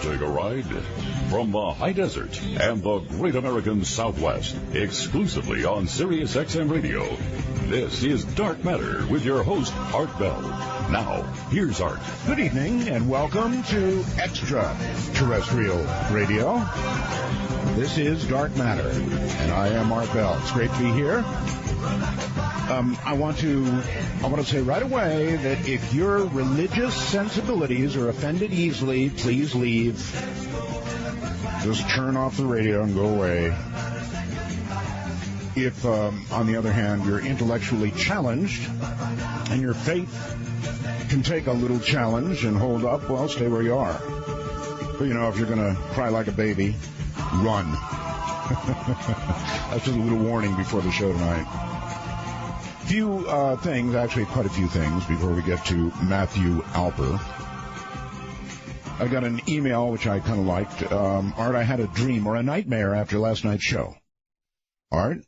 Take a ride from the high desert and the great American Southwest, exclusively on Sirius XM Radio. This is Dark Matter with your host, Art Bell. Now, here's Art. Good evening and welcome to Extraterrestrial Radio. This is Dark Matter, and I am Art Bell. It's great to be here. I want to say right away that if your religious sensibilities are offended easily, please leave. Just turn off the radio and go away. If, on the other hand, you're intellectually challenged and your faith can take a little challenge and hold up, well, stay where you are. But, you know, if you're going to cry like a baby, run. That's just a little warning before the show tonight. Few things, actually quite a few things, before we get to Matthew Alper. I got an email, which I kind of liked. Art, I had a dream or a nightmare after last night's show. Art,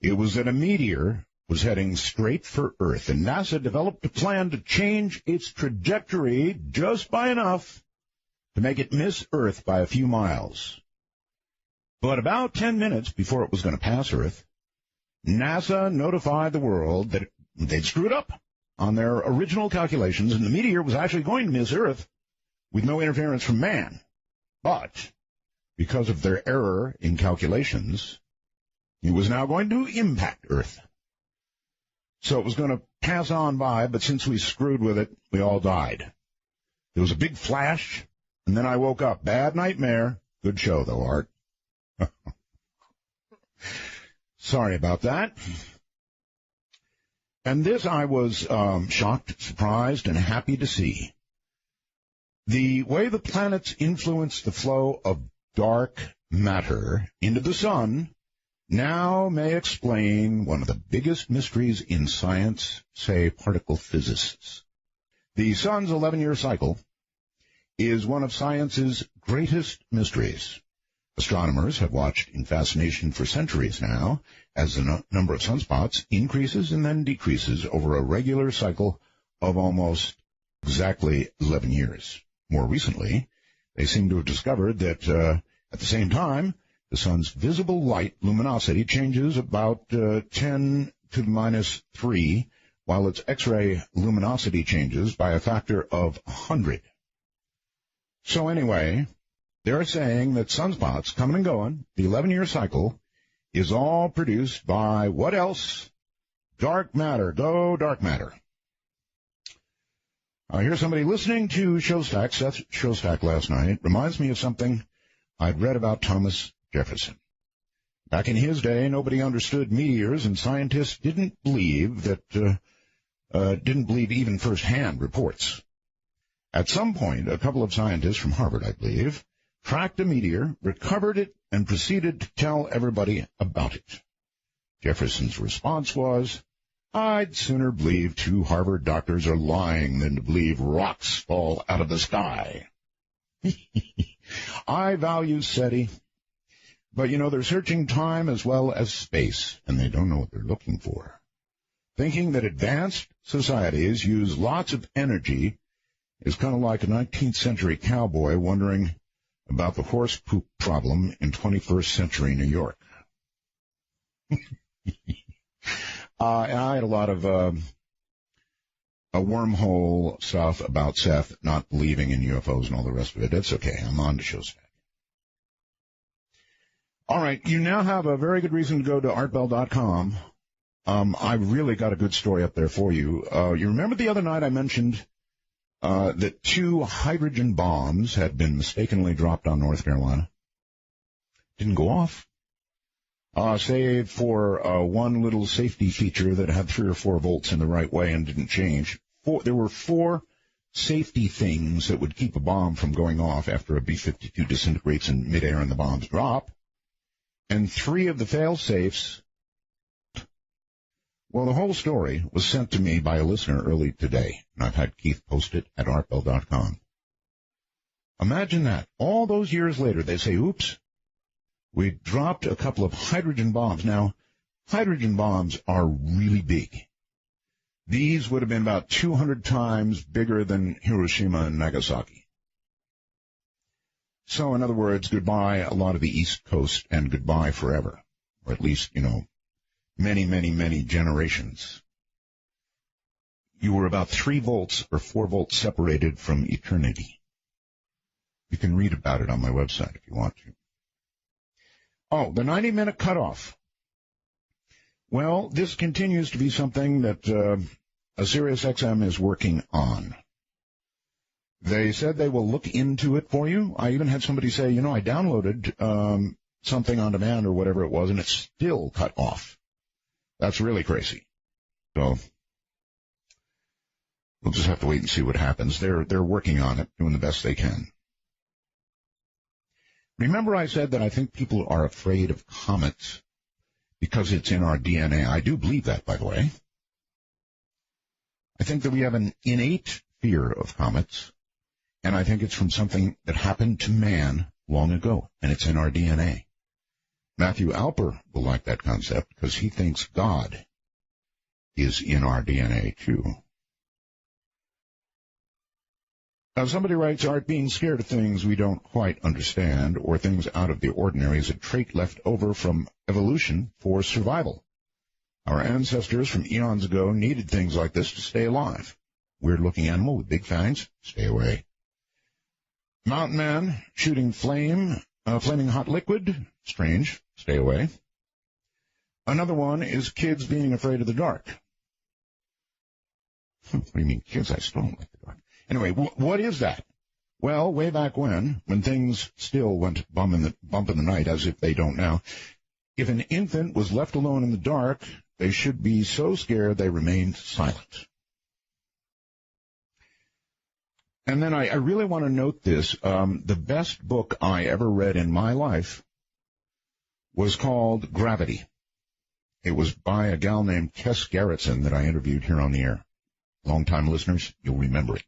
it was that a meteor was heading straight for Earth, and NASA developed a plan to change its trajectory just by enough to make it miss Earth by a few miles. But about 10 minutes before it was going to pass Earth, NASA notified the world that they'd screwed up on their original calculations, and the meteor was actually going to miss Earth with no interference from man. But because of their error in calculations, it was now going to impact Earth. So it was going to pass on by, but since we screwed with it, we all died. There was a big flash, and then I woke up. Bad nightmare. Good show, though, Art. Sorry about that. And this I was shocked, surprised, and happy to see. The way the planets influence the flow of dark matter into the sun now may explain one of the biggest mysteries in science, say particle physicists. The sun's 11-year cycle is one of science's greatest mysteries. Astronomers have watched in fascination for centuries now as the number of sunspots increases and then decreases over a regular cycle of almost exactly 11 years. More recently, they seem to have discovered that at the same time, the sun's visible light luminosity changes about 10 to the minus 3, while its X-ray luminosity changes by a factor of 100. So anyway, they're saying that sunspots coming and going, the 11-year cycle, is all produced by what else? Dark matter. Go dark matter. Here's somebody listening to Showstack, Seth Showstack last night. Reminds me of something I'd read about Thomas Jefferson. Back in his day, nobody understood meteors, and scientists didn't believe even first-hand reports. At some point, a couple of scientists from Harvard, I believe, tracked a meteor, recovered it, and proceeded to tell everybody about it. Jefferson's response was, I'd sooner believe 2 Harvard doctors are lying than to believe rocks fall out of the sky. I value SETI, but, you know, they're searching time as well as space, and they don't know what they're looking for. Thinking that advanced societies use lots of energy is kind of like a 19th century cowboy wondering about the horse poop problem in 21st century New York. And I had a lot of a wormhole stuff about Seth not believing in UFOs and all the rest of it. It's okay. I'm on to Showstack. All right. You now have a very good reason to go to artbell.com. I really got a good story up there for you. You remember the other night I mentioned that 2 hydrogen bombs had been mistakenly dropped on North Carolina? Didn't go off. Save for one little safety feature that had 3 or 4 volts in the right way and didn't change. There were 4 safety things that would keep a bomb from going off after a B-52 disintegrates in midair and the bombs drop. And 3 of the fail-safes. Well, the whole story was sent to me by a listener early today, and I've had Keith post it at artbell.com. Imagine that. All those years later, they say, oops, we dropped a couple of hydrogen bombs. Now, hydrogen bombs are really big. These would have been about 200 times bigger than Hiroshima and Nagasaki. So, in other words, goodbye a lot of the East Coast and goodbye forever. Or at least, many, many, many generations. You were about 3 volts or 4 volts separated from eternity. You can read about it on my website if you want to. Oh, the 90-minute cutoff. Well, this continues to be something that SiriusXM is working on. They said they will look into it for you. I even had somebody say, I downloaded something on demand or whatever it was, and it's still cut off. That's really crazy. So we'll just have to wait and see what happens. They're working on it, doing the best they can. Remember I said that I think people are afraid of comets because it's in our DNA. I do believe that, by the way. I think that we have an innate fear of comets, and I think it's from something that happened to man long ago, and it's in our DNA. Matthew Alper will like that concept because he thinks God is in our DNA, too. Now, somebody writes, Art, being scared of things we don't quite understand or things out of the ordinary is a trait left over from evolution for survival. Our ancestors from eons ago needed things like this to stay alive. Weird-looking animal with big fangs, stay away. Mountain man shooting flaming hot liquid, strange, stay away. Another one is kids being afraid of the dark. What do you mean, kids? I still don't like the dark. Anyway, what is that? Well, way back when things still went bump in the night, as if they don't now, if an infant was left alone in the dark, they should be so scared they remained silent. And then I really want to note this. The best book I ever read in my life was called Gravity. It was by a gal named Tess Gerritsen that I interviewed here on the air. Long-time listeners, you'll remember it.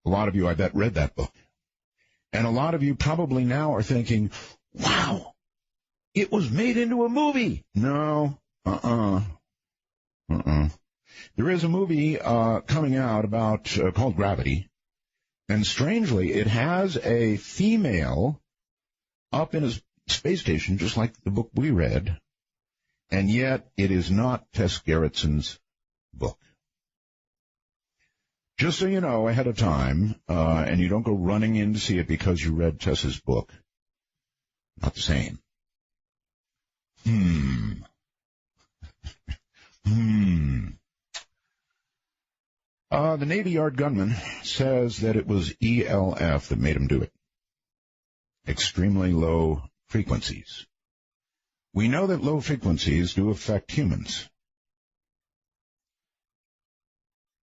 A lot of you, I bet, read that book. And a lot of you probably now are thinking, wow, it was made into a movie. No, There is a movie coming out about called Gravity, and strangely, it has a female up in a space station, just like the book we read, and yet it is not Tess Gerritsen's book. Just so you know ahead of time, and you don't go running in to see it because you read Tess's book. Not the same. The Navy Yard gunman says that it was ELF that made him do it. Extremely low frequencies. We know that low frequencies do affect humans.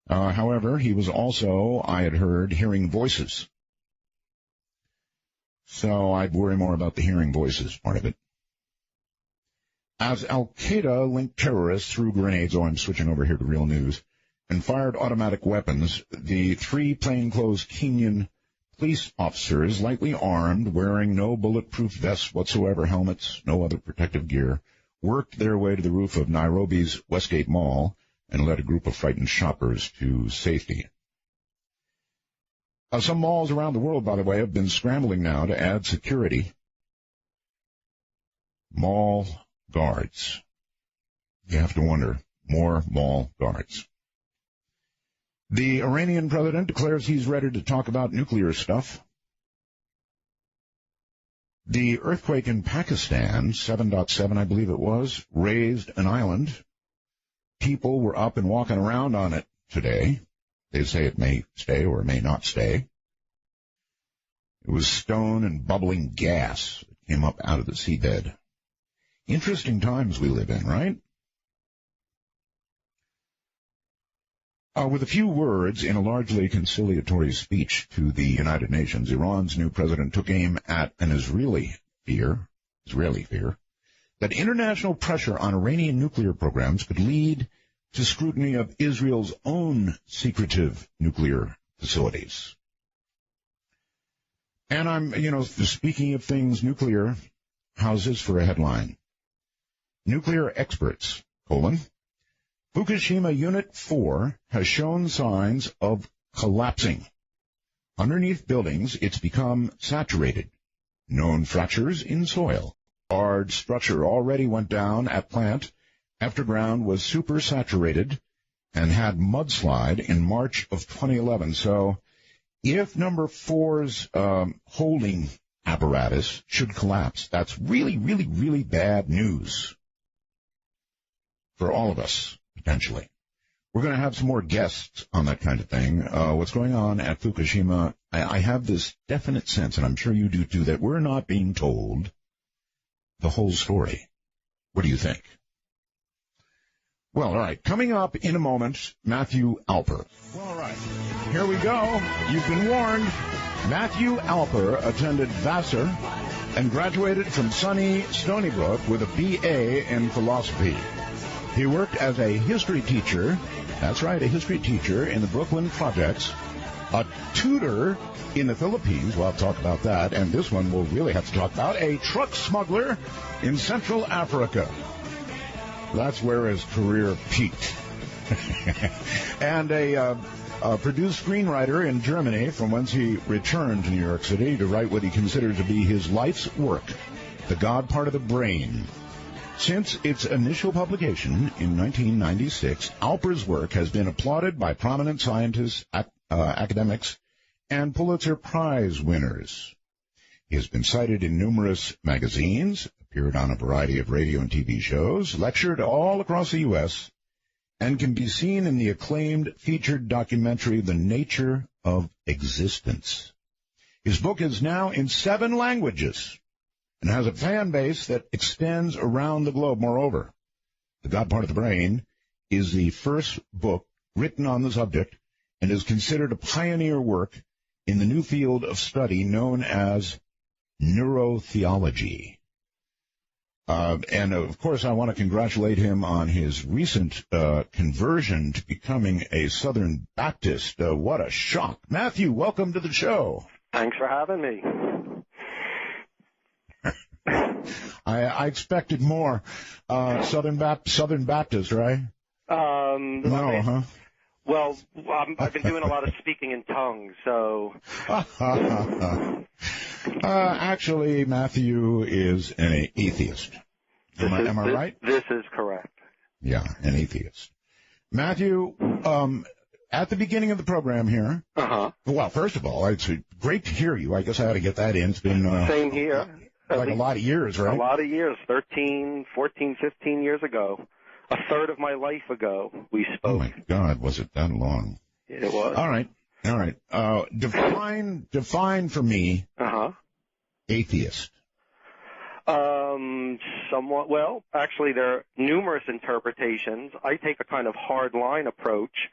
However, he was also, I had heard, hearing voices. So I'd worry more about the hearing voices part of it. As Al-Qaeda linked terrorists threw grenades, I'm switching over here to real news, and fired automatic weapons, the 3 plainclothes Kenyan police officers, lightly armed, wearing no bulletproof vests whatsoever, helmets, no other protective gear, worked their way to the roof of Nairobi's Westgate Mall and led a group of frightened shoppers to safety. Some malls around the world, by the way, have been scrambling now to add security. Mall guards. You have to wonder, more mall guards. The Iranian president declares he's ready to talk about nuclear stuff. The earthquake in Pakistan, 7.7 I believe it was, razed an island. People were up and walking around on it today. They say it may stay or may not stay. It was stone and bubbling gas that came up out of the seabed. Interesting times we live in, right? With a few words in a largely conciliatory speech to the United Nations, Iran's new president took aim at an Israeli fear, that international pressure on Iranian nuclear programs could lead to scrutiny of Israel's own secretive nuclear facilities. And I'm, speaking of things nuclear, how's this for a headline? Nuclear experts, Fukushima Unit 4 has shown signs of collapsing. underneath buildings, it's become saturated. Known fractures in soil. Large structure already went down at plant after ground was supersaturated and had mudslide in March of 2011. So if number 4's holding apparatus should collapse, that's really, really, really bad news for all of us, potentially. We're going to have some more guests on that kind of thing. What's going on at Fukushima, I have this definite sense, and I'm sure you do too, that we're not being told the whole story. What do you think? Well, all right. Coming up in a moment, Matthew Alper. Well, all right. Here we go. You've been warned. Matthew Alper attended Vassar and graduated from sunny Stony Brook with a BA in philosophy. He worked as a history teacher, that's right, a history teacher in the Brooklyn Projects, a tutor in the Philippines, well, I'll talk about that, and this one we'll really have to talk about, a truck smuggler in Central Africa. That's where his career peaked. And a produced screenwriter in Germany, from whence he returned to New York City to write what he considered to be his life's work, The God Part of the Brain. Since its initial publication in 1996, Alper's work has been applauded by prominent scientists, academics, and Pulitzer Prize winners. He has been cited in numerous magazines, appeared on a variety of radio and TV shows, lectured all across the U.S., and can be seen in the acclaimed featured documentary, The Nature of Existence. His book is now in 7 languages and has a fan base that extends around the globe. Moreover, The God Part of the Brain is the first book written on the subject and is considered a pioneer work in the new field of study known as neurotheology. And, of course, I want to congratulate him on his recent conversion to becoming a Southern Baptist. What a shock. Matthew, welcome to the show. Thanks for having me. I expected more. Southern Baptist, right? No, huh? Well, I've been doing a lot of speaking in tongues, so... Actually, Matthew is an atheist. Am I right? This is correct. Yeah, an atheist. Matthew, at the beginning of the program here... Uh-huh. Well, first of all, it's great to hear you. I guess I ought to get that in. It's been... Same here. Like a lot of years, right? A lot of years, 13, 14, 15 years ago. A third of my life ago, we spoke. Oh, my God, was it that long? It was. All right. Define for me atheist. Somewhat. Well, actually, there are numerous interpretations. I take a kind of hard line approach.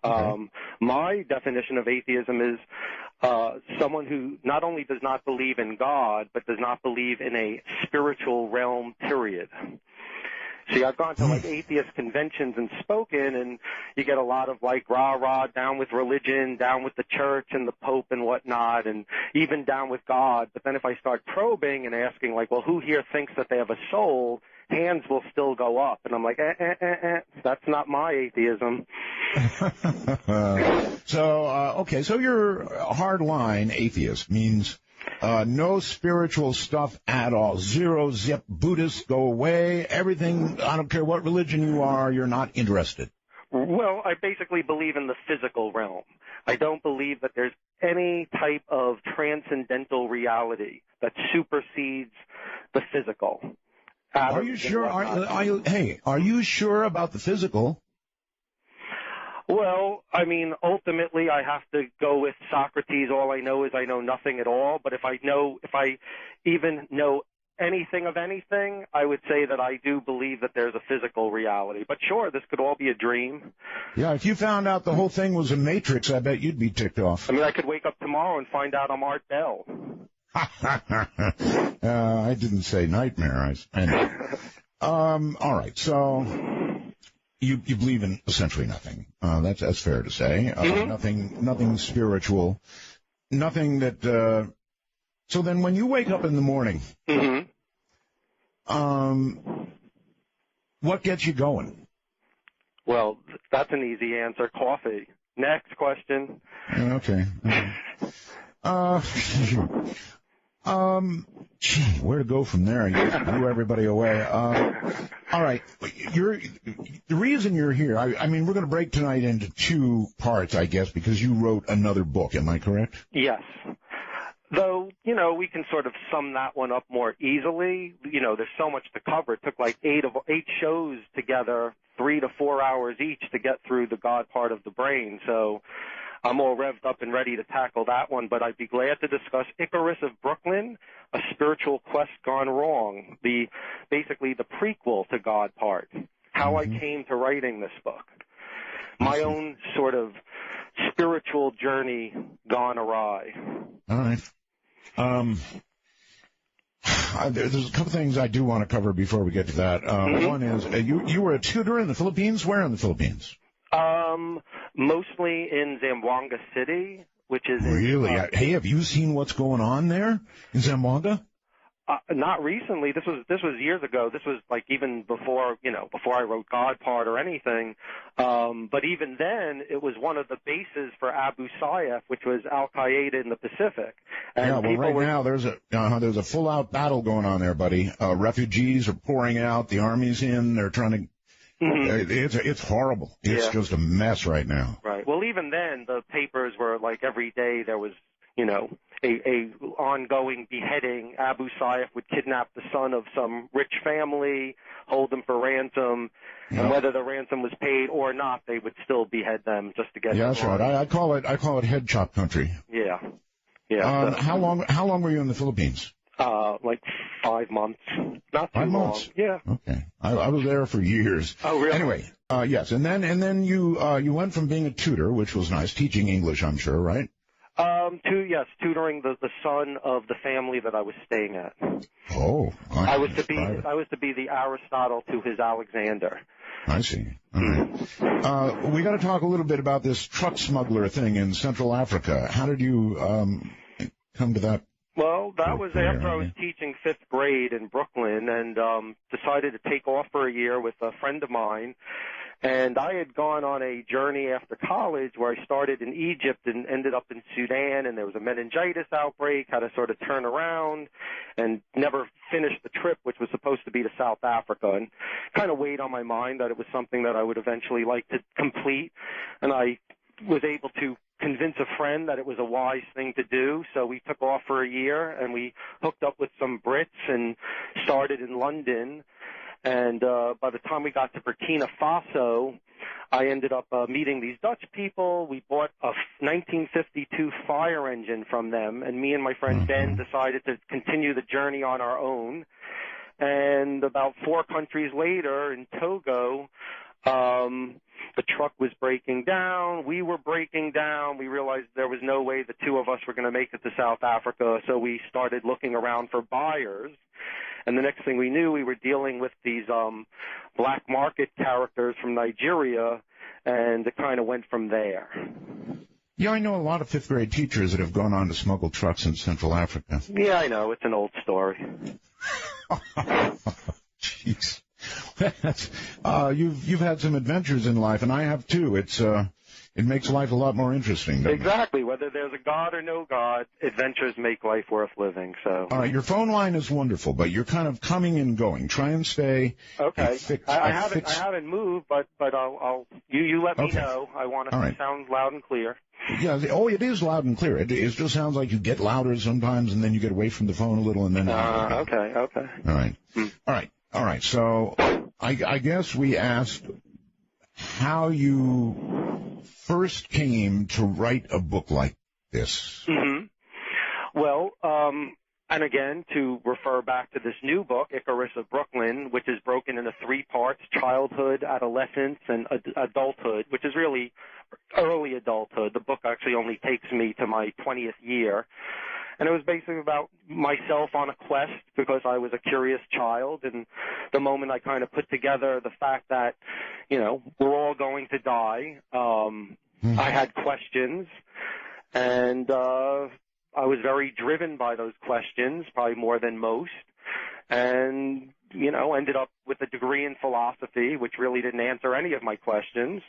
Okay. My definition of atheism is someone who not only does not believe in God, but does not believe in a spiritual realm, period. See, I've gone to, like, atheist conventions and spoken, and you get a lot of, like, rah-rah, down with religion, down with the church and the Pope and whatnot, and even down with God. But then if I start probing and asking, like, well, who here thinks that they have a soul, hands will still go up. And I'm like, that's not my atheism. So your hardline atheist means... no spiritual stuff at all. Zero zip. Buddhists go away. Everything. I don't care what religion you are. You're not interested. Well, I basically believe in the physical realm. I don't believe that there's any type of transcendental reality that supersedes the physical. Are you sure? Are you sure about the physical? Well, I mean, ultimately, I have to go with Socrates. All I know is I know nothing at all. But if I even know anything of anything, I would say that I do believe that there's a physical reality. But sure, this could all be a dream. Yeah, if you found out the whole thing was a matrix, I bet you'd be ticked off. I mean, I could wake up tomorrow and find out I'm Art Bell. I didn't say nightmare. All right, so... You believe in essentially nothing. That's fair to say. Nothing spiritual. Nothing that. So then, when you wake up in the morning, what gets you going? Well, that's an easy answer. Coffee. Next question. Okay. Gee, where to go from there? You blew everybody away. All right. The reason you're here, I mean, we're going to break tonight into two parts, I guess, because you wrote another book. Am I correct? Yes. Though, we can sort of sum that one up more easily. There's so much to cover. It took like eight shows together, 3 to 4 hours each to get through the God part of the brain. So I'm all revved up and ready to tackle that one, but I'd be glad to discuss Icarus of Brooklyn, A Spiritual Quest Gone Wrong, basically the prequel to God part, how I came to writing this book, my own sort of spiritual journey gone awry. All right. There's a couple things I do want to cover before we get to that. One is you were a tutor in the Philippines. Where in the Philippines? Mostly in Zamboanga City, which is really. Hey, have you seen what's going on there in Zamboanga? Not recently. This was years ago. This was like even before I wrote God part or anything. But even then, it was one of the bases for Abu Sayyaf, which was Al Qaeda in the Pacific. And now there's a full-out battle going on there, buddy. Refugees are pouring out. The army's in. They're trying to. It's horrible. It's just a mess right now. Right. Well, even then, the papers were like every day there was, a ongoing beheading. Abu Sayyaf would kidnap the son of some rich family, hold them for ransom, and whether the ransom was paid or not, they would still behead them just to get. Yeah, that's right. I call it head chop country. Yeah. Yeah. How long were you in the Philippines? Like 5 months. Not too 5 months. Long. Yeah. Okay. I was there for years. Oh, really? Anyway, yes, and then you went from being a tutor, which was nice, teaching English, I'm sure, right? Tutoring the son of the family that I was staying at. Oh, I was to be the Aristotle to his Alexander. I see. All right. We got to talk a little bit about this truck smuggler thing in Central Africa. How did you come to that? Well, that was after I was teaching 5th grade in Brooklyn and decided to take off for a year with a friend of mine. And I had gone on a journey after college where I started in Egypt and ended up in Sudan, and there was a meningitis outbreak, had to sort of turn around and never finished the trip, which was supposed to be to South Africa, and kind of weighed on my mind that it was something that I would eventually like to complete. And I was able to convince a friend that it was a wise thing to do, so we took off for a year, and we hooked up with some Brits and started in London. And by the time we got to Burkina Faso, I ended up meeting these Dutch people. We bought a 1952 fire engine from them, and me and my friend Ben decided to continue the journey on our own. And about 4 countries later, in Togo, the truck was breaking down. We were breaking down. We realized there was no way the two of us were going to make it to South Africa, so we started looking around for buyers. And the next thing we knew, we were dealing with these black market characters from Nigeria, and it kind of went from there. Yeah, I know a lot of 5th grade teachers that have gone on to smuggle trucks in Central Africa. Yeah, I know. It's an old story. Jeez. You've had some adventures in life, and I have too. It makes life a lot more interesting, doesn't Exactly. Whether there's a God or no God, adventures make life worth living. So. All right, your phone line is wonderful, but you're kind of coming and going. Try and stay. Okay. I haven't moved, but you let me know. I want to sound loud and clear. Yeah. Oh, it is loud and clear. It just sounds like you get louder sometimes, and then you get away from the phone a little, and then. Okay. All right. So, I guess we asked how you first came to write a book like this. Mm-hmm. Well, and again, to refer back to this new book, Icarus of Brooklyn, which is broken into 3 parts, childhood, adolescence, and adulthood, which is really early adulthood. The book actually only takes me to my 20th year. And it was basically about myself on a quest because I was a curious child. And the moment I kind of put together the fact that, we're all going to die, I had questions. And I was very driven by those questions, probably more than most. And, ended up with a degree in philosophy, which really didn't answer any of my questions.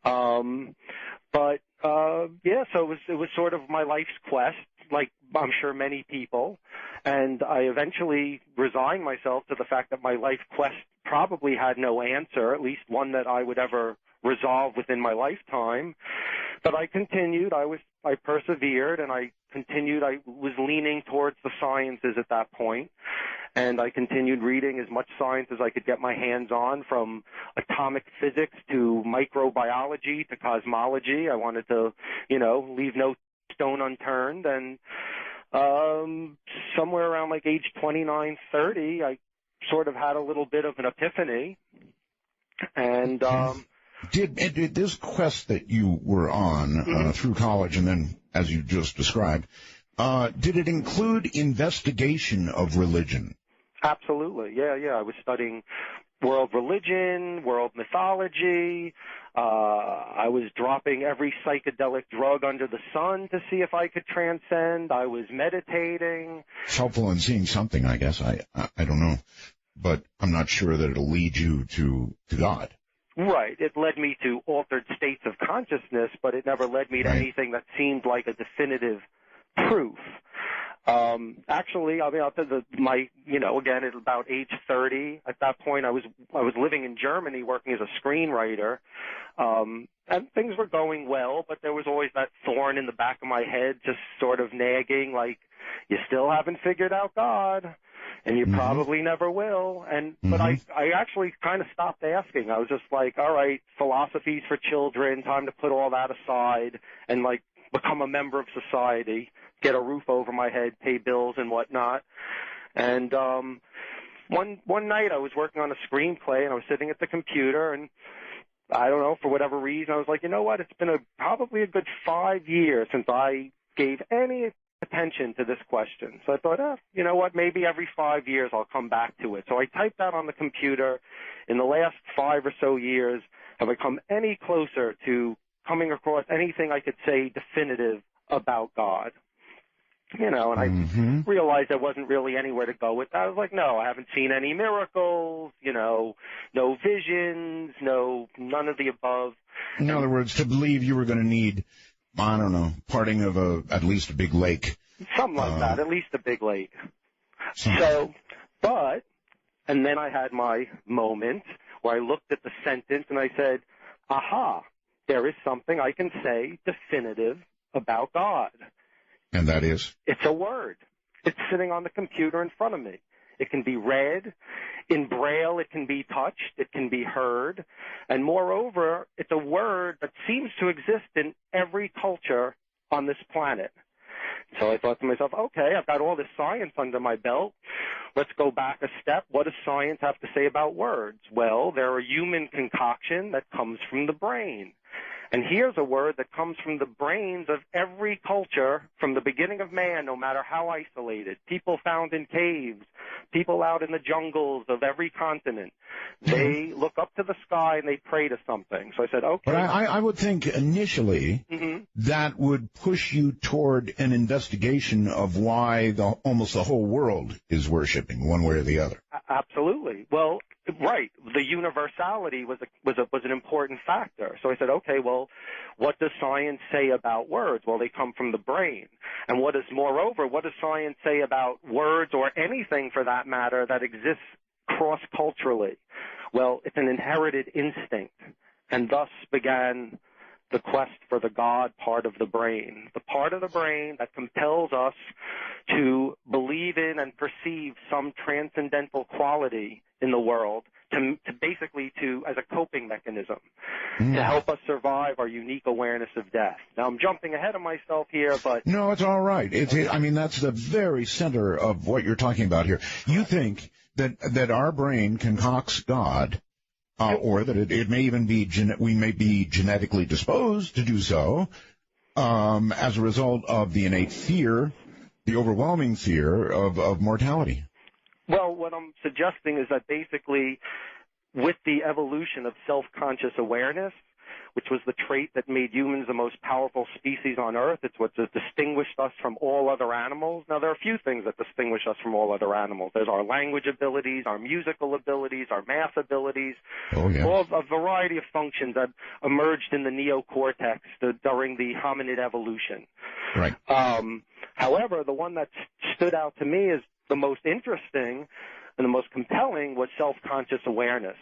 But Yeah, so it was sort of my life's quest, like I'm sure many people, and I eventually resigned myself to the fact that my life quest probably had no answer, at least one that I would ever resolve within my lifetime. But I continued, I persevered, and I continued. I was leaning towards the sciences at that point, and I continued reading as much science as I could get my hands on, from atomic physics to microbiology to cosmology. I wanted to, leave no stone unturned. And somewhere around like age 29, 30, I sort of had a little bit of an epiphany. And Did this quest that you were on through college and then, as you just described, did it include investigation of religion? Absolutely. Yeah. I was studying world religion, world mythology. I was dropping every psychedelic drug under the sun to see if I could transcend. I was meditating. It's helpful in seeing something, I guess. I don't know. But I'm not sure that it'll lead you to God. Right. It led me to altered states of consciousness, but it never led me to anything that seemed like a definitive proof. Actually, I mean, again, at about age 30, at that point, I was living in Germany working as a screenwriter, and things were going well, but there was always that thorn in the back of my head, just sort of nagging, like, you still haven't figured out God, and you probably never will. But I actually kind of stopped asking. I was just like, all right, philosophy's for children, time to put all that aside and, like, become a member of society, get a roof over my head, pay bills and whatnot. And one night I was working on a screenplay, and I was sitting at the computer, and I don't know, for whatever reason, I was like, you know what, it's been probably a good 5 years since I gave any attention to this question. So I thought, you know what, maybe every 5 years I'll come back to it. So I typed that on the computer. In the last 5 or so years, have I come any closer to coming across anything I could say definitive about God? And I realized there wasn't really anywhere to go with that. I was like, no, I haven't seen any miracles, no visions, none of the above. In other words, to believe you were going to need, I don't know, parting of at least a big lake. Something like that, at least a big lake. And then I had my moment where I looked at the sentence and I said, aha, there is something I can say definitive about God. And that is? It's a word. It's sitting on the computer in front of me. It can be read. In Braille, it can be touched. It can be heard. And moreover, it's a word that seems to exist in every culture on this planet. So I thought to myself, okay, I've got all this science under my belt. Let's go back a step. What does science have to say about words? Well, they're a human concoction that comes from the brain. And here's a word that comes from the brains of every culture from the beginning of man, no matter how isolated. People found in caves, people out in the jungles of every continent. They look up to the sky and they pray to something. So I said, okay. But I would think initially that would push you toward an investigation of why almost the whole world is worshiping one way or the other. Absolutely. Well, right. The universality was an important factor. So I said, okay, well, what does science say about words? Well, they come from the brain. And what does science say about words, or anything for that matter, that exists cross-culturally? Well, it's an inherited instinct. And thus began the quest for the God part of the brain, the part of the brain that compels us to believe in and perceive some transcendental quality in the world, to basically as a coping mechanism, to help us survive our unique awareness of death. Now, I'm jumping ahead of myself here, but... No, it's all right. I mean, that's the very center of what you're talking about here. You think that our brain concocts God, or that it may even be, we may be genetically disposed to do so, as a result of the innate fear, the overwhelming fear of mortality. Well, what I'm suggesting is that basically with the evolution of self-conscious awareness, which was the trait that made humans the most powerful species on Earth. It's what has distinguished us from all other animals. Now, there are a few things that distinguish us from all other animals. There's our language abilities, our musical abilities, our math abilities, all a variety of functions that emerged in the neocortex during the hominid evolution. Right. However, the one that stood out to me as the most interesting and the most compelling was self-conscious awareness.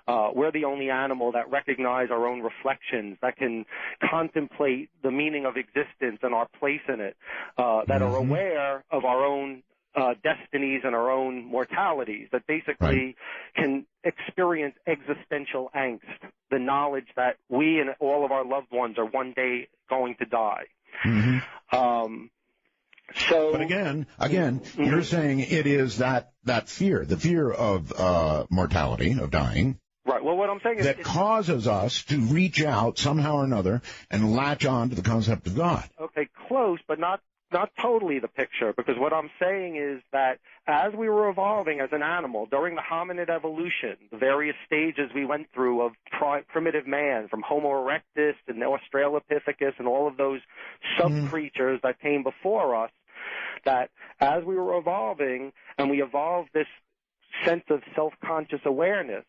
We're the only animal that recognize our own reflections, that can contemplate the meaning of existence and our place in it, that are aware of our own destinies and our own mortalities, that basically can experience existential angst, the knowledge that we and all of our loved ones are one day going to die. But again, you're saying it is that fear, the fear of mortality, of dying. Right. Well, what I'm saying is that causes us to reach out somehow or another and latch on to the concept of God. Okay, close, but not totally the picture, because what I'm saying is that as we were evolving as an animal during the hominid evolution, the various stages we went through of primitive man, from Homo erectus and Australopithecus and all of those sub-creatures that came before us, that as we were evolving and we evolved this sense of self-conscious awareness,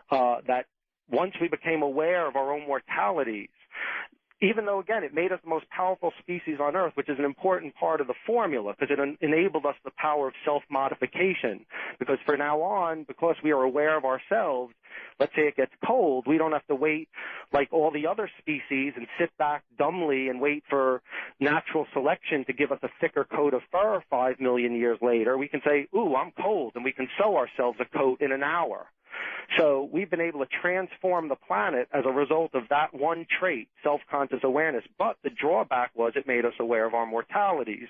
that once we became aware of our own mortalities, even though, again, it made us the most powerful species on Earth, which is an important part of the formula, because it enabled us the power of self-modification. Because from now on, because we are aware of ourselves, let's say it gets cold, we don't have to wait like all the other species and sit back dumbly and wait for natural selection to give us a thicker coat of fur 5 million years later. We can say, ooh, I'm cold, and we can sew ourselves a coat in an hour. So we've been able to transform the planet as a result of that one trait, self-conscious awareness. But the drawback was it made us aware of our mortalities.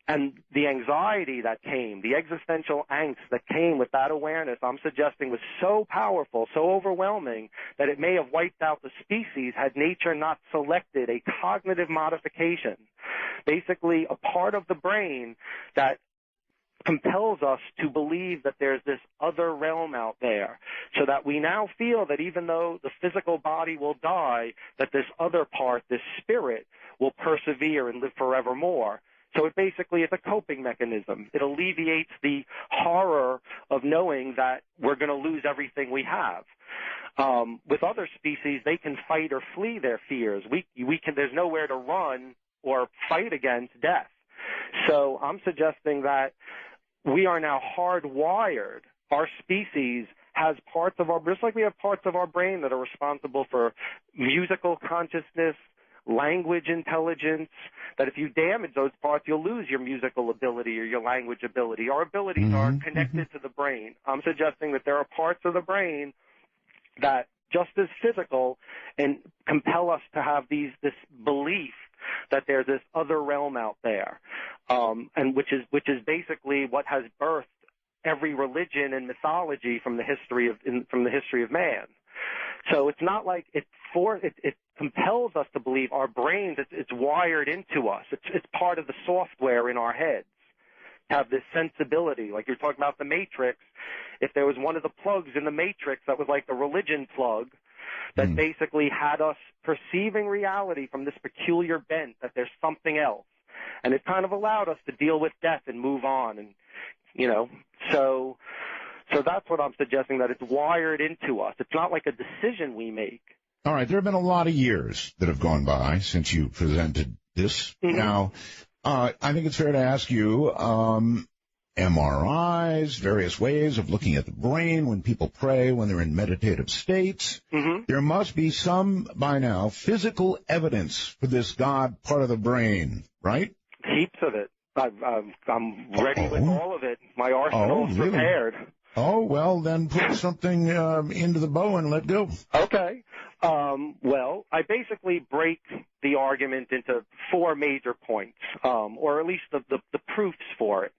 And the anxiety that came, the existential angst that came with that awareness, I'm suggesting was so powerful, so overwhelming, that it may have wiped out the species had nature not selected a cognitive modification, basically a part of the brain that compels us to believe that there's this other realm out there, so that we now feel that even though the physical body will die, that this other part, this spirit, will persevere and live forevermore. So it basically is a coping mechanism. It alleviates the horror of knowing that we're going to lose everything we have. With other species, they can fight or flee their fears. There's nowhere to run or fight against death. So I'm suggesting that we are now hardwired. Our species has parts of just like we have parts of our brain that are responsible for musical consciousness, language intelligence, that if you damage those parts, you'll lose your musical ability or your language ability. Our abilities are connected to the brain. I'm suggesting that there are parts of the brain that, just as physical, and compel us to have this belief that there's this other realm out there, and which is basically what has birthed every religion and mythology from the history of man. So it's not like it compels us to believe. Our brains, it's wired into us. It's part of the software in our heads to have this sensibility. Like you're talking about the Matrix. If there was one of the plugs in the Matrix that was like the religion plug, that basically had us perceiving reality from this peculiar bent, that there's something else. And it kind of allowed us to deal with death and move on. And, so that's what I'm suggesting, that it's wired into us. It's not like a decision we make. All right. There have been a lot of years that have gone by since you presented this. Now, I think it's fair to ask you, MRIs, various ways of looking at the brain when people pray, when they're in meditative states. There must be some, by now, physical evidence for this God part of the brain, right? Heaps of it. I'm ready with all of it. My arsenal's prepared. Oh, well, then put something into the bow and let go. Okay. Well, I basically break the argument into 4 major points, or at least the proofs for it.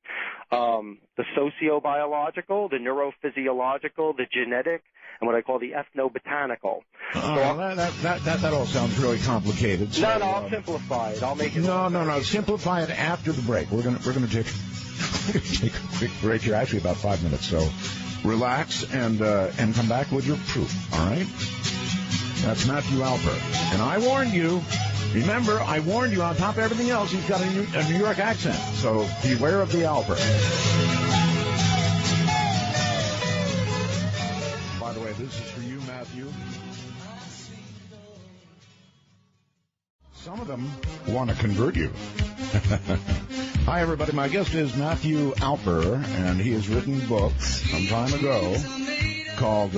The sociobiological, the neurophysiological, the genetic, and what I call the ethnobotanical. That all sounds really complicated. So, no, I'll simplify it. I'll make it. No. Simplify it after the break. We're gonna take a quick break here. Actually, about 5 minutes. So relax and come back with your proof. All right. That's Matthew Alper. And I warned you. Remember, I warned you on top of everything else, he's got a New York accent. So beware of the Alper. By the way, this is for you, Matthew. Some of them want to convert you. Hi, everybody. My guest is Matthew Alper, and he has written books some time ago called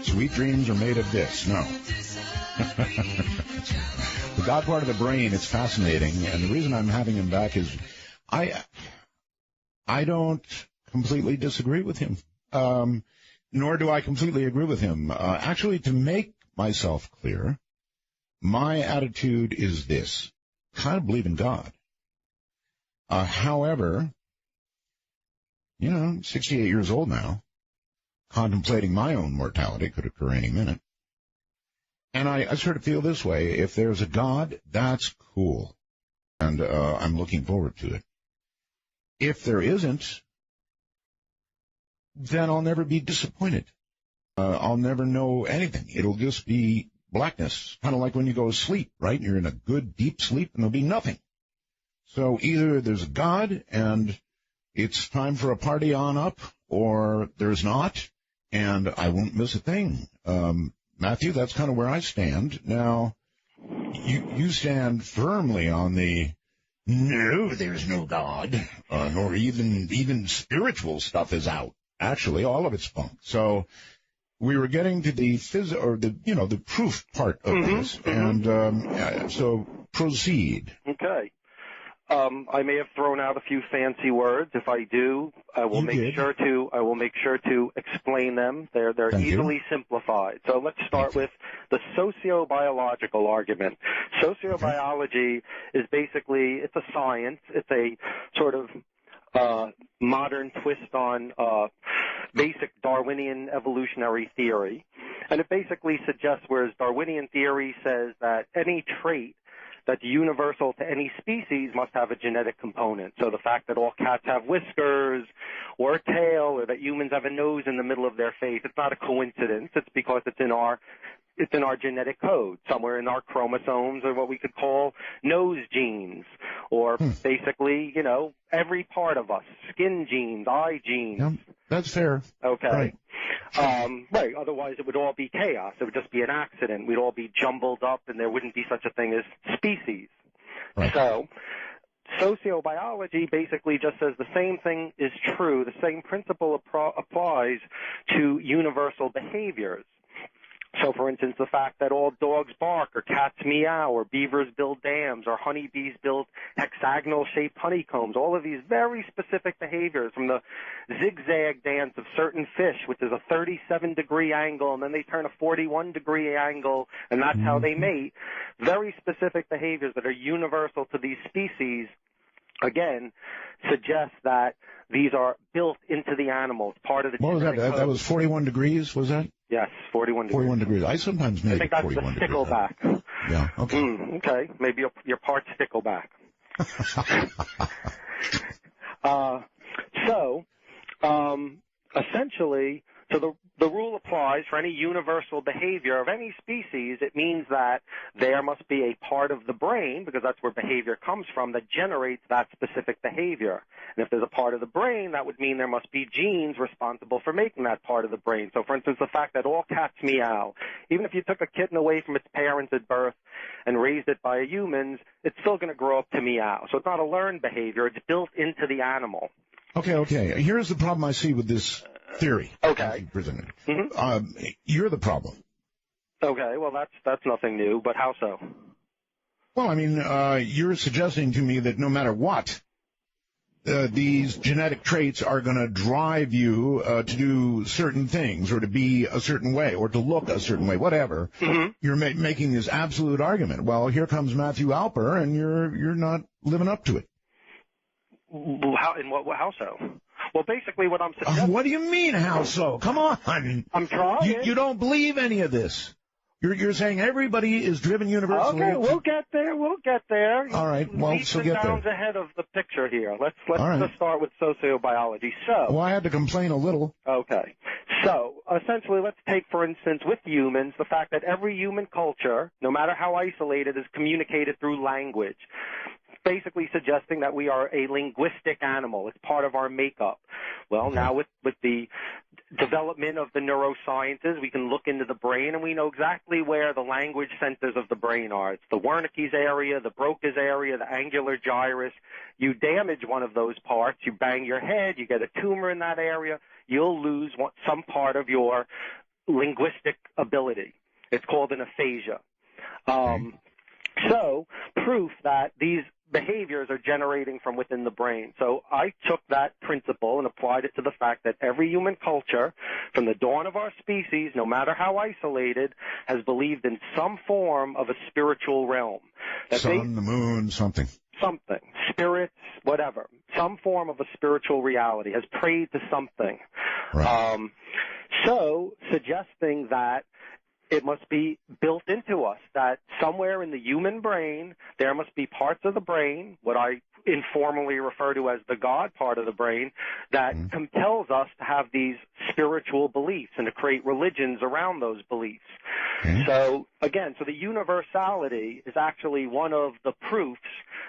Sweet Dreams Are Made of This. No. The God part of the brain is fascinating, and the reason I'm having him back is I don't completely disagree with him, nor do I completely agree with him. Actually, to make myself clear, my attitude is this. I kind of believe in God. However, 68 years old now, contemplating my own mortality, could occur any minute. And I sort of feel this way. If there's a God, that's cool. And I'm looking forward to it. If there isn't, then I'll never be disappointed. I'll never know anything. It'll just be blackness, kind of like when you go to sleep, right? You're in a good, deep sleep, and there'll be nothing. So either there's a God, and it's time for a party on up, or there's not, and I won't miss a thing. Matthew, that's kind of where I stand. Now, you stand firmly on the no, there's no God, or even spiritual stuff is out. Actually, all of it's bunk. So we were getting to the the proof part of this, and so proceed. Okay. I may have thrown out a few fancy words. If I do, I will make sure to explain them. They're easily simplified. So let's start with the sociobiological argument. Sociobiology is basically, it's a science. It's a sort of modern twist on basic Darwinian evolutionary theory. And it basically suggests, whereas Darwinian theory says that any trait that's universal to any species must have a genetic component. So the fact that all cats have whiskers or a tail, or that humans have a nose in the middle of their face, it's not a coincidence. It's because it's in our genetic code, somewhere in our chromosomes, or what we could call nose genes, or basically, every part of us, skin genes, eye genes. Yeah, that's fair. Okay. Right. Right. Otherwise, it would all be chaos. It would just be an accident. We'd all be jumbled up, and there wouldn't be such a thing as species. Right. So sociobiology basically just says the same thing is true. The same principle applies to universal behaviors. So, for instance, the fact that all dogs bark, or cats meow, or beavers build dams, or honeybees build hexagonal-shaped honeycombs, all of these very specific behaviors, from the zigzag dance of certain fish, which is a 37-degree angle, and then they turn a 41-degree angle, and that's how they mate. Very specific behaviors that are universal to these species, again, suggest that these are built into the animals, part of the What was that? code. That was 41 degrees, was that? Yes, 41 degrees. 41 degrees. I sometimes make it 41 degrees. I think that's the stickleback. Yeah, okay. Okay, maybe your part stickleback. Essentially, the rule applies for any universal behavior of any species. It means that there must be a part of the brain, because that's where behavior comes from, that generates that specific behavior. And if there's a part of the brain, that would mean there must be genes responsible for making that part of the brain. So, for instance, the fact that all cats meow, even if you took a kitten away from its parents at birth and raised it by humans, it's still going to grow up to meow. So it's not a learned behavior. It's built into the animal. Okay. Here's the problem I see with this theory. Okay. You're the problem. Okay, well, that's nothing new, but how so? Well, I mean, you're suggesting to me that no matter what, these genetic traits are going to drive you to do certain things, or to be a certain way, or to look a certain way, whatever. You're making this absolute argument. Well, here comes Matthew Alper, and you're not living up to it. How so? Well, basically what I'm suggesting... What do you mean, how so? Come on. I'm trying. You don't believe any of this. You're saying everybody is driven universally? Okay, we'll get there. All right, well, so get there. Leaps and bounds ahead of the picture here. Let's just start with sociobiology. Well, I had to complain a little. Okay. So, essentially, let's take, for instance, with humans, the fact that every human culture, no matter how isolated, is communicated through language, basically suggesting that we are a linguistic animal. It's part of our makeup. Well, now with the development of the neurosciences, we can look into the brain, and we know exactly where the language centers of the brain are. It's the Wernicke's area, the Broca's area, the angular gyrus. You damage one of those parts, you bang your head, you get a tumor in that area, you'll lose some part of your linguistic ability. It's called an aphasia. So, proof that these behaviors are generating from within the brain. So I took that principle and applied it to the fact that every human culture, from the dawn of our species, no matter how isolated, has believed in some form of a spiritual realm. The moon, something. Spirits, whatever. Some form of a spiritual reality, has prayed to something. Right. So suggesting that it must be built into us, that somewhere in the human brain there must be parts of the brain, what I informally refer to as the God part of the brain, that compels us to have these spiritual beliefs and to create religions around those beliefs. So, again, the universality is actually one of the proofs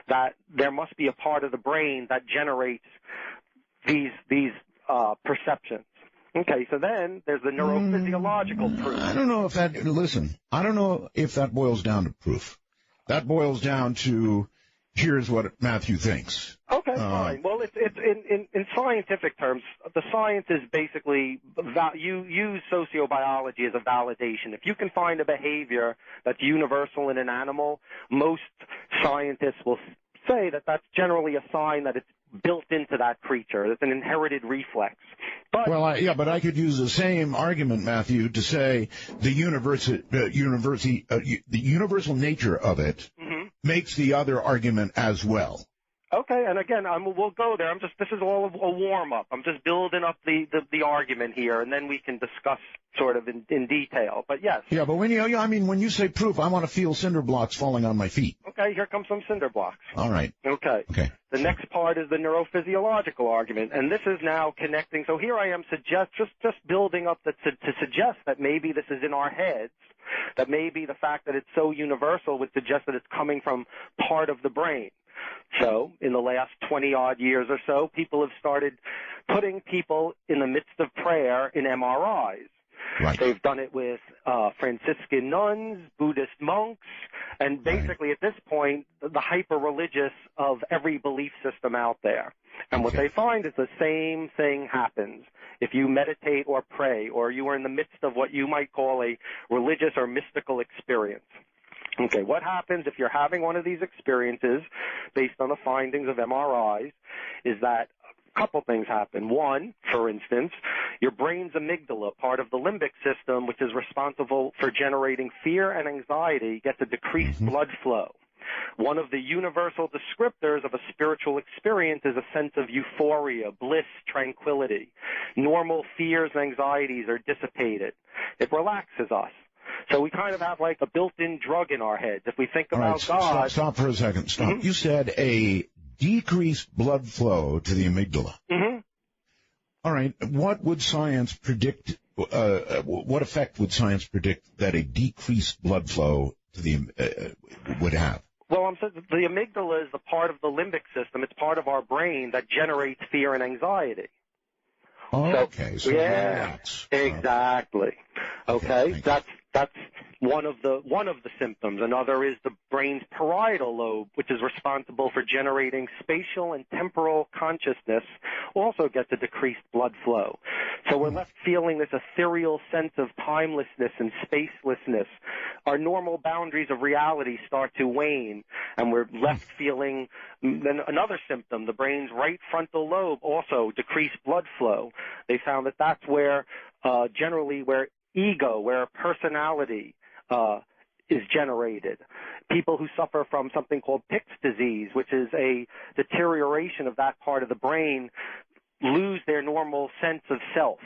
that there must be a part of the brain that generates these perceptions. Okay, so then there's the neurophysiological proof. I don't know if that boils down to proof. That boils down to, here's what Matthew thinks. Okay, fine. Well, it's in scientific terms, the science is basically, you use sociobiology as a validation. If you can find a behavior that's universal in an animal, most scientists will say that that's generally a sign that it's built into that creature. It's an inherited reflex. But, but I could use the same argument, Matthew, to say the universal nature of it makes the other argument as well. Okay, and again, we'll go there. This is all a warm-up. I'm just building up the argument here, and then we can discuss sort of in detail. But yes. Yeah, but when you say proof, I want to feel cinder blocks falling on my feet. Okay, here comes some cinder blocks. All right. Okay. The next part is the neurophysiological argument, and this is now connecting. So here I am just building up to suggest that maybe this is in our heads, that maybe the fact that it's so universal would suggest that it's coming from part of the brain. So in the last 20-odd years or so, people have started putting people in the midst of prayer in MRIs. Right. They've done it with Franciscan nuns, Buddhist monks, and basically at this point, the hyper-religious of every belief system out there. And what they find is the same thing happens. If you meditate or pray, or you are in the midst of what you might call a religious or mystical experience. Okay, what happens if you're having one of these experiences based on the findings of MRIs is that a couple things happen. One, for instance, your brain's amygdala, part of the limbic system, which is responsible for generating fear and anxiety, gets a decreased blood flow. One of the universal descriptors of a spiritual experience is a sense of euphoria, bliss, tranquility. Normal fears and anxieties are dissipated. It relaxes us. So we kind of have like a built-in drug in our heads. If we think about God... Stop for a second. Stop. You said a decreased blood flow to the amygdala. All right. What would science predict? What effect would science predict that a decreased blood flow to the would have? Well, I'm saying the amygdala is the part of the limbic system. It's part of our brain that generates fear and anxiety. Okay. So relax. Exactly. Okay. That's one of the symptoms. Another is the brain's parietal lobe, which is responsible for generating spatial and temporal consciousness, also gets a decreased blood flow. So we're left feeling this ethereal sense of timelessness and spacelessness. Our normal boundaries of reality start to wane, and we're left feeling then another symptom, the brain's right frontal lobe, also decreased blood flow. They found that that's where generally where ego, where personality is generated. People who suffer from something called Pick's disease, which is a deterioration of that part of the brain, lose their normal sense of self.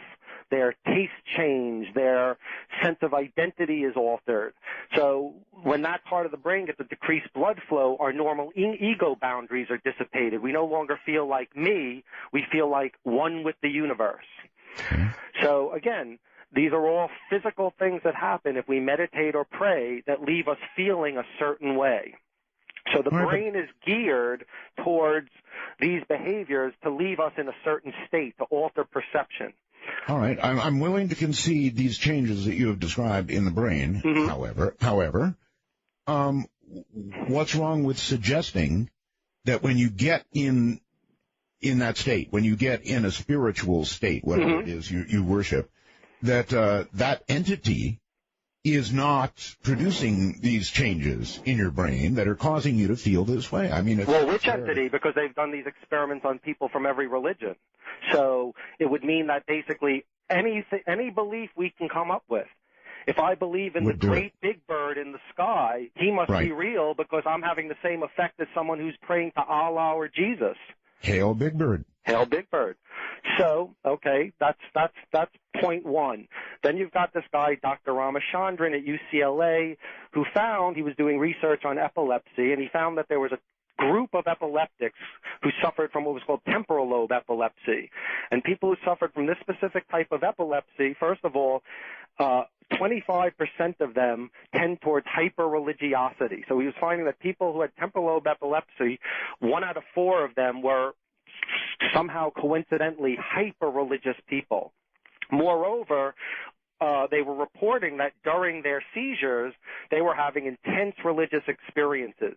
their taste change, their sense of identity is altered. So when that part of the brain gets a decreased blood flow, our normal ego boundaries are dissipated. We no longer feel like me. We feel like one with the universe. So again, these are all physical things that happen if we meditate or pray that leave us feeling a certain way. So the brain is geared towards these behaviors to leave us in a certain state, to alter perception. All right. I'm willing to concede these changes that you have described in the brain. However, what's wrong with suggesting that when you get in that state, when you get in a spiritual state, whatever it is you worship, that that entity is not producing these changes in your brain that are causing you to feel this way? I mean, which entity? Because they've done these experiments on people from every religion. So it would mean that basically any belief we can come up with. If I believe in the great big bird in the sky, he must be real because I'm having the same effect as someone who's praying to Allah or Jesus. Hail Big Bird. Hail Big Bird. So, okay, that's point one. Then you've got this guy, Dr. Ramachandran at UCLA, who found, he was doing research on epilepsy, and he found that there was a group of epileptics who suffered from what was called temporal lobe epilepsy. And people who suffered from this specific type of epilepsy, first of all, 25% of them tend towards hyper-religiosity. So he was finding that people who had temporal lobe epilepsy, 1 out of 4 of them were somehow coincidentally hyper-religious people. Moreover, they were reporting that during their seizures, they were having intense religious experiences.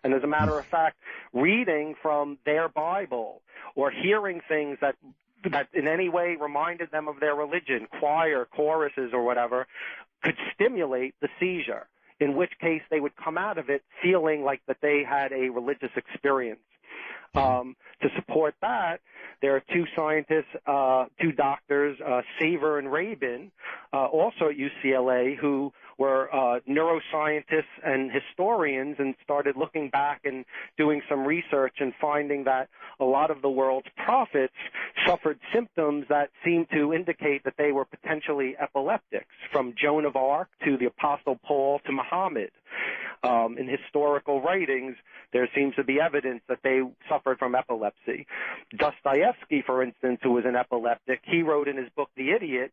And as a matter of fact, reading from their Bible or hearing things that in any way reminded them of their religion, choir, choruses, or whatever, could stimulate the seizure, in which case they would come out of it feeling like that they had a religious experience. To support that, there are 2 scientists, 2 doctors, Saver and Rabin, also at UCLA, who were neuroscientists and historians and started looking back and doing some research and finding that a lot of the world's prophets suffered symptoms that seemed to indicate that they were potentially epileptics, from Joan of Arc to the Apostle Paul to Muhammad. In historical writings, there seems to be evidence that they suffered from epilepsy. Dostoevsky, for instance, who was an epileptic, he wrote in his book, The Idiot,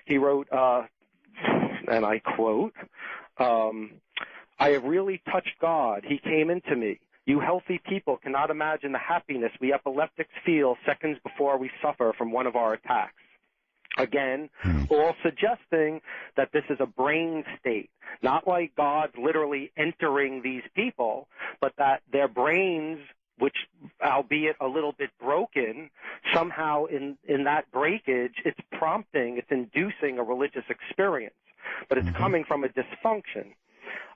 he wrote, and I quote, I have really touched God. He came into me. You healthy people cannot imagine the happiness we epileptics feel seconds before we suffer from one of our attacks. Again, all suggesting that this is a brain state, not like God's literally entering these people, but that their brains, which, albeit a little bit broken, somehow in that breakage, it's prompting, it's inducing a religious experience. But it's coming from a dysfunction.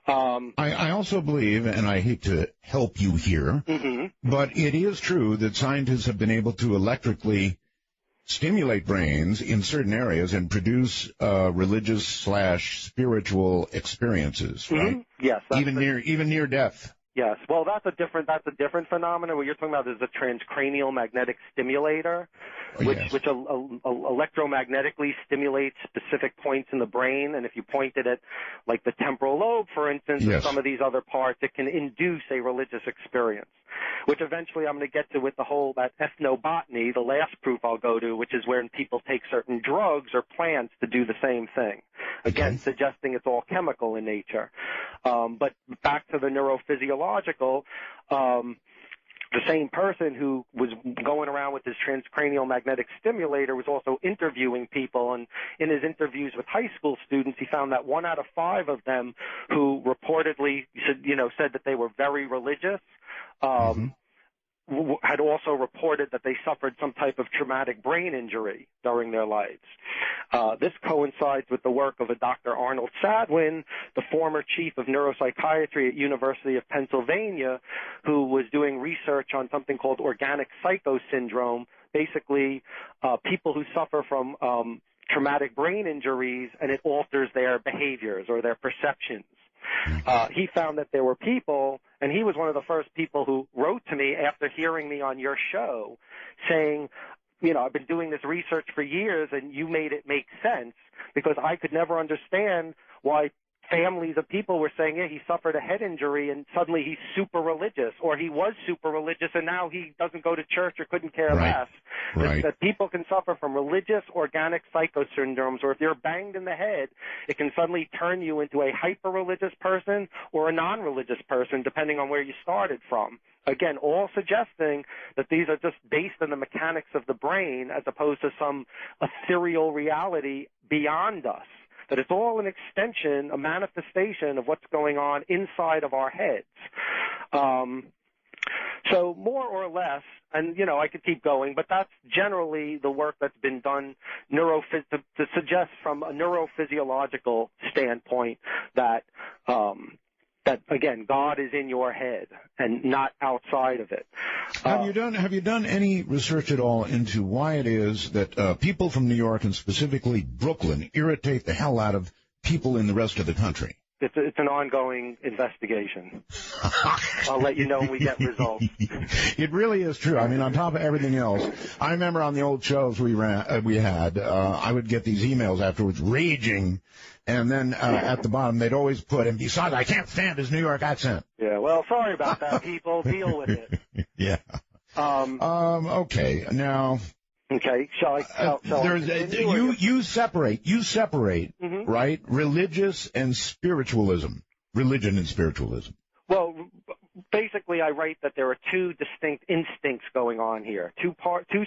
I also believe, and I hate to help you here, but it is true that scientists have been able to electrically stimulate brains in certain areas and produce religious/spiritual experiences, right? Yes. Even near death. Yes. Well, that's a different phenomenon. What you're talking about is a transcranial magnetic stimulator, which electromagnetically stimulates specific points in the brain. And if you pointed at, like, the temporal lobe, for instance, or some of these other parts, it can induce a religious experience, which eventually I'm going to get to with the whole that ethnobotany, the last proof I'll go to, which is when people take certain drugs or plants to do the same thing. Again, suggesting it's all chemical in nature. But back to the neurophysiological, the same person who was going around with his transcranial magnetic stimulator was also interviewing people, and in his interviews with high school students, he found that 1 out of 5 of them who reportedly said that they were very religious had also reported that they suffered some type of traumatic brain injury during their lives. This coincides with the work of a Dr. Arnold Sadwin, the former chief of neuropsychiatry at University of Pennsylvania, who was doing research on something called organic psychosyndrome, basically people who suffer from traumatic brain injuries, and it alters their behaviors or their perceptions. He found that there were people, and he was one of the first people who wrote to me after hearing me on your show saying, I've been doing this research for years, and you made it make sense, because I could never understand why families of people were saying, yeah, he suffered a head injury and suddenly he's super religious, or he was super religious and now he doesn't go to church or couldn't care less. Right. That people can suffer from religious organic psychosyndromes, or if you're banged in the head, it can suddenly turn you into a hyper-religious person or a non-religious person, depending on where you started from. Again, all suggesting that these are just based on the mechanics of the brain as opposed to some ethereal reality beyond us. That it's all an extension, a manifestation of what's going on inside of our heads. So more or less, and, I could keep going, but that's generally the work that's been done to suggest from a neurophysiological standpoint that again, God is in your head and not outside of it. Have you done any research at all into why it is that people from New York and specifically Brooklyn irritate the hell out of people in the rest of the country? It's an ongoing investigation. I'll let you know when we get results. It really is true. I mean, on top of everything else, I remember on the old shows we had, I would get these emails afterwards raging, and then at the bottom they'd always put, and besides, I can't stand his New York accent. Yeah, well, sorry about that, people. Deal with it. Yeah. Okay, now... Okay, shall I you separate, mm-hmm. right? Religion and spiritualism. Well, basically, I write that there are two distinct instincts going on here, two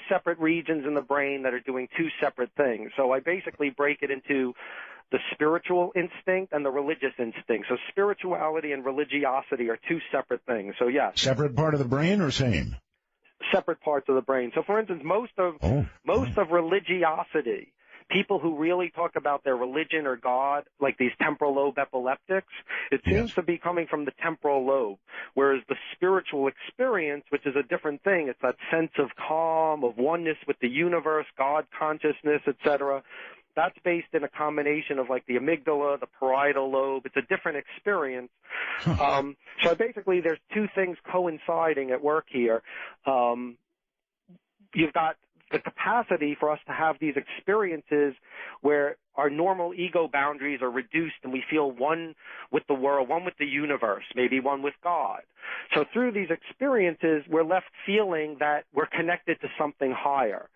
separate regions in the brain that are doing two separate things. So I basically break it into the spiritual instinct and the religious instinct. So spirituality and religiosity are two separate things. So yes. Separate part of the brain or same? Separate parts of the brain. So, for instance, most of religiosity, people who really talk about their religion or God, like these temporal lobe epileptics, it seems to be coming from the temporal lobe, whereas the spiritual experience, which is a different thing, it's that sense of calm, of oneness with the universe, God consciousness, etc., that's based in a combination of like the amygdala, the parietal lobe. It's a different experience. So basically there's two things coinciding at work here. You've got the capacity for us to have these experiences where our normal ego boundaries are reduced and we feel one with the world, one with the universe, maybe one with God. So through these experiences, we're left feeling that we're connected to something higher.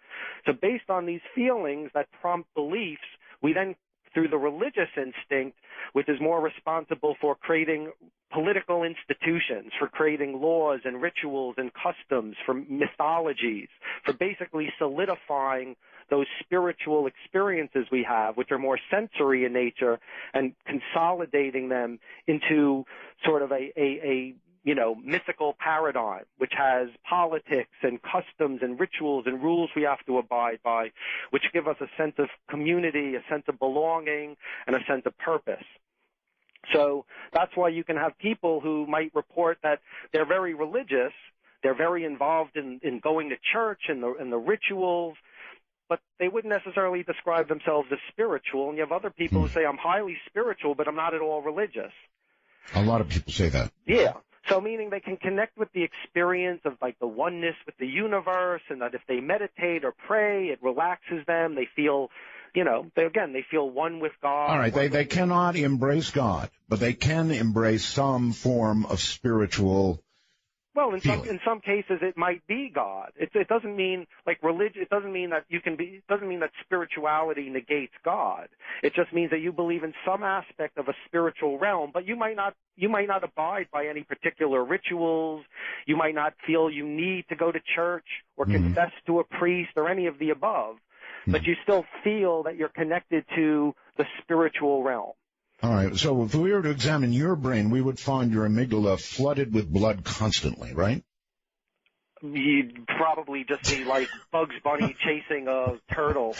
So based on these feelings that prompt beliefs, we then, through the religious instinct, which is more responsible for creating political institutions, for creating laws and rituals and customs, for mythologies, for basically solidifying those spiritual experiences we have, which are more sensory in nature, and consolidating them into sort of a mythical paradigm, which has politics and customs and rituals and rules we have to abide by, which give us a sense of community, a sense of belonging, and a sense of purpose. So that's why you can have people who might report that they're very religious, they're very involved in going to church and the rituals, but they wouldn't necessarily describe themselves as spiritual. And you have other people who say, I'm highly spiritual, but I'm not at all religious. A lot of people say that. Yeah. So meaning they can connect with the experience of like the oneness with the universe, and that if they meditate or pray, it relaxes them. They feel, they feel one with God. All right, they cannot embrace God, but they can embrace some form of spiritual. Well, in some cases it might be God. It doesn't mean like religion. It doesn't mean that It doesn't mean that spirituality negates God. It just means that you believe in some aspect of a spiritual realm, but you might not abide by any particular rituals. You might not feel you need to go to church or confess to a priest or any of the above, but you still feel that you're connected to the spiritual realm. All right, so if we were to examine your brain, we would find your amygdala flooded with blood constantly, right? You'd probably just see like Bugs Bunny chasing a turtle.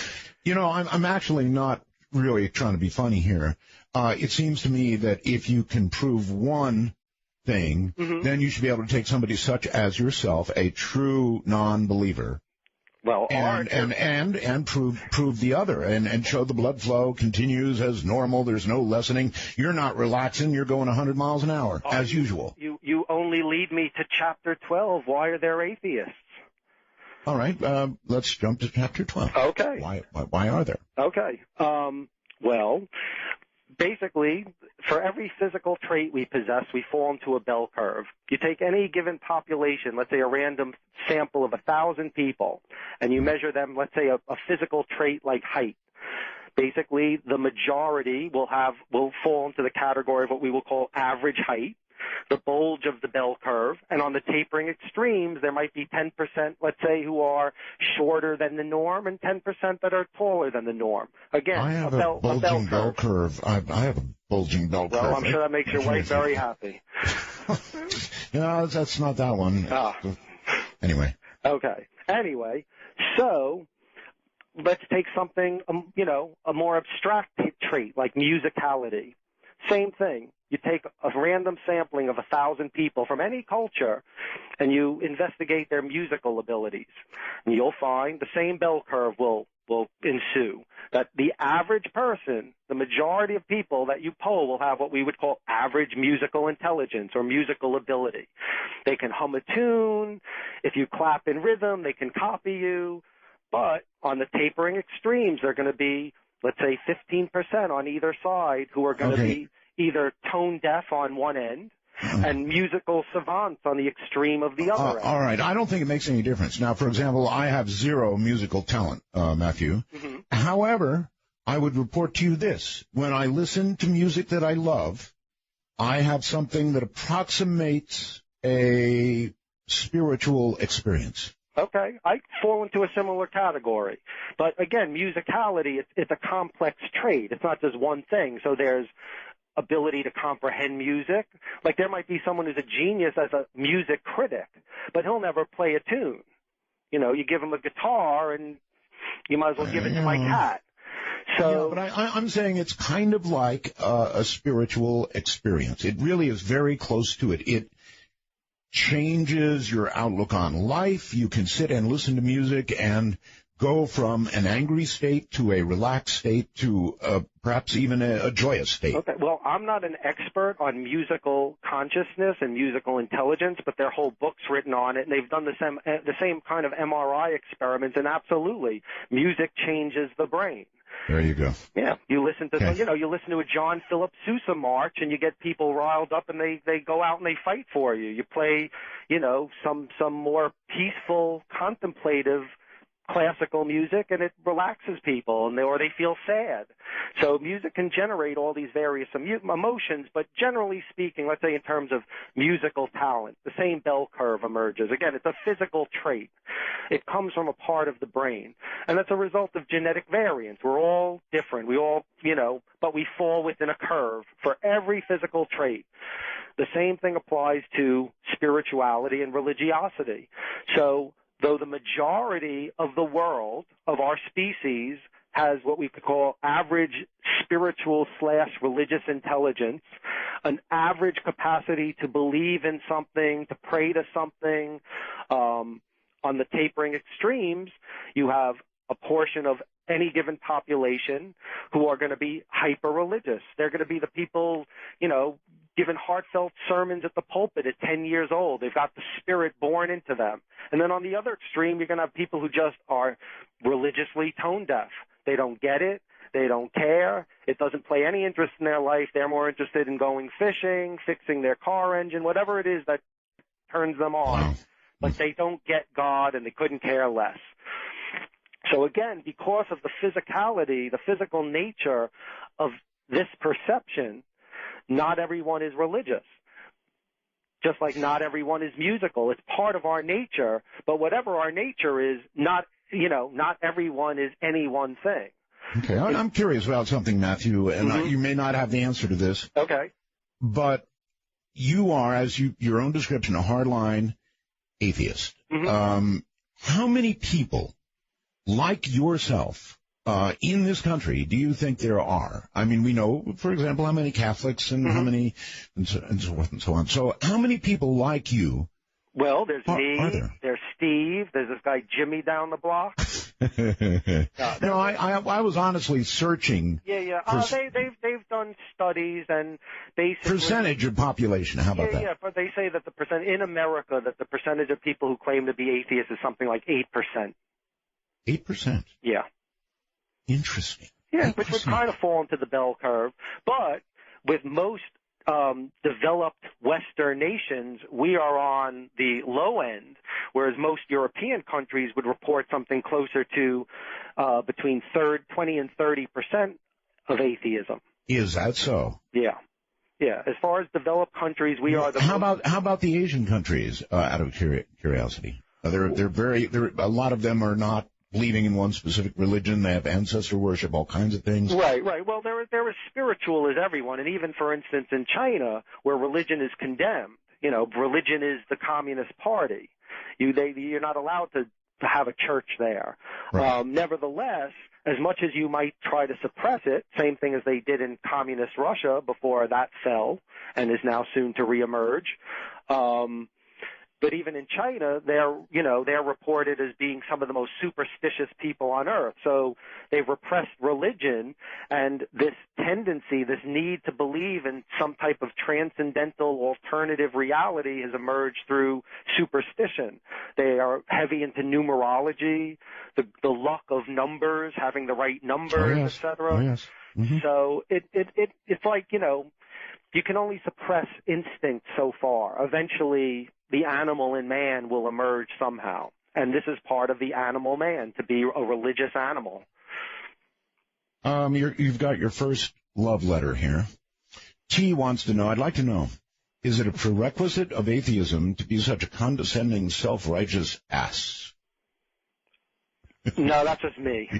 I'm actually not really trying to be funny here. It seems to me that if you can prove one thing, then you should be able to take somebody such as yourself, a true non-believer, and prove the other, and show the blood flow continues as normal. There's no lessening. You're not relaxing. You're going 100 miles an hour as usual. You only lead me to chapter 12. Why are there atheists? All right. Let's jump to Chapter 12. Okay. Why are there? Okay. Well, basically, for every physical trait we possess, we fall into a bell curve. You take any given population, let's say a random sample of 1,000 people, and you measure them, let's say a physical trait like height. Basically, the majority will fall into the category of what we will call average height, the bulge of the bell curve, and on the tapering extremes, there might be 10%, let's say, who are shorter than the norm and 10% that are taller than the norm. Again, I have a bulging bell curve. I have a bulging bell curve. Well, I'm sure that makes your wife very happy. No, that's not that one. Anyway. Okay. Anyway, so let's take something, a more abstract trait like musicality. Same thing. You take a random sampling of 1,000 people from any culture, and you investigate their musical abilities. And you'll find the same bell curve will ensue, that the average person, the majority of people that you poll will have what we would call average musical intelligence or musical ability. They can hum a tune. If you clap in rhythm, they can copy you. But on the tapering extremes, they're going to be, let's say, 15% on either side who are going to be either tone deaf on one end and musical savants on the extreme of the other end. All right. I don't think it makes any difference. Now, for example, I have zero musical talent, Matthew. Mm-hmm. However, I would report to you this. When I listen to music that I love, I have something that approximates a spiritual experience. Okay, I fall into a similar category. But again, musicality, it's a complex trait. It's not just one thing. So there's ability to comprehend music. Like there might be someone who's a genius as a music critic, but he'll never play a tune. You give him a guitar and you might as well give it to my cat. So, yeah, but I'm saying it's kind of like a spiritual experience. It really is very close to it. It changes your outlook on life. You can sit and listen to music and go from an angry state to a relaxed state to perhaps even a joyous state. Okay. Well, I'm not an expert on musical consciousness and musical intelligence, but there are whole books written on it, and they've done the same kind of MRI experiments, and absolutely, music changes the brain. There you go. Yeah, you listen to you listen to a John Philip Sousa march, and you get people riled up, and they go out and they fight for you. You play, some more peaceful, contemplative classical music, and it relaxes people, or they feel sad. So music can generate all these various emotions, but generally speaking, let's say in terms of musical talent, the same bell curve emerges. Again, it's a physical trait. It comes from a part of the brain, and that's a result of genetic variance. We're all different. We all, but we fall within a curve for every physical trait. The same thing applies to spirituality and religiosity. So though the majority of the world, of our species, has what we could call average spiritual/religious intelligence, an average capacity to believe in something, to pray to something, on the tapering extremes, you have a portion of any given population who are going to be hyper-religious. They're going to be the people, giving heartfelt sermons at the pulpit at 10 years old. They've got the spirit born into them. And then on the other extreme, you're going to have people who just are religiously tone deaf. They don't get it. They don't care. It doesn't play any interest in their life. They're more interested in going fishing, fixing their car engine, whatever it is that turns them on. Wow. But they don't get God, and they couldn't care less. So again, because of the physicality, the physical nature of this perception, not everyone is religious. Just like not everyone is musical. It's part of our nature, but whatever our nature is, not everyone is any one thing. Okay, I'm curious about something, Matthew, and you may not have the answer to this. Okay. But you are, as your own description, a hardline atheist. Mm-hmm. How many people like yourself in this country do you think there are? I mean, we know, for example, how many Catholics and how many, and so forth and so on. So how many people like you? Well, there's me, are there? There's Steve. There's this guy Jimmy down the block. No, I was honestly searching. Yeah. They've done studies and basically percentage of population. How about that? Yeah, but they say that the percent in America that the percentage of people who claim to be atheists is something like 8%. 8%. Yeah. Interesting. Yeah, 8%. which would kind of fall into the bell curve. But with most developed Western nations, we are on the low end, whereas most European countries would report something closer to between 20 and 30% of atheism. Is that so? Yeah. Yeah. As far as developed countries, we are the How about the Asian countries? Out of curiosity, a lot of them are not believing in one specific religion. They have ancestor worship, all kinds of things. Right. Well, they're as spiritual as everyone, and even, for instance, in China, where religion is condemned, religion is the Communist Party. You're not allowed to have a church there. Right. Nevertheless, as much as you might try to suppress it, same thing as they did in Communist Russia before that fell and is now soon to reemerge. But even in China, they're reported as being some of the most superstitious people on earth. So they've repressed religion, and this tendency, this need to believe in some type of transcendental alternative reality has emerged through superstition. They are heavy into numerology, the luck of numbers, having the right numbers, etc. Oh, yes. Mm-hmm. So it's like, you can only suppress instinct so far. Eventually, the animal in man will emerge somehow. And this is part of the animal man, to be a religious animal. You've got your first love letter here. T wants to know, I'd like to know, is it a prerequisite of atheism to be such a condescending, self-righteous ass? No, that's just me.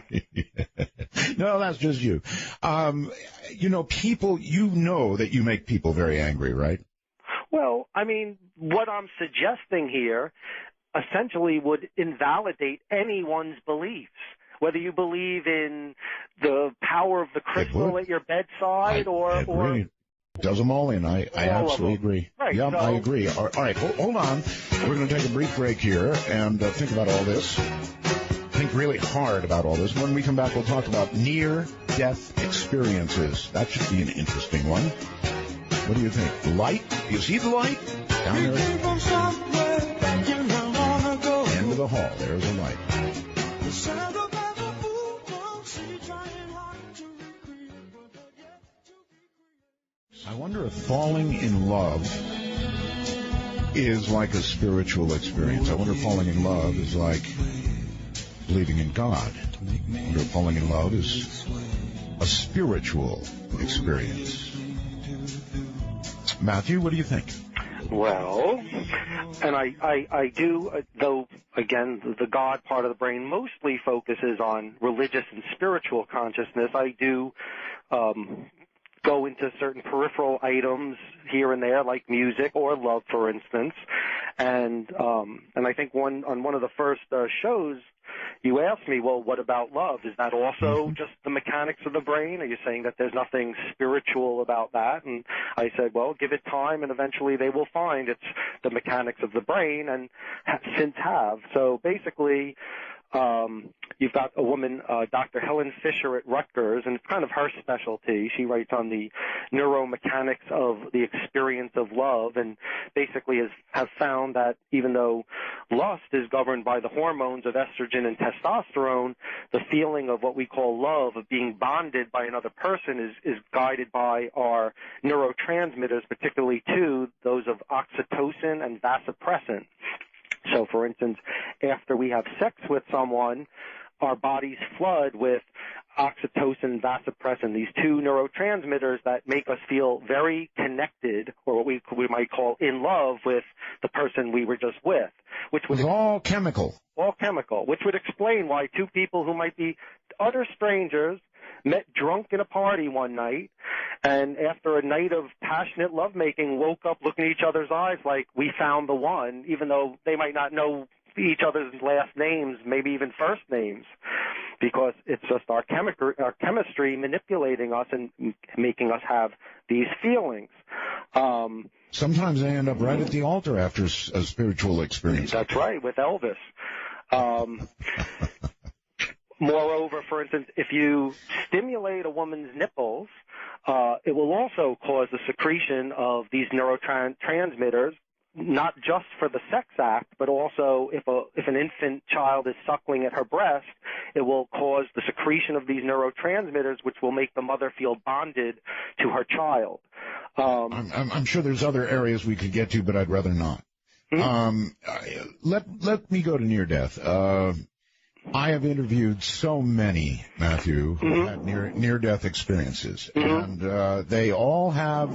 No, that's just you. People, that you make people very angry, right? Well, I mean, what I'm suggesting here essentially would invalidate anyone's beliefs, whether you believe in the power of the crystal at your bedside or does them all in. I absolutely agree. Right, yeah, I agree. All right, hold on. We're going to take a brief break here and think about all this. Think really hard about all this. When we come back, we'll talk about near-death experiences. That should be an interesting one. What do you think? Light? Do you see the light? Down there. End of the hall. There's a light. I wonder if falling in love is like a spiritual experience. I wonder if falling in love is like believing in God. I wonder if falling in love is a spiritual experience. Matthew, what do you think? Well, and I do, though, again, the God part of the brain mostly focuses on religious and spiritual consciousness. I do go into certain peripheral items here and there, like music or love, for instance. And I think on one of the first shows, you asked me, well, what about love? Is that also just the mechanics of the brain? Are you saying that there's nothing spiritual about that? And I said, well, give it time, and eventually they will find it's the mechanics of the brain, and since have. So basically, you've got a woman, Dr. Helen Fisher at Rutgers, and it's kind of her specialty. She writes on the neuromechanics of the experience of love, and basically have found that even though lust is governed by the hormones of estrogen and testosterone, the feeling of what we call love, of being bonded by another person, is guided by our neurotransmitters, particularly those of oxytocin and vasopressin. So, for instance, after we have sex with someone, our bodies flood with oxytocin and vasopressin, these two neurotransmitters that make us feel very connected, or what we might call in love with the person we were just with. Which was all chemical. All chemical, which would explain why two people who might be utter strangers met drunk in a party one night, and after a night of passionate lovemaking, woke up looking at each other's eyes like we found the one, even though they might not know each other's last names, maybe even first names, because it's just our chemistry manipulating us and making us have these feelings. Sometimes they end up right at the altar after a spiritual experience. That's right, with Elvis. Moreover, for instance, if you stimulate a woman's nipples, it will also cause the secretion of these neurotransmitters, not just for the sex act, but also if an infant child is suckling at her breast, it will cause the secretion of these neurotransmitters, which will make the mother feel bonded to her child. I'm sure there's other areas we could get to, but I'd rather not. Let me go to near death. I have interviewed so many, Matthew, who had near-death experiences, and they all have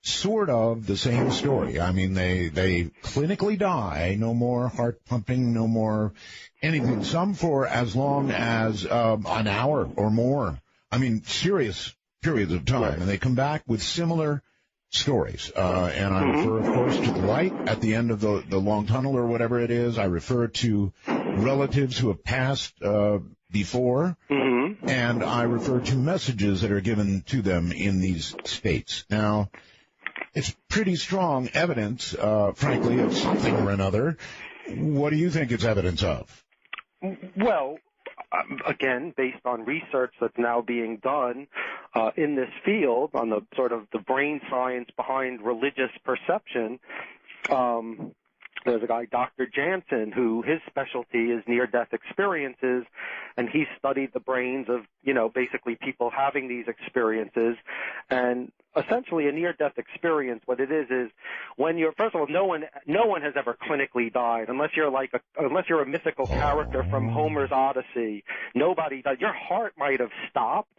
sort of the same story. I mean, they clinically die, no more heart pumping, no more anything, some for as long as an hour or more. I mean, serious periods of time, and they come back with similar stories. And I refer, of course, to the light at the end of the long tunnel or whatever it is. I refer to relatives who have passed before, and I refer to messages that are given to them in these states. Now, it's pretty strong evidence, frankly, of something or another. What do you think it's evidence of? Well, again, based on research that's now being done in this field on the sort of the brain science behind religious perception, there's a guy, Dr. Jansen, who his specialty is near-death experiences, and he studied the brains of, basically people having these experiences. And essentially a near-death experience, what it is when you're, first of all, no one has ever clinically died, unless you're a mythical character from Homer's Odyssey. Nobody died. Your heart might have stopped,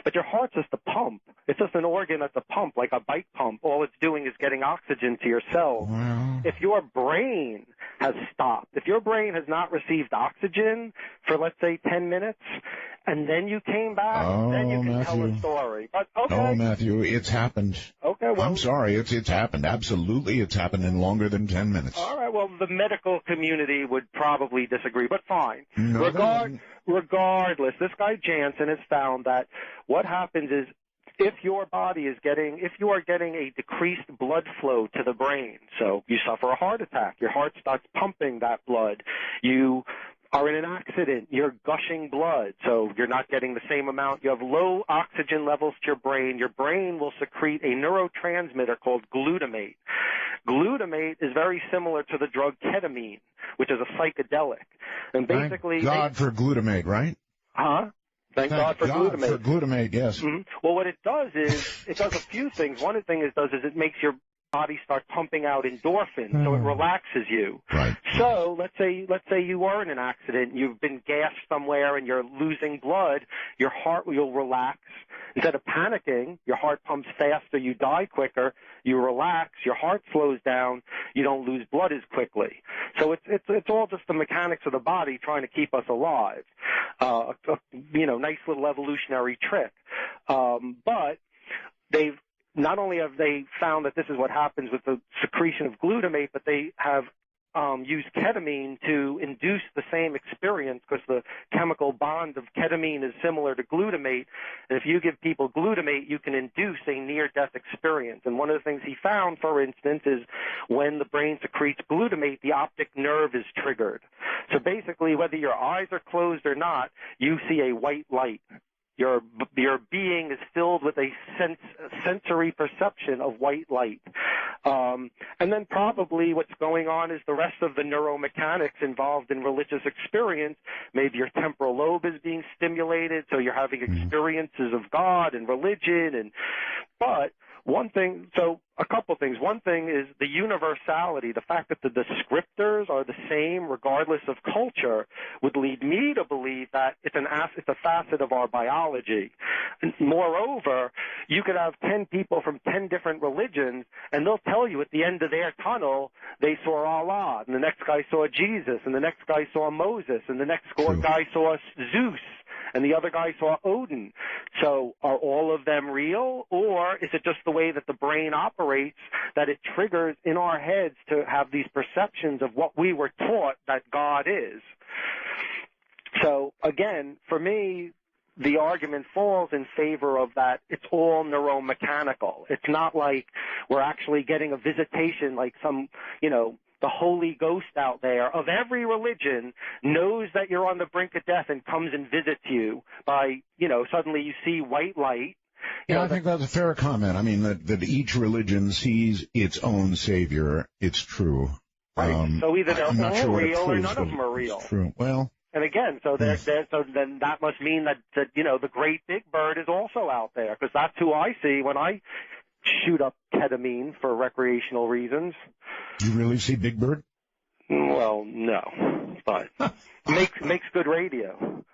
but your heart's just a pump. It's just an organ that's a pump, like a bike pump. All it's doing is getting oxygen to your cells. Wow. If your brain has stopped, if your brain has not received oxygen for, let's say, 10 minutes, and then you came back, then you can tell a story. But, okay. Oh, Matthew, it's happened. Okay, well, I'm sorry, it's happened. Absolutely, it's happened in longer than 10 minutes. All right, well, the medical community would probably disagree, but fine. No, regardless, this guy Jansen has found that what happens is if you are getting a decreased blood flow to the brain, so you suffer a heart attack, your heart starts pumping that blood, you are in an accident, you're gushing blood, so you're not getting the same amount. You have low oxygen levels to your brain will secrete a neurotransmitter called glutamate. Glutamate is very similar to the drug ketamine, which is a psychedelic. And basically, thank God for glutamate, right? Thank God for glutamate. For glutamate, yes. Well, what it does is it does a few things. One of the things it does is it makes your body start pumping out endorphins, so it relaxes you. Right. So let's say you were in an accident, you've been gassed somewhere, and you're losing blood. Your heart will relax. Instead of panicking, your heart pumps faster, you die quicker. You relax, your heart slows down, you don't lose blood as quickly. So it's all just the mechanics of the body trying to keep us alive. Nice little evolutionary trick. But not only have they found that this is what happens with the secretion of glutamate, but they have used ketamine to induce the same experience, because the chemical bond of ketamine is similar to glutamate. And if you give people glutamate, you can induce a near-death experience. And one of the things he found, for instance, is when the brain secretes glutamate, the optic nerve is triggered. So basically, whether your eyes are closed or not, you see a white light. Your being is filled with a sensory perception of white light. And then probably what's going on is the rest of the neuromechanics involved in religious experience. Maybe your temporal lobe is being stimulated, so you're having experiences of God and religion. But a couple things. One thing is the universality, the fact that the descriptors are the same regardless of culture, would lead me to believe that it's a facet of our biology. And moreover, you could have 10 people from 10 different religions, and they'll tell you at the end of their tunnel they saw Allah, and the next guy saw Jesus, and the next guy saw Moses, and the next guy saw Zeus. and the other guy saw Odin. So are all of them real, or is it just the way that the brain operates that it triggers in our heads to have these perceptions of what we were taught that God is? So again, for me, the argument falls in favor of that it's all neuromechanical. It's not like we're actually getting a visitation like some, the Holy Ghost out there of every religion knows that you're on the brink of death and comes and visits you by, suddenly you see white light. I think that's a fair comment. I mean, that each religion sees its own savior. It's true. Right. So either they're all real or none of them are real. True. Well. And again, so then that must mean that the great big bird is also out there, because that's who I see when I shoot up ketamine for recreational reasons. You really see Big Bird? Well, no, but makes good radio.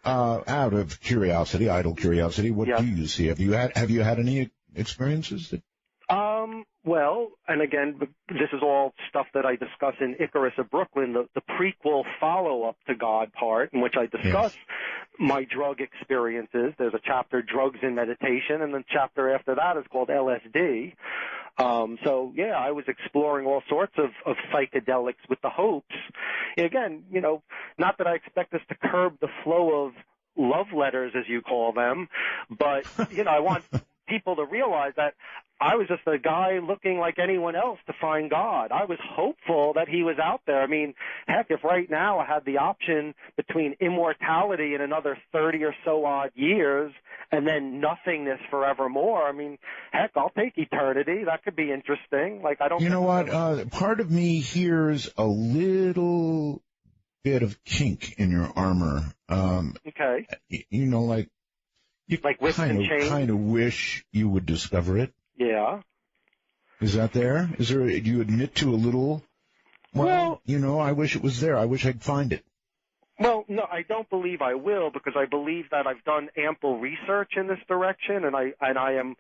Out of curiosity, idle curiosity, what do you see? Have you had any experiences that? Well, and again, this is all stuff that I discuss in Icarus of Brooklyn, the prequel follow-up to God part, in which I discuss my drug experiences. There's a chapter, Drugs in Meditation, and the chapter after that is called LSD. I was exploring all sorts of psychedelics with the hopes. Again, not that I this to curb the flow of love letters, as you call them, but, I want people to realize that I was just a guy looking like anyone else to find God. I was hopeful that he was out there. I mean, heck, if right now I had the option between immortality in another 30 or so odd years and then nothingness forevermore, I mean, heck, I'll take eternity. That could be interesting. Like, I don't. You know what? Part of me hears a little bit of kink in your armor. Okay. You whips and chains? Kind of wish you would discover it. Yeah. Is that there? Do you admit to a little? Well, I wish it was there. I wish I'd find it. Well, no, I don't believe I will, because I believe that I've done ample research in this direction, and I am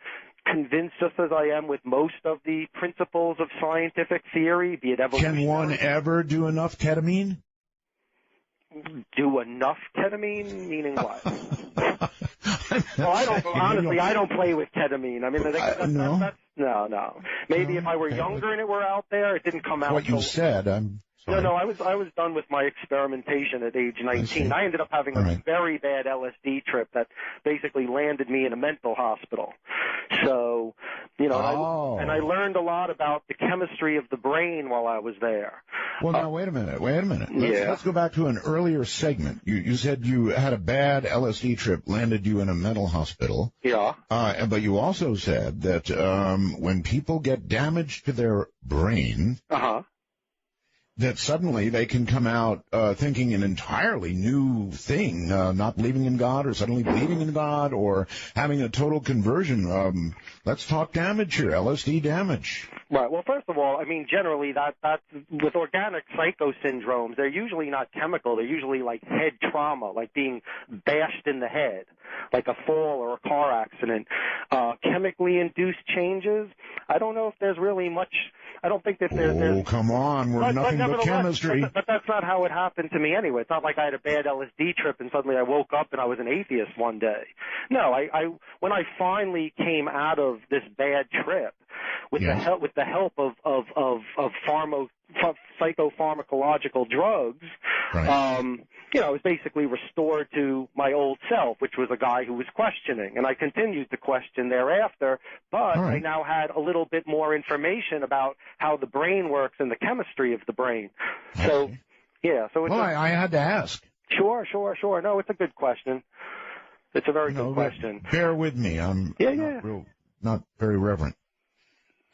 convinced, just as I am with most of the principles of scientific theory, be it evolution. Can one ever do enough ketamine? Do enough ketamine? Meaning what? Well, I don't play with ketamine. I mean, no. Maybe if I were younger and it were out there, it didn't come out. What you said, I'm sorry. No, I was done with my experimentation at age 19. I ended up having a very bad LSD trip that basically landed me in a mental hospital. So, and I learned a lot about the chemistry of the brain while I was there. Well, now, wait a minute. Let's go back to an earlier segment. You said you had a bad LSD trip, landed you in a mental hospital. Yeah. But you also said that when people get damage to their brain, that suddenly they can come out thinking an entirely new thing, not believing in God or suddenly believing in God or having a total conversion. Let's talk damage here, LSD damage. Right. Well, first of all, I mean, generally that's with organic psycho syndromes, they're usually not chemical. They're usually like head trauma, like being bashed in the head, like a fall or a car accident. Chemically induced changes, I don't know if there's really much. I don't think that there's. Oh, come on. We're nothing but chemistry. But that's not how it happened to me anyway. It's not like I had a bad LSD trip and suddenly I woke up and I was an atheist one day. No, when I finally came out of this bad trip with the help of psychopharmacological drugs, I was basically restored to my old self, which was a guy who was questioning, and I continued to question thereafter, but I now had a little bit more information about how the brain works and the chemistry of the brain. So, so it's I had to ask. Sure. No, it's a good question. It's a very good question. Bear with me. I'm not very reverent.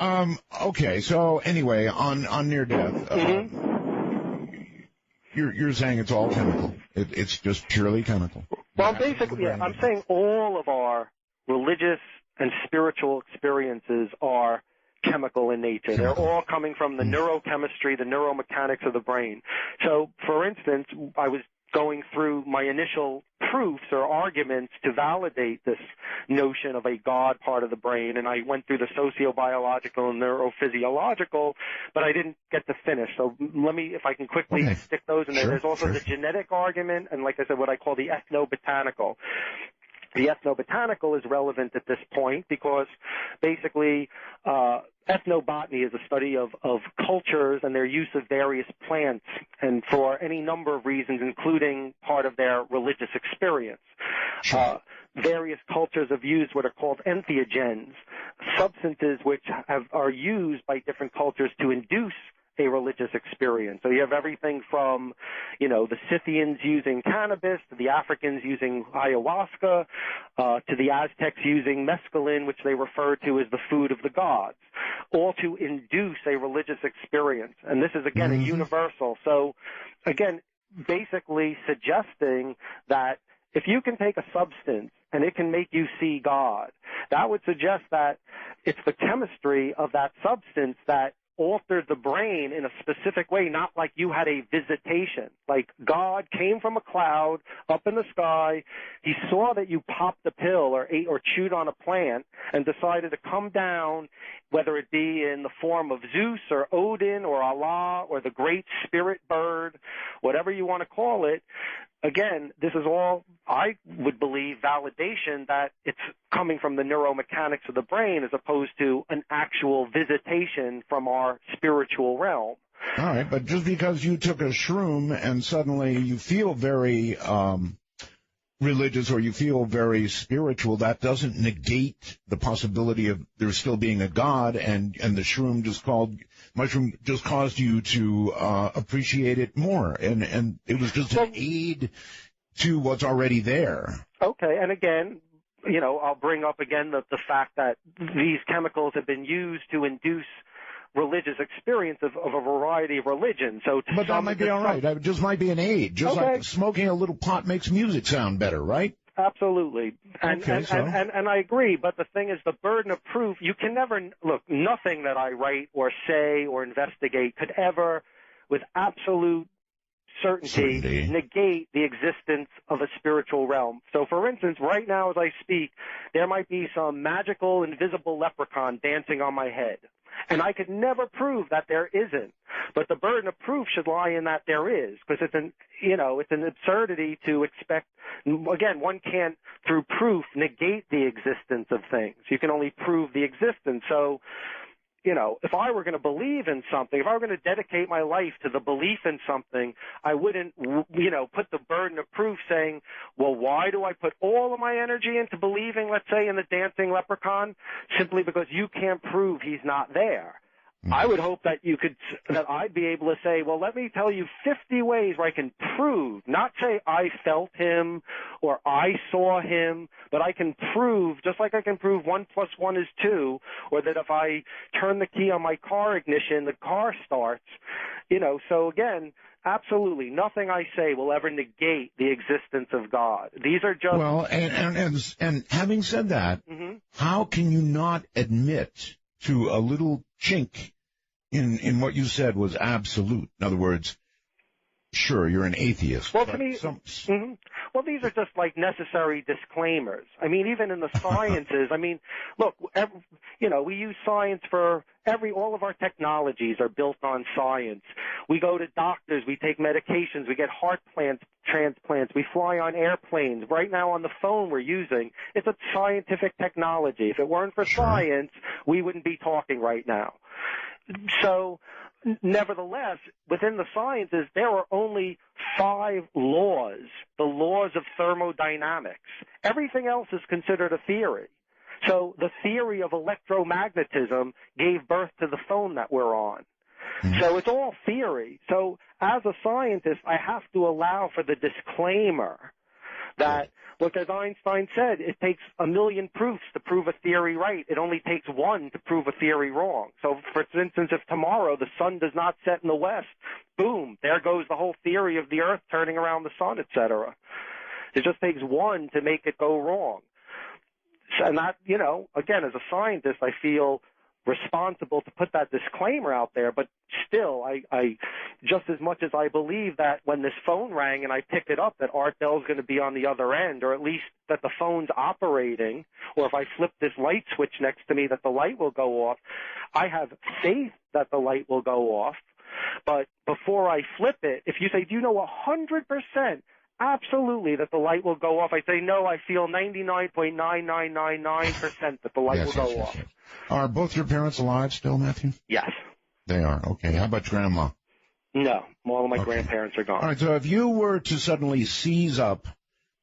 Okay, so anyway, on near death, you're saying it's all chemical. It's just purely chemical. Well, basically, I'm saying all of our religious and spiritual experiences are chemical in nature. They're all coming from the neurochemistry, the neuromechanics of the brain. So, for instance, I was going through my initial proofs or arguments to validate this notion of a God part of the brain, and I went through the sociobiological and neurophysiological, but I didn't get to finish. So let me, if I can quickly stick those in there. Sure, There's also the genetic argument, and like I said, what I call the ethnobotanical. The ethnobotanical is relevant at this point because basically ethnobotany is a study of cultures and their use of various plants, and for any number of reasons, including part of their religious experience. Sure. Various cultures have used what are called entheogens, substances which are used by different cultures to induce a religious experience. So you have everything from, the Scythians using cannabis, to the Africans using ayahuasca, to the Aztecs using mescaline, which they refer to as the food of the gods, all to induce a religious experience. And this is, again, a universal. So, again, basically suggesting that if you can take a substance and it can make you see God, that would suggest that it's the chemistry of that substance that altered the brain in a specific way, not like you had a visitation. Like God came from a cloud up in the sky, he saw that you popped a pill or ate or chewed on a plant and decided to come down, whether it be in the form of Zeus or Odin or Allah or the great spirit bird, whatever you want to call it. Again, this is all, I would believe, validation that it's coming from the neuromechanics of the brain as opposed to an actual visitation from our spiritual realm. All right, but just because you took a shroom and suddenly you feel very religious or you feel very spiritual, that doesn't negate the possibility of there still being a God, and the mushroom just caused you to appreciate it more, and it was just an aid to what's already there. Okay, and again, I'll bring up again the fact that these chemicals have been used to induce religious experience of a variety of religions. But that might be all right. It just might be an aid. Just like smoking a little pot makes music sound better, right? Absolutely. And I agree. But the thing is, the burden of proof, you can never, look, nothing that I write or say or investigate could ever, with absolute certainty, negate the existence of a spiritual realm. So, for instance, right now as I speak, there might be some magical, invisible leprechaun dancing on my head. And I could never prove that there isn't. But the burden of proof should lie in that there is, because it's an absurdity to expect. Again, one can't, through proof, negate the existence of things. You can only prove the existence. So, if I were going to believe in something, if I were going to dedicate my life to the belief in something, I wouldn't, put the burden of proof saying, well, why do I put all of my energy into believing, let's say, in the dancing leprechaun, simply because you can't prove he's not there? I would hope that I'd be able to say, well, let me tell you 50 ways where I can prove, not say I felt him or I saw him, but I can prove, just like I can prove 1 + 1 is 2, or that if I turn the key on my car ignition, the car starts. So again, absolutely nothing I say will ever negate the existence of God. These are just... Well, and having said that, how can you not admit to a little chink in what you said was absolute? In other words, sure, you're an atheist. Well, to me, well, these are just like necessary disclaimers. I mean, even in the sciences, look, we use science for all of our technologies are built on science. We go to doctors, we take medications, we get heart transplants, we fly on airplanes. Right now on the phone we're using, it's a scientific technology. If it weren't for science, we wouldn't be talking right now. So, nevertheless, within the sciences, there are only 5 laws, the laws of thermodynamics. Everything else is considered a theory. So the theory of electromagnetism gave birth to the phone that we're on. So it's all theory. So as a scientist, I have to allow for the disclaimer that, look, as Einstein said, it takes 1 million proofs to prove a theory right. It only takes 1 to prove a theory wrong. So, for instance, if tomorrow the sun does not set in the west, boom, there goes the whole theory of the earth turning around the sun, etc. It just takes 1 to make it go wrong. And that, again, as a scientist, I feel responsible to put that disclaimer out there, but still, I just as much as I believe that when this phone rang and I picked it up, that Art Bell's going to be on the other end, or at least that the phone's operating, or if I flip this light switch next to me that the light will go off, I have faith that the light will go off. But before I flip it, if you say, do you know 100% absolutely that the light will go off, I say, no, I feel 99.9999% that the light will go off. Yes. Are both your parents alive still, Matthew? Yes. They are. Okay. How about Grandma? No. All of my grandparents are gone. All right. So if you were to suddenly seize up,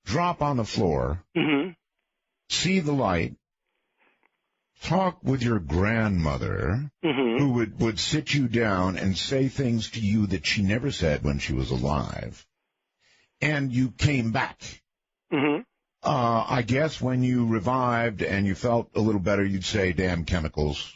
drop on the floor, see the light, talk with your grandmother, who would sit you down and say things to you that she never said when she was alive, and you came back. I guess when you revived and you felt a little better, you'd say, damn chemicals.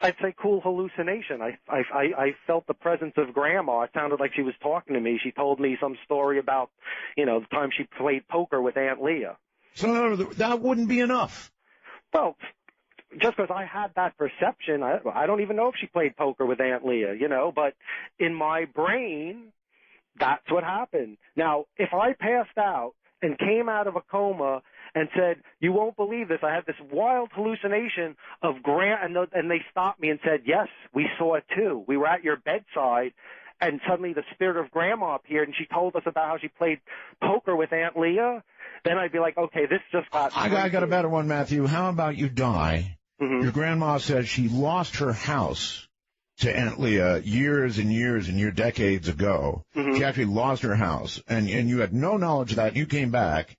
I'd say cool hallucination. I felt the presence of Grandma. It sounded like she was talking to me. She told me some story about, the time she played poker with Aunt Leah. So that wouldn't be enough. Well, just because I had that perception, I don't even know if she played poker with Aunt Leah, but in my brain, that's what happened. Now, if I passed out and came out of a coma and said, you won't believe this, I had this wild hallucination of and they stopped me and said, yes, we saw it too. We were at your bedside, and suddenly the spirit of Grandma appeared, and she told us about how she played poker with Aunt Leah, then I'd be like, okay, this just got... I got a better one, Matthew. How about you die? Your grandma says she lost her house to Aunt Leah years and years and decades ago. She actually lost her house, and you had no knowledge of that. You came back,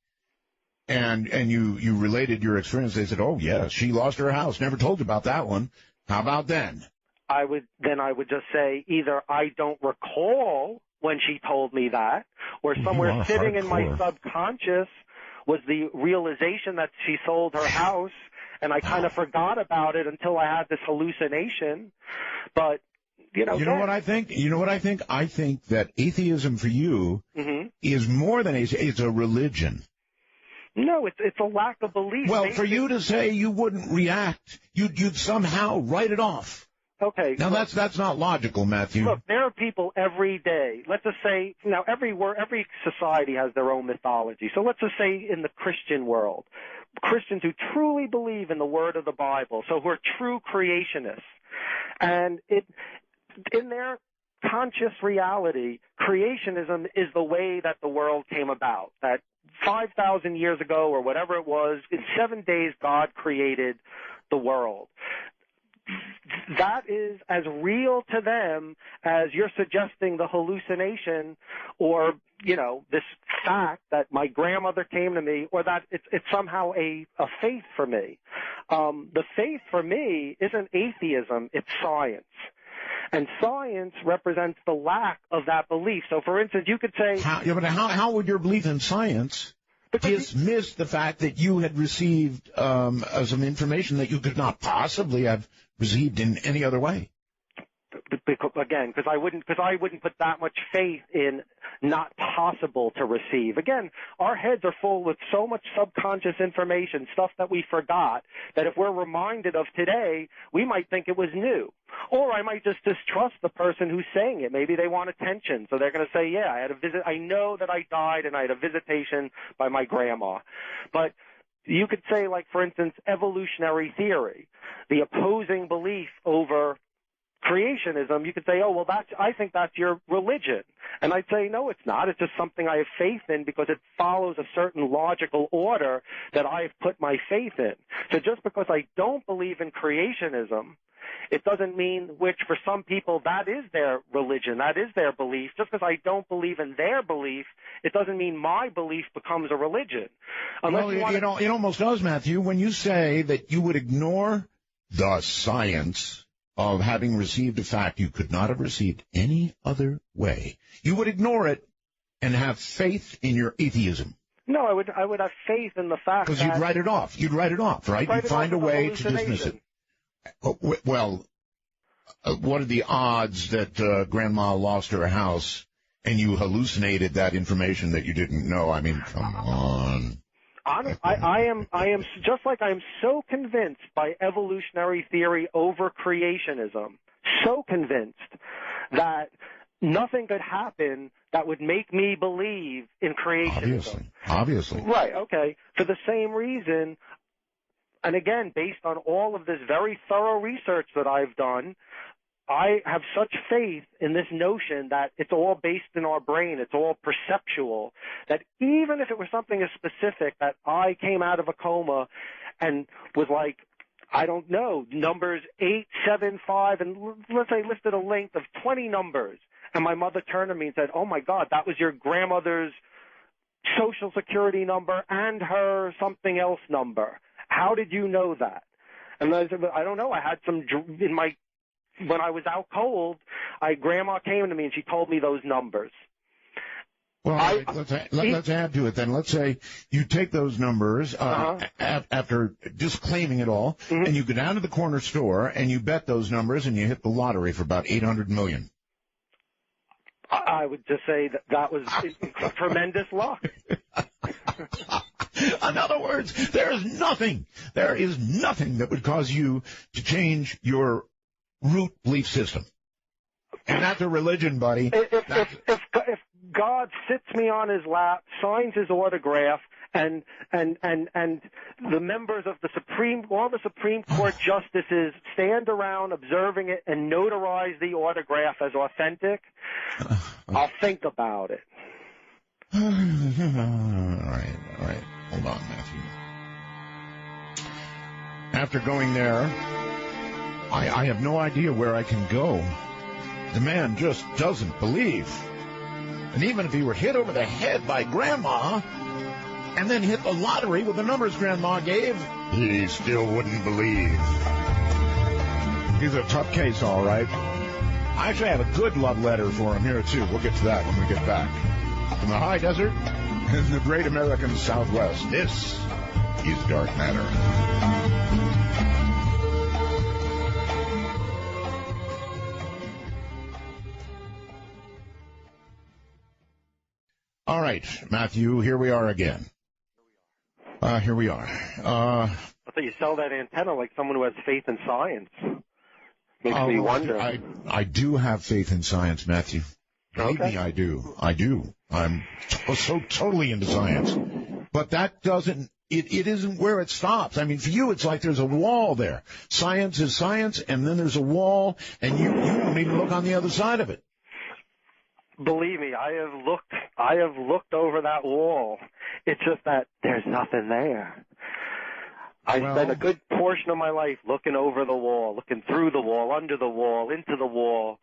and you related your experience. They said, oh, yeah, she lost her house. Never told you about that one. How about then? I would just say either I don't recall when she told me that, or somewhere sitting in my subconscious was the realization that she sold her house, and I kind of forgot about it until I had this hallucination. But, you know what I think? I think that atheism for you is more than it's a religion. No, it's a lack of belief. Well, for you to say you wouldn't react, you'd somehow write it off. Okay. Now, that's not logical, Matthew. Look, there are people every day. Let's just say, every society has their own mythology. So let's just say in the Christian world, Christians who truly believe in the word of the Bible, so who are true creationists. And in their conscious reality, creationism is the way that the world came about, that 5,000 years ago or whatever it was, in 7 days God created the world. That is as real to them as you're suggesting the hallucination or, this fact that my grandmother came to me, or that it's somehow a faith for me. The faith for me isn't atheism, it's science. And science represents the lack of that belief. So, for instance, you could say... How would your belief in science dismiss the fact that you had received some information that you could not possibly have received in any other way? Because I wouldn't put that much faith in not possible to receive. Again, our heads are full with so much subconscious information, stuff that we forgot, that if we're reminded of today, we might think it was new. Or I might just distrust the person who's saying it. Maybe they want attention, so they're going to say, yeah, I had a visit. I know that I died and I had a visitation by my grandma. But you could say, like, for instance, evolutionary theory, the opposing belief over creationism. You could say, oh, well, I think that's your religion. And I'd say, no, it's not. It's just something I have faith in because it follows a certain logical order that I've put my faith in. So just because I don't believe in creationism, it doesn't mean, which for some people that is their religion, that is their belief. Just because I don't believe in their belief, it doesn't mean my belief becomes a religion. It almost does, Matthew, when you say that you would ignore the science of having received a fact you could not have received any other way. You would ignore it and have faith in your atheism. No, I would have faith in the fact because you'd write it off. You'd write it off, right? You'd find a way to dismiss it. Well, what are the odds that Grandma lost her house and you hallucinated that information that you didn't know? I mean, come on. I am just like I am so convinced by evolutionary theory over creationism, so convinced that nothing could happen that would make me believe in creationism. Obviously. Right, okay. For the same reason, and again, based on all of this very thorough research that I've done, I have such faith in this notion that it's all based in our brain, it's all perceptual, that even if it was something as specific that I came out of a coma and was like, I don't know, numbers 8, 7, 5, and let's say listed a length of 20 numbers, and my mother turned to me and said, oh my God, that was your grandmother's social security number and her something else number. How did you know that? And I said, I don't know, I had some in my when I was out cold, Grandma came to me and she told me those numbers. Well, let's add to it then. Let's say you take those numbers after disclaiming it all, and you go down to the corner store and you bet those numbers and you hit the lottery for about $800 million. I would just say that was tremendous luck. In other words, there is nothing that would cause you to change your root belief system. And that's a religion, buddy. If God sits me on his lap, signs his autograph, and the members of all the Supreme Court justices stand around observing it and notarize the autograph as authentic, I'll think about it. All right. Hold on, Matthew. After going there, I have no idea where I can go. The man just doesn't believe. And even if he were hit over the head by Grandma and then hit the lottery with the numbers Grandma gave, he still wouldn't believe. He's a tough case, all right. I actually have a good love letter for him here, too. We'll get to that when we get back. From the high desert and the great American Southwest, this is Dark Matter. All right, Matthew, here we are again. Here we are. I thought you sell that antenna like someone who has faith in science. Makes me wonder. I do have faith in science, Matthew. Believe me, I do. I'm so totally into science. But that doesn't, it isn't where it stops. I mean, for you, it's like there's a wall there. Science is science, and then there's a wall, and you won't even look on the other side of it. Believe me, I have looked over that wall. It's just that there's nothing there. I spent a good portion of my life looking over the wall, looking through the wall, under the wall, into the wall.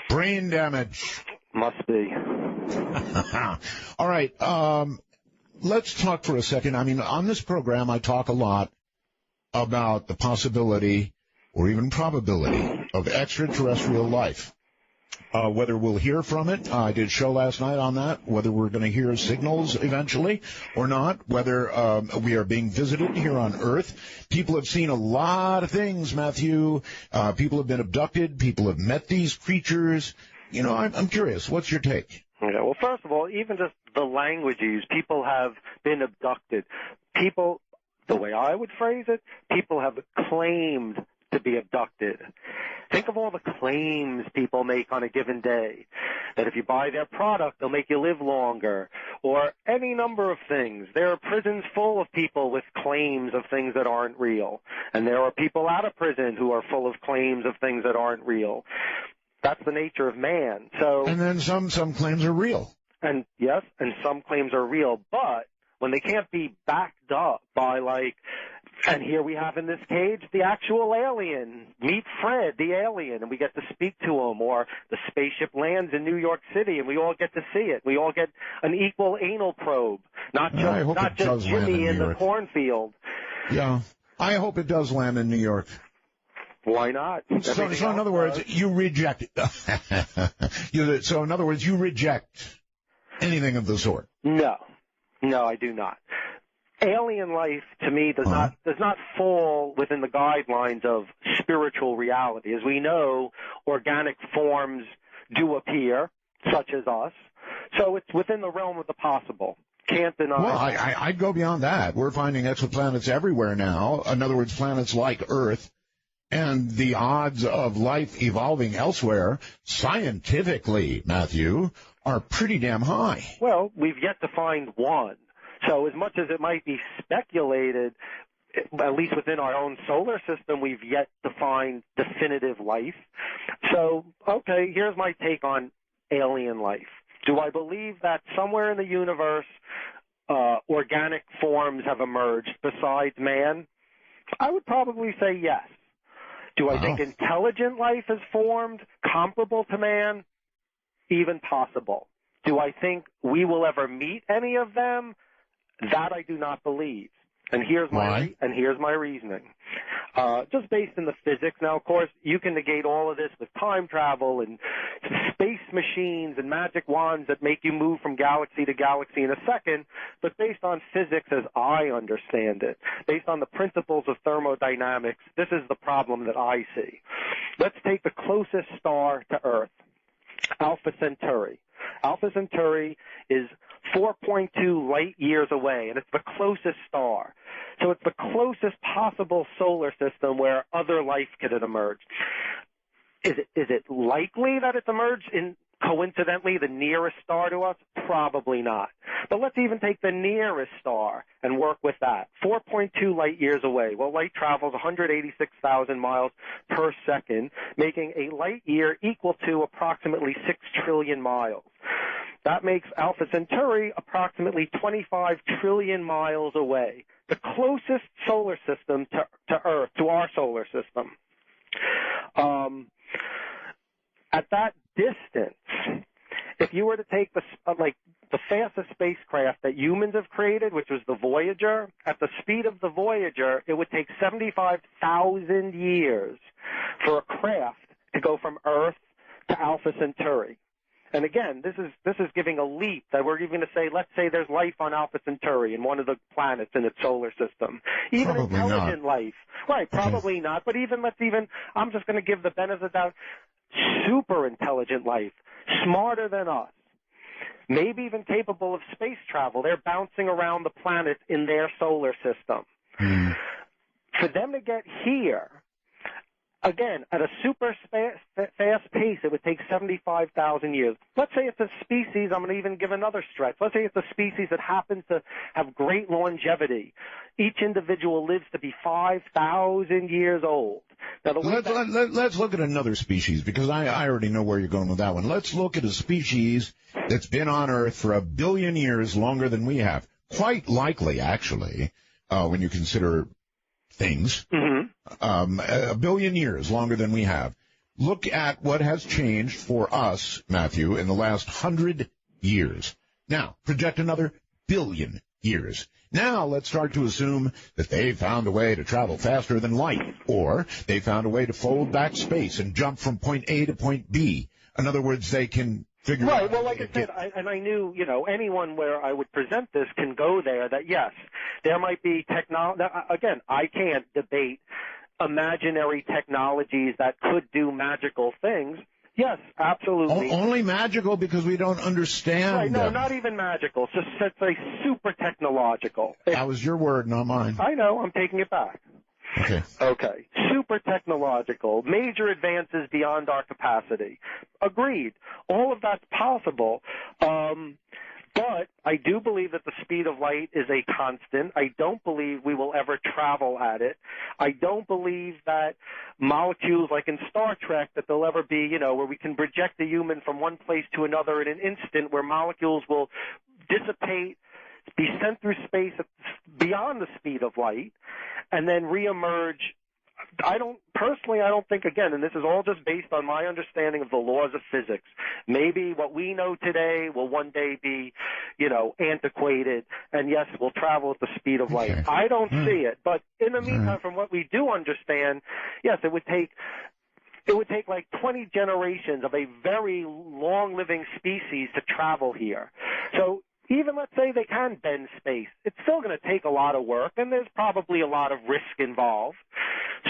Brain damage. Must be. All right. Let's talk for a second. I mean, on this program, I talk a lot about the possibility or even probability of extraterrestrial life. Whether we'll hear from it, I did a show last night on that, whether we're going to hear signals eventually or not, whether we are being visited here on Earth. People have seen a lot of things, Matthew. People have been abducted. People have met these creatures. You know, I'm curious. What's your take? Yeah, well, first of all, even just the language used, people have been abducted. People, the way I would phrase it, people have claimed to be abducted. Think of all the claims people make on a given day, that if you buy their product, they'll make you live longer, or any number of things. There are prisons full of people with claims of things that aren't real, and there are people out of prison who are full of claims of things that aren't real. That's the nature of man. So, and then some claims are real. And yes, and some claims are real, but when they can't be backed up by, like, and here we have in this cage the actual alien. Meet Fred, the alien, and we get to speak to him. Or the spaceship lands in New York City, and we all get to see it. We all get an equal anal probe, not just Jimmy in the cornfield. Yeah, I hope it does land in New York. Why not? So in other words, you reject it. So in other words, you reject anything of the sort. No, I do not. Alien life, to me, does not fall within the guidelines of spiritual reality. As we know, organic forms do appear, such as us. So it's within the realm of the possible. Can't deny. Well, I'd go beyond that. We're finding exoplanets everywhere now. In other words, planets like Earth. And the odds of life evolving elsewhere, scientifically, Matthew, are pretty damn high. Well, we've yet to find one. So as much as it might be speculated, at least within our own solar system, we've yet to find definitive life. So, okay, here's my take on alien life. Do I believe that somewhere in the universe organic forms have emerged besides man? I would probably say yes. Do I think intelligent life has formed comparable to man? Even possible. Do I think we will ever meet any of them? That I do not believe. And here's my reasoning. Just based in the physics. Now, of course, you can negate all of this with time travel and space machines and magic wands that make you move from galaxy to galaxy in a second. But based on physics as I understand it, based on the principles of thermodynamics, this is the problem that I see. Let's take the closest star to Earth, Alpha Centauri. Alpha Centauri is 4.2 light years away, and it's the closest star. So it's the closest possible solar system where other life could have emerged. Is it likely that it's emerged in, coincidentally, the nearest star to us? Probably not. But let's even take the nearest star and work with that. 4.2 light years away. Well, light travels 186,000 miles per second, making a light year equal to approximately 6 trillion miles. That makes Alpha Centauri approximately 25 trillion miles away, the closest solar system to Earth, to our solar system. At that distance, if you were to take the fastest spacecraft that humans have created, which was the Voyager, at the speed of the Voyager, it would take 75,000 years for a craft to go from Earth to Alpha Centauri. And again, this is giving a leap that we're even going to say, let's say there's life on Alpha Centauri in one of the planets in its solar system. Even probably intelligent not. Life. Right, probably not. But I'm just going to give the benefit of the doubt, super intelligent life, smarter than us, maybe even capable of space travel. They're bouncing around the planets in their solar system. For them to get here, again, at a super fast pace, it would take 75,000 years. Let's say it's a species, I'm going to even give another stretch. Let's say it's a species that happens to have great longevity. Each individual lives to be 5,000 years old. Now, let's look at another species, because I already know where you're going with that one. Let's look at a species that's been on Earth for 1 billion years, longer than we have. Quite likely, actually, when you consider things. 1 billion years longer than we have. Look at what has changed for us, Matthew, in the last 100 years. Now, project another 1 billion years. Now, let's start to assume that they found a way to travel faster than light, or they found a way to fold back space and jump from point A to point B. In other words, they can figure out. Right. Well, like I said, I knew, anyone where I would present this can go there, that yes, there might be technology. Again, I can't debate imaginary technologies that could do magical things. Yes, absolutely. Only magical because we don't understand right, no, them. not even magical. It's just say super technological. That was your word, not mine. I know. I'm taking it back. Okay. Super technological, major advances beyond our capacity. Agreed. All of that's possible. But I do believe that the speed of light is a constant. I don't believe we will ever travel at it. I don't believe that molecules like in Star Trek that there'll ever be, where we can project a human from one place to another in an instant, where molecules will dissipate, be sent through space beyond the speed of light, and then reemerge. I don't think, again, and this is all just based on my understanding of the laws of physics. Maybe what we know today will one day be, antiquated, and yes, we'll travel at the speed of light. Okay. I don't see it. But in the meantime, from what we do understand, yes, it would take like 20 generations of a very long-living species to travel here. So even let's say they can bend space, it's still going to take a lot of work, and there's probably a lot of risk involved.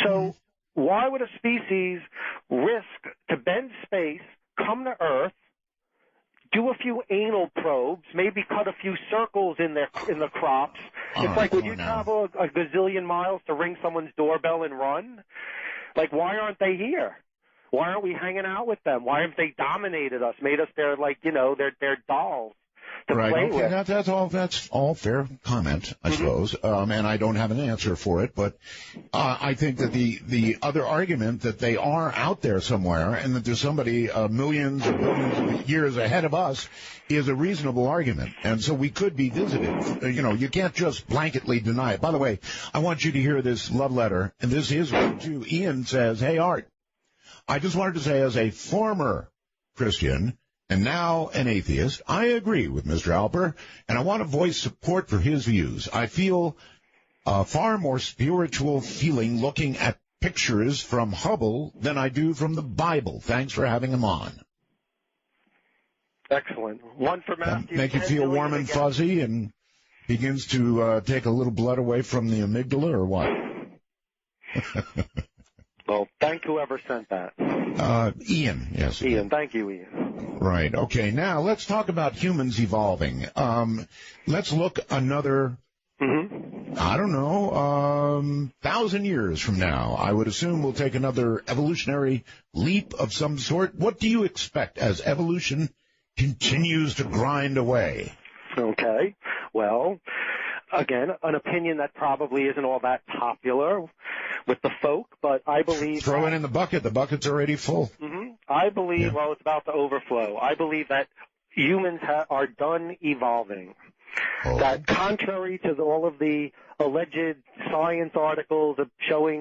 So why would a species risk to bend space, come to Earth, do a few anal probes, maybe cut a few circles in the crops. It's like, would you travel a gazillion miles to ring someone's doorbell and run? Like, why aren't they here? Why aren't we hanging out with them? Why haven't they dominated us, made us their, like, you know, their dolls to play with? That's all fair comment, I suppose, and I don't have an answer for it, but I think that the other argument that they are out there somewhere and that there's somebody millions or billions of years ahead of us is a reasonable argument, and so we could be visited. You know, you can't just blanketly deny it. By the way, I want you to hear this love letter, and this is one too. Ian says, "Hey, Art, I just wanted to say, as a former Christian and now an atheist, I agree with Mr. Alper, and I want to voice support for his views. I feel a far more spiritual feeling looking at pictures from Hubble than I do from the Bible. Thanks for having him on." Excellent. One for Matthew. Make you feel warm and fuzzy and begins to take a little blood away from the amygdala, or what? Well, thank whoever sent that. Ian, yes. Ian, thank you, Ian. Right. Okay. Now let's talk about humans evolving. Let's look another, I don't know, 1,000 years from now. I would assume we'll take another evolutionary leap of some sort. What do you expect as evolution continues to grind away? Okay. Well, again, an opinion that probably isn't all that popular with the folk, but I believe... Throw it in the bucket. The bucket's already full. I believe, well, it's about to overflow. I believe that humans are done evolving. That contrary to all of the alleged science articles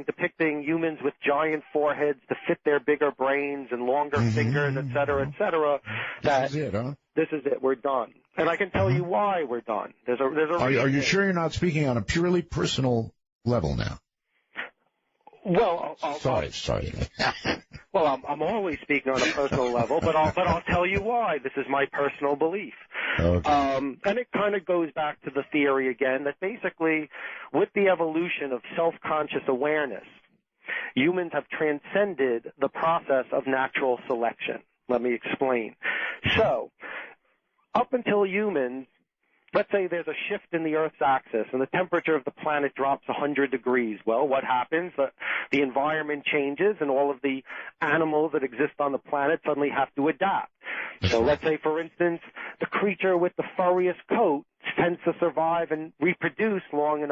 depicting humans with giant foreheads to fit their bigger brains and longer fingers, et cetera, This is it, huh? This is it. We're done. And I can tell you why we're done. There's a Are you sure you're not speaking on a purely personal level now? Well, Sorry. Well, I'm always speaking on a personal level, but I'll tell you why. This is my personal belief. Okay. And it kind of goes back to the theory again that basically with the evolution of self-conscious awareness, humans have transcended the process of natural selection. Let me explain. So, up until humans, let's say there's a shift in the Earth's axis and the temperature of the planet drops 100 degrees. Well, what happens? The environment changes and all of the animals that exist on the planet suddenly have to adapt. So let's say, for instance, the creature with the furriest coat tends to survive and lives long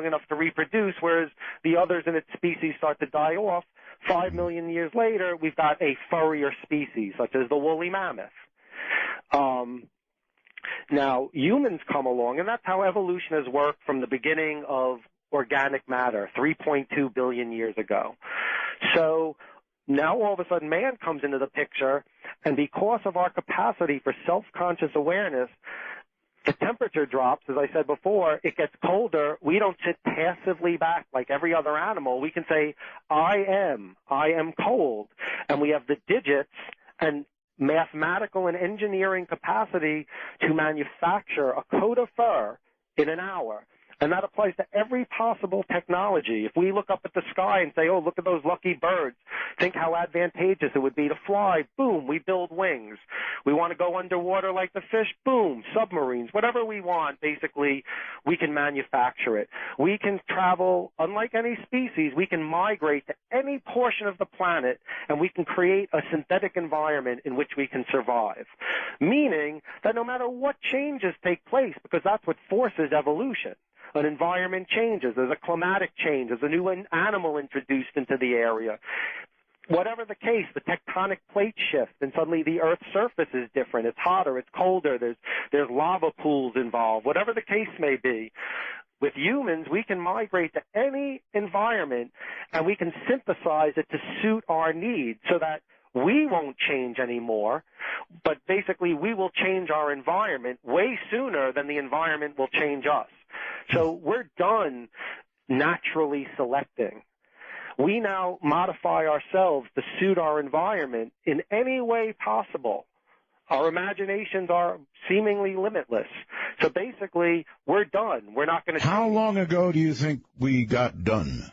enough to reproduce, whereas the others in its species start to die off. 5 million years later, we've got a furrier species, such as the woolly mammoth. Now, humans come along, and that's how evolution has worked from the beginning of organic matter, 3.2 billion years ago. So now all of a sudden man comes into the picture, and because of our capacity for self-conscious awareness, the temperature drops, as I said before, it gets colder. We don't sit passively back like every other animal. We can say, I am cold. And we have the digits and mathematical and engineering capacity to manufacture a coat of fur in an hour. And that applies to every possible technology. If we look up at the sky and say, oh, look at those lucky birds, think how advantageous it would be to fly. Boom, we build wings. We want to go underwater like the fish. Boom, submarines. Whatever we want, basically, we can manufacture it. We can travel, unlike any species, we can migrate to any portion of the planet, and we can create a synthetic environment in which we can survive. Meaning that no matter what changes take place, because that's what forces evolution, an environment changes, there's a climatic change, there's a new animal introduced into the area. Whatever the case, the tectonic plate shift, and suddenly the Earth's surface is different. It's hotter, it's colder, there's lava pools involved, whatever the case may be. With humans, we can migrate to any environment, and we can synthesize it to suit our needs so that we won't change anymore, but basically we will change our environment way sooner than the environment will change us. So we're done naturally selecting. We now modify ourselves to suit our environment in any way possible. Our imaginations are seemingly limitless. So basically, we're done. We're not going to change. How long ago do you think we got done?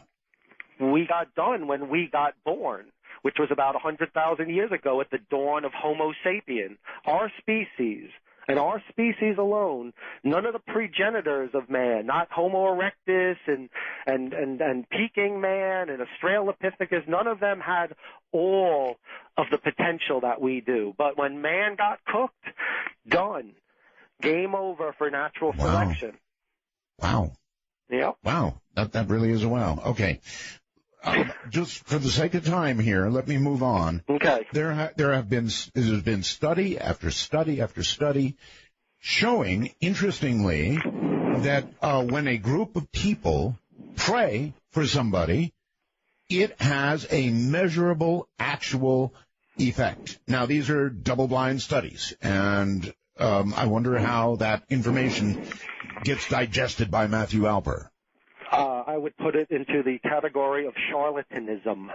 We got done when we got born, which was about 100,000 years ago at the dawn of Homo sapien. Our species, And our species alone, none of the progenitors of man, not Homo erectus and Peking man and Australopithecus, none of them had all of the potential that we do. But when man got cooked, done. Game over for natural selection. Wow. Yep. Wow. That really is a wow. Okay. Just for the sake of time here, let me move on. Okay. There's been study after study after study showing, interestingly, that when a group of people pray for somebody, it has a measurable, actual effect. Now, these are double-blind studies, and I wonder how that information gets digested by Matthew Alper. I would put it into the category of charlatanism.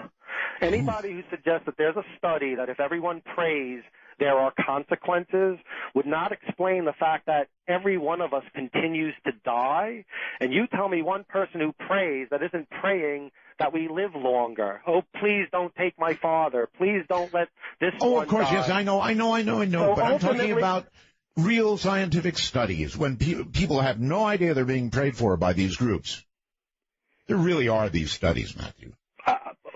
Anybody who suggests that there's a study that if everyone prays, there are consequences would not explain the fact that every one of us continues to die. And you tell me one person who prays that isn't praying that we live longer. Oh, please don't take my father. Please don't let this one die. Oh, of course, yes, I know. So but I'm talking about real scientific studies when people have no idea they're being prayed for by these groups. There really are these studies, Matthew.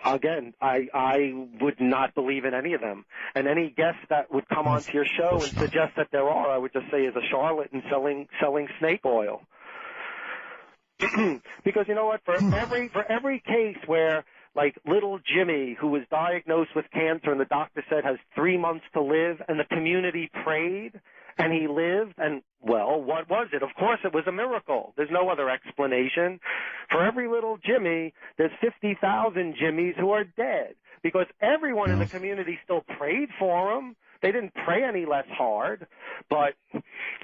Again, I would not believe in any of them. And any guest that would come onto your show and suggest that there are, I would just say is a charlatan selling snake oil. Because you know what? For every case where, like, little Jimmy, who was diagnosed with cancer and the doctor said has 3 months to live, and the community prayed, and he lived, and, well, what was it? Of course it was a miracle. There's no other explanation. For every little Jimmy, there's 50,000 Jimmys who are dead because everyone in the community still prayed for him. They didn't pray any less hard, but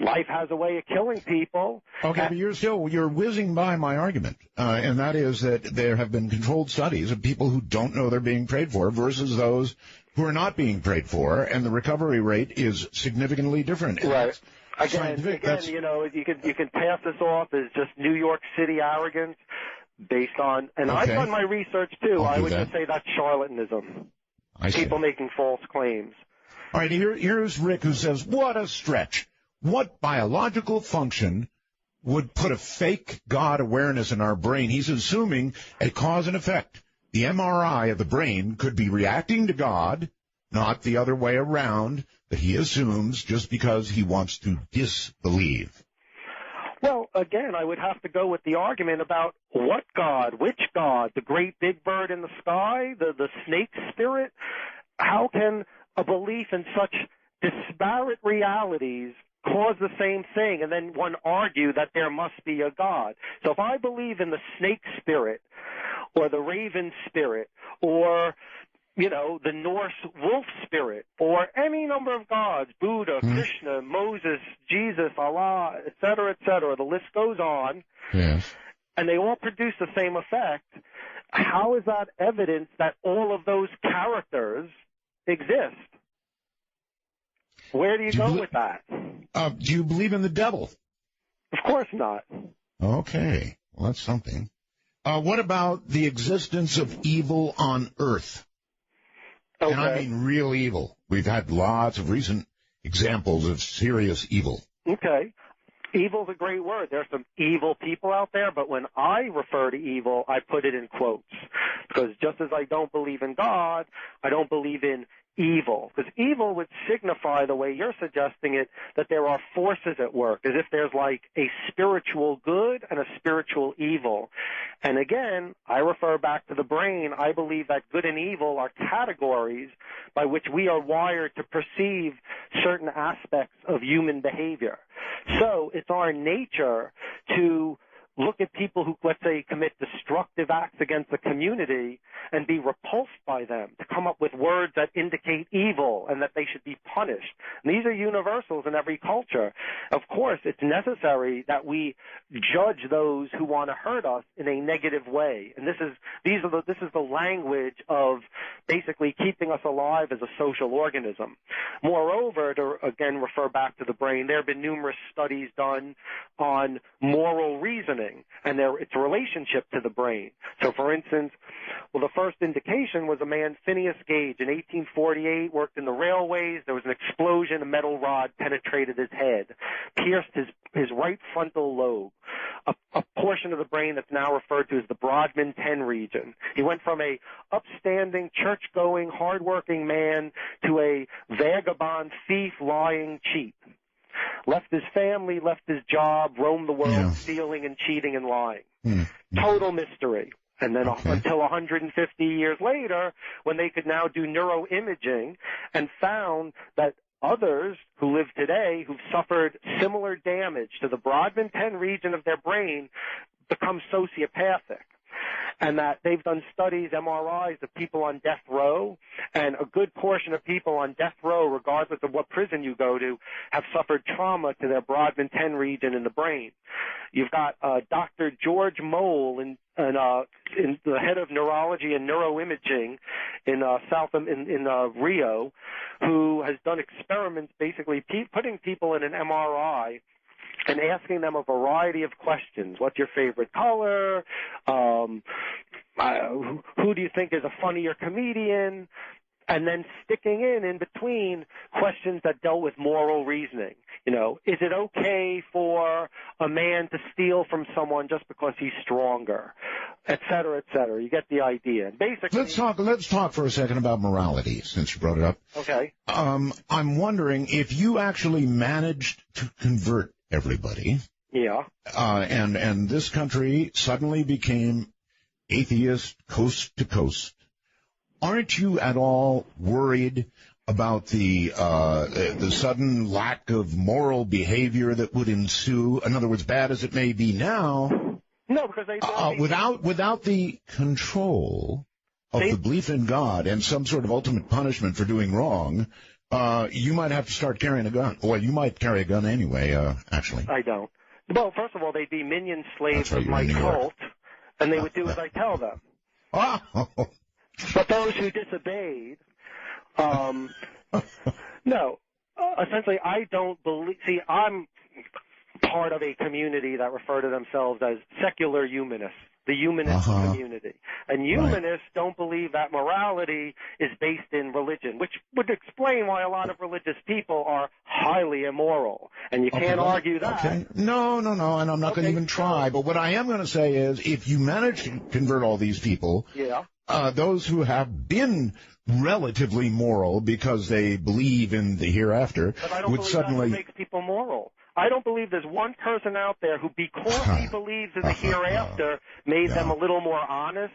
life has a way of killing people. Okay, but you're whizzing by my argument, and that is that there have been controlled studies of people who don't know they're being prayed for versus those who are not being prayed for, and the recovery rate is significantly different. Right. Again, you know, you can pass this off as just New York City arrogance based on, and I've done my research too. I would just say that's charlatanism. People making false claims. All right, here's Rick who says, what a stretch. What biological function would put a fake God awareness in our brain? He's assuming a cause and effect. The MRI of the brain could be reacting to God, not the other way around that he assumes just because he wants to disbelieve. Well, again, I would have to go with the argument about what God, which God, the great big bird in the sky, the snake spirit? How can a belief in such disparate realities cause the same thing and then one argue that there must be a God? So if I believe in the snake spirit or the raven spirit or, you know, the Norse wolf spirit or any number of gods, Buddha, Krishna, Moses, Jesus, Allah, et cetera, the list goes on, and they all produce the same effect, how is that evidence that all of those characters exist? Where do you go with that? Do you believe in the devil? Of course not. Okay. Well, that's something. What about the existence of evil on Earth? Okay. And I mean real evil. We've had lots of recent examples of serious evil. Okay. Evil's a great word. There's some evil people out there, but when I refer to evil, I put it in quotes. Because just as I don't believe in God, I don't believe in evil. Because evil would signify, the way you're suggesting it, that there are forces at work, as if there's like a spiritual good and a spiritual evil. And again, I refer back to the brain. I believe that good and evil are categories by which we are wired to perceive certain aspects of human behavior. So it's our nature to look at people who, let's say, commit destructive acts against the community and be repulsed by them, to come up with words that indicate evil and that they should be punished. And these are universals in every culture. Of course, it's necessary that we judge those who want to hurt us in a negative way. And this is the language of basically keeping us alive as a social organism. Moreover, to again refer back to the brain, there have been numerous studies done on moral reasoning. reasoning and its relationship to the brain. So, for instance, well, the first indication was a man, Phineas Gage, in 1848, worked in the railways. There was an explosion. A metal rod penetrated his head, pierced his right frontal lobe, a portion of the brain that's now referred to as the Brodmann 10 region. He went from a upstanding, church-going, hard-working man to a vagabond, thief, lying cheat. Left his family, left his job, roamed the world, stealing and cheating and lying. Total mystery. And then until 150 years later, when they could now do neuroimaging and found that others who live today who've suffered similar damage to the Brodmann 10 region of their brain become sociopathic. And that they've done studies, MRIs, of people on death row, and a good portion of people on death row, regardless of what prison you go to, have suffered trauma to their Brodmann 10 region in the brain. You've got Dr. George Mole, in the head of neurology and neuroimaging in Rio, who has done experiments basically putting people in an MRI and asking them a variety of questions. What's your favorite color? Who do you think is a funnier comedian? And then sticking in between questions that dealt with moral reasoning. You know, is it okay for a man to steal from someone just because he's stronger, et cetera, et cetera? You get the idea. Basically, let's talk for a second about morality, since you brought it up. Okay. I'm wondering if you actually managed to convert everybody. Yeah. And this country suddenly became atheist coast to coast. Aren't you at all worried about the sudden lack of moral behavior that would ensue? In other words, bad as it may be now, no, because without the control of the belief in God and some sort of ultimate punishment for doing wrong, you might have to start carrying a gun. Well, you might carry a gun anyway, actually. I don't. Well, first of all, they'd be minion slaves of my cult, and they would do as I tell them. Oh. But those who disobeyed, no. Essentially, I don't believe. See, I'm part of a community that refer to themselves as secular humanists, the humanist community. And humanists don't believe that morality is based in religion, which would explain why a lot of religious people are highly immoral. And you can't argue that. Okay. No, and I'm not going to even try. But what I am going to say is, if you manage to convert all these people, those who have been relatively moral because they believe in the hereafter would suddenly... That makes people moral. I don't believe there's one person out there who, because he believes in the hereafter, made them a little more honest,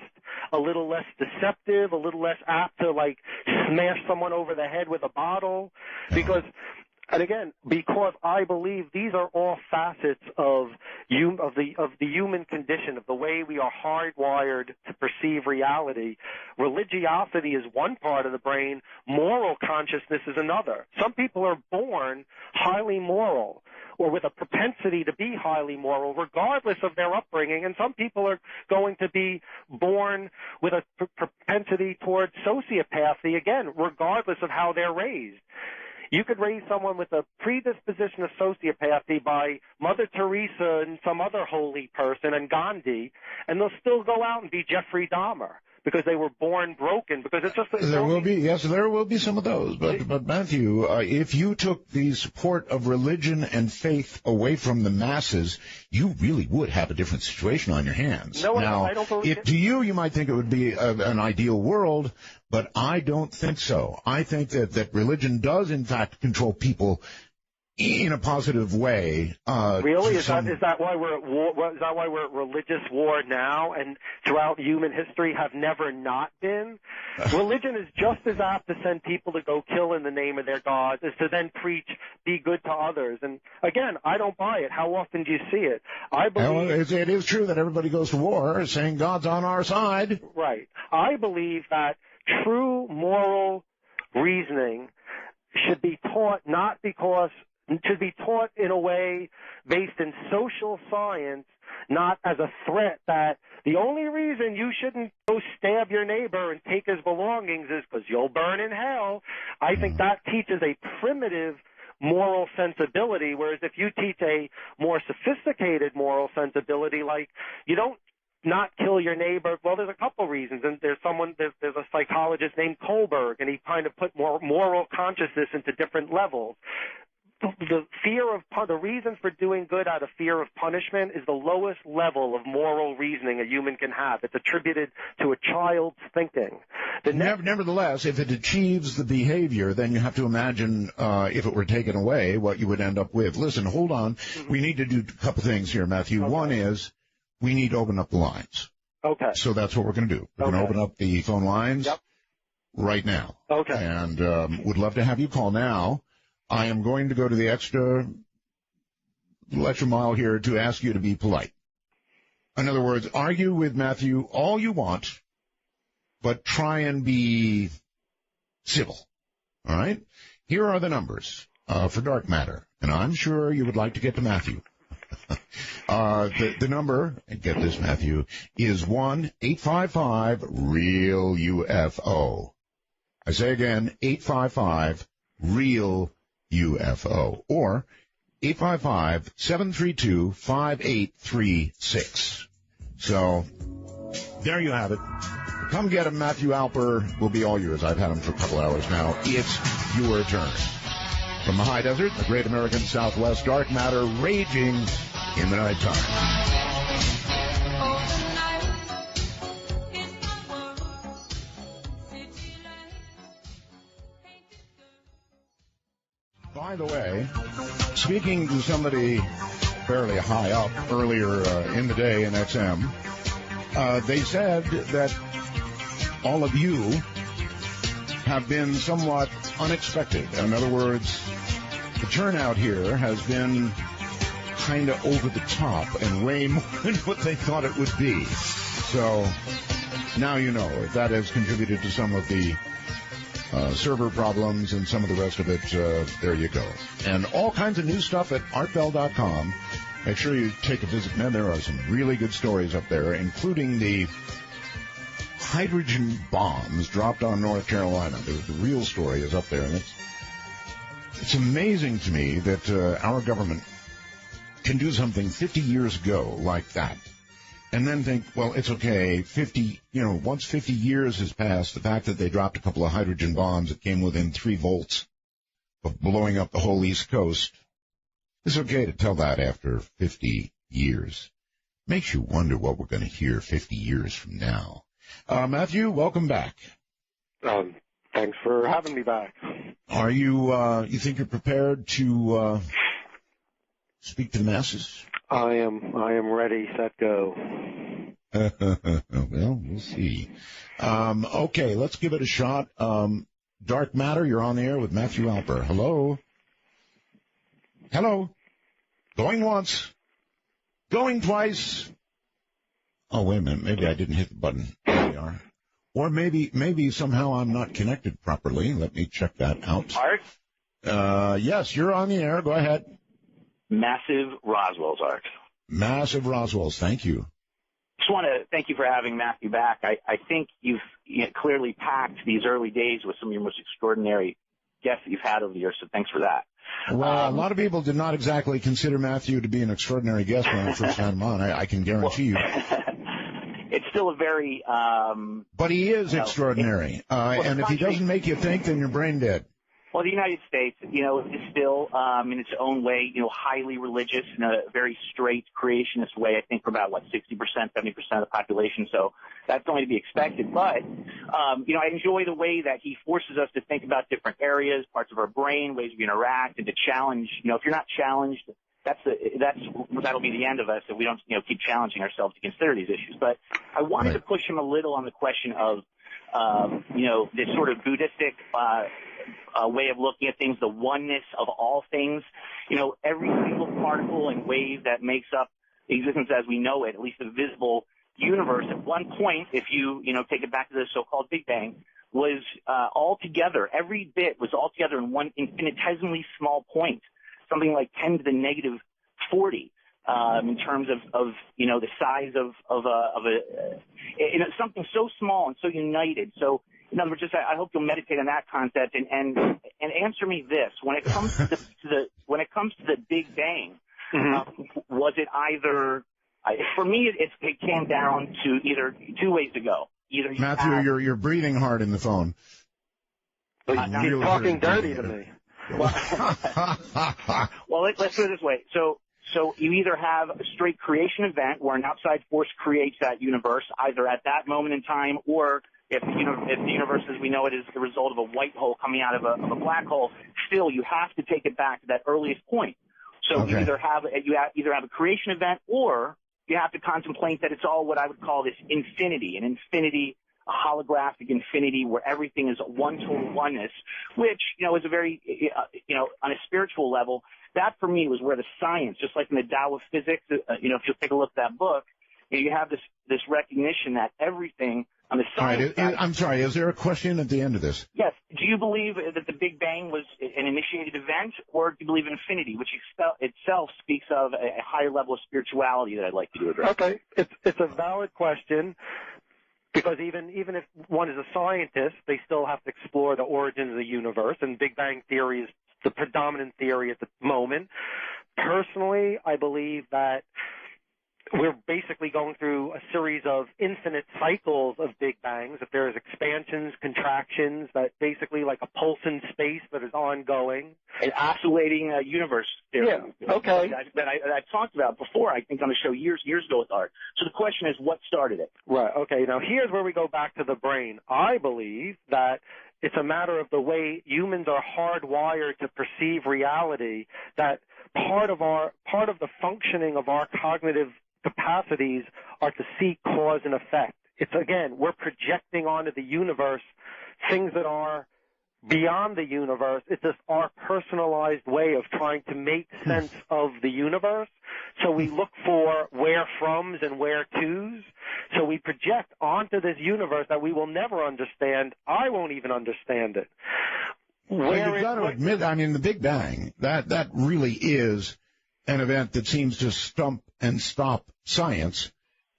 a little less deceptive, a little less apt to, like, smash someone over the head with a bottle. Because I believe these are all facets of the human condition, of the way we are hardwired to perceive reality. Religiosity is one part of the brain. Moral consciousness is another. Some people are born highly moral, or with a propensity to be highly moral, regardless of their upbringing. And some people are going to be born with a propensity towards sociopathy, again, regardless of how they're raised. You could raise someone with a predisposition of sociopathy by Mother Teresa and some other holy person and Gandhi, and they'll still go out and be Jeffrey Dahmer because they were born broken. Because it's just there will be some of those. But Matthew, if you took the support of religion and faith away from the masses, you really would have a different situation on your hands. No, I don't believe it. To you might think it would be an ideal world, but I don't think so. I think that religion does, in fact, control people in a positive way. Really? Is that why we're at war? Is that why we're at religious war now and throughout human history have never not been? Religion is just as apt to send people to go kill in the name of their gods as to then preach, be good to others. And again, I don't buy it. How often do you see it? I believe it is true that everybody goes to war saying God's on our side. Right. I believe that true moral reasoning should be taught should be taught in a way based in social science, not as a threat that the only reason you shouldn't go stab your neighbor and take his belongings is because you'll burn in hell. I think that teaches a primitive moral sensibility, whereas if you teach a more sophisticated moral sensibility, like you don't not kill your neighbor. Well, there's a couple reasons, and there's a psychologist named Kohlberg, and he kind of put more moral consciousness into different levels. The reason for doing good out of fear of punishment is the lowest level of moral reasoning a human can have. It's attributed to a child's thinking. Nevertheless, if it achieves the behavior, then you have to imagine if it were taken away, what you would end up with. Listen, hold on. Mm-hmm. We need to do a couple things here, Matthew. Okay. One is we need to open up the lines. Okay. So that's what we're going to do. We're going to open up the phone lines right now. Okay. And would love to have you call now. I am going to go to the extra mile here to ask you to be polite. In other words, argue with Matthew all you want, but try and be civil. All right? Here are the numbers for dark matter, and I'm sure you would like to get to Matthew. The number, get this, Matthew, is 1-855-REAL-UFO. I say again, 855-REAL-UFO. Or 855-732-5836. So, there you have it. Come get him, Matthew Alper will be all yours. I've had him for a couple hours now. It's your turn. From the high desert, the great American Southwest, dark matter raging in the nighttime. By the way, speaking to somebody fairly high up earlier in the day in XM, they said that all of you have been somewhat unexpected. In other words, the turnout here has been kind of over the top and way more than what they thought it would be. So now you know if that has contributed to some of the server problems and some of the rest of it. There you go. And all kinds of new stuff at artbell.com. Make sure you take a visit. Man, there are some really good stories up there, including the hydrogen bombs dropped on North Carolina. The real story is up there. And it's amazing to me that our government can do something 50 years ago like that. And then think, well, it's okay, once 50 years has passed, the fact that they dropped a couple of hydrogen bombs that came within 3 volts of blowing up the whole East Coast, it's okay to tell that after 50 years. Makes you wonder what we're going to hear 50 years from now. Matthew, welcome back. Thanks for having me back. Are you think you're prepared to speak to the masses? I am ready, set, go. Well, we'll see. Okay, let's give it a shot. Dark Matter, you're on the air with Matthew Alper. Hello? Hello? Going once. Going twice. Oh, wait a minute. Maybe I didn't hit the button. There we are. Or maybe somehow I'm not connected properly. Let me check that out. Art? Yes, you're on the air. Go ahead. Massive Roswell's, Art. Massive Roswell's. Thank you. Just want to thank you for having Matthew back. I think you've clearly packed these early days with some of your most extraordinary guests that you've had over the years, so thanks for that. Well, a lot of people did not exactly consider Matthew to be an extraordinary guest when I first had him on. I can guarantee you. It's still a very... but he is extraordinary. And if he doesn't make you think, then you're brain dead. Well, the United States, is still, in its own way, highly religious in a very straight creationist way, I think for about, 60%, 70% of the population. So that's only to be expected. But, I enjoy the way that he forces us to think about different areas, parts of our brain, ways we interact, and to challenge. If you're not challenged, that'll be the end of us if we don't, keep challenging ourselves to consider these issues. But I wanted to push him a little on the question of, this sort of Buddhistic, way of looking at things, the oneness of all things. Every single particle and wave that makes up existence as we know it, at least the visible universe, at one point, if you, take it back to the so-called Big Bang, was all together. Every bit was all together in one infinitesimally small point, something like 10 to the negative 40. In terms of the size of something so small and so united. So, in other words, I hope you'll meditate on that concept and answer me this: when it comes to the Big Bang, was it either? For me, it came down to either two ways to go. Either Matthew, you're breathing hard in the phone. He's talking dirty to me. Well, let's put it this way. So you either have a straight creation event where an outside force creates that universe, either at that moment in time, or if the universe as we know it is the result of a white hole coming out of a black hole. Still, you have to take it back to that earliest point. So you either have a creation event, or you have to contemplate that it's all what I would call this infinity, a holographic infinity where everything is one total oneness, which, is a very, on a spiritual level, that for me was where the science, just like in the Tao of Physics, if you'll take a look at that book, you have this recognition that everything on the science side. I'm sorry, is there a question at the end of this? Yes. Do you believe that the Big Bang was an initiated event, or do you believe in infinity, which itself speaks of a higher level of spirituality that I'd like you to address? Okay. It's a valid question. Because even if one is a scientist, they still have to explore the origins of the universe, and Big Bang theory is the predominant theory at the moment. Personally, I believe that we're basically going through a series of infinite cycles of Big Bangs. If there's expansions, contractions, that basically like a pulse in space that is ongoing. An oscillating universe theory. Yeah, okay. That I talked about before, I think, on the show years ago with Art. So the question is, what started it? Right, okay. Now, here's where we go back to the brain. I believe that it's a matter of the way humans are hardwired to perceive reality, that part of the functioning of our cognitive capacities are to see cause and effect. It's, again, we're projecting onto the universe things that are beyond the universe. It's just our personalized way of trying to make sense of the universe. So we look for where-froms and where-tos. So we project onto this universe that we will never understand. I won't even understand it. Well, you've got to admit, the Big Bang, that really is an event that seems to stump and stop science,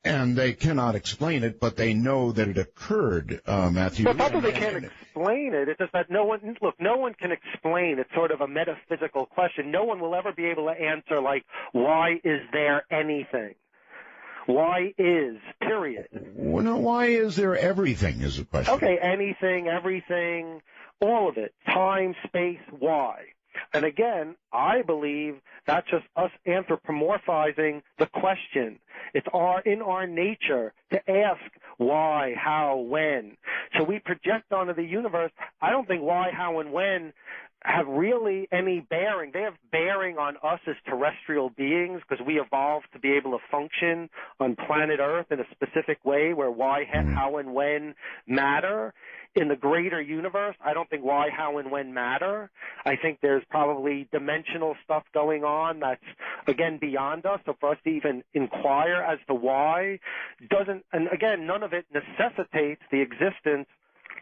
and they cannot explain it, but they know that it occurred, Matthew. Well, not that they can't explain it. It's just that no one can explain. It's sort of a metaphysical question. No one will ever be able to answer, like, why is there anything? Why is, period. Well, no, why is there everything is a question. Okay, anything, everything, all of it. Time, space, why? And again, I believe that's just us anthropomorphizing the question. It's in our nature to ask why, how, when. So we project onto the universe. I don't think why, how, and when have really any bearing. They have bearing on us as terrestrial beings because we evolved to be able to function on planet Earth in a specific way where why, how, and when matter. In the greater universe, I don't think why, how, and when matter. I think there's probably dimensional stuff going on that's, again, beyond us. So for us to even inquire as to why doesn't, and again, none of it necessitates the existence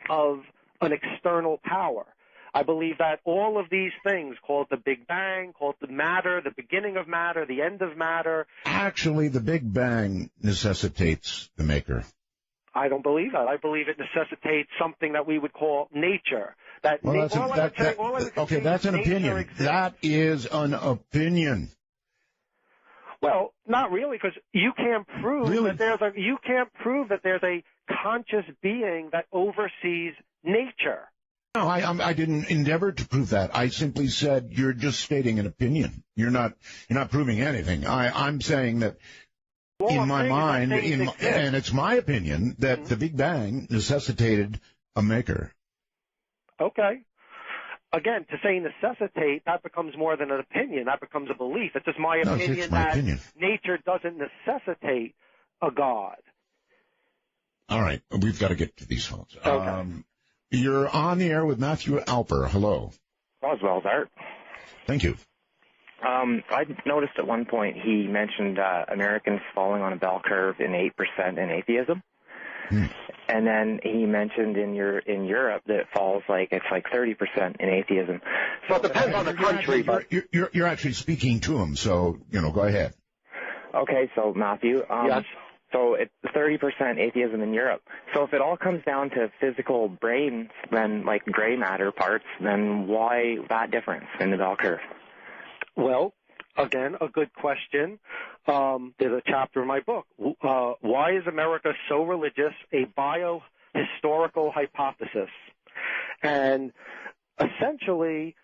of an external power. I believe that all of these things, called the Big Bang, called the matter, the beginning of matter, the end of matter. Actually, the Big Bang necessitates the maker. I don't believe that. I believe it necessitates something that we would call nature. That's an opinion. Exists. That is an opinion. Well, not really, because you can't prove that there's a conscious being that oversees nature. No, I didn't endeavor to prove that. I simply said you're just stating an opinion. You're not proving anything. I'm saying that. In my mind, and it's my opinion, that the Big Bang necessitated a maker. Okay. Again, to say necessitate, that becomes more than an opinion. That becomes a belief. It's just my opinion nature doesn't necessitate a God. All right. We've got to get to these phones. Okay. You're on the air with Matthew Alper. Hello. Roswell's Art. Thank you. I noticed at one point he mentioned Americans falling on a bell curve in 8% in atheism. And then he mentioned in Europe that it falls it's 30% in atheism. So it depends on the country. You're actually speaking to him, so, go ahead. Okay, so Matthew. Yes. So it's 30% atheism in Europe. So if it all comes down to physical brains, then like gray matter parts, then why that difference in the bell curve? Well, again, a good question. There's a chapter in my book. Why is America so religious? A biohistorical hypothesis. And essentially,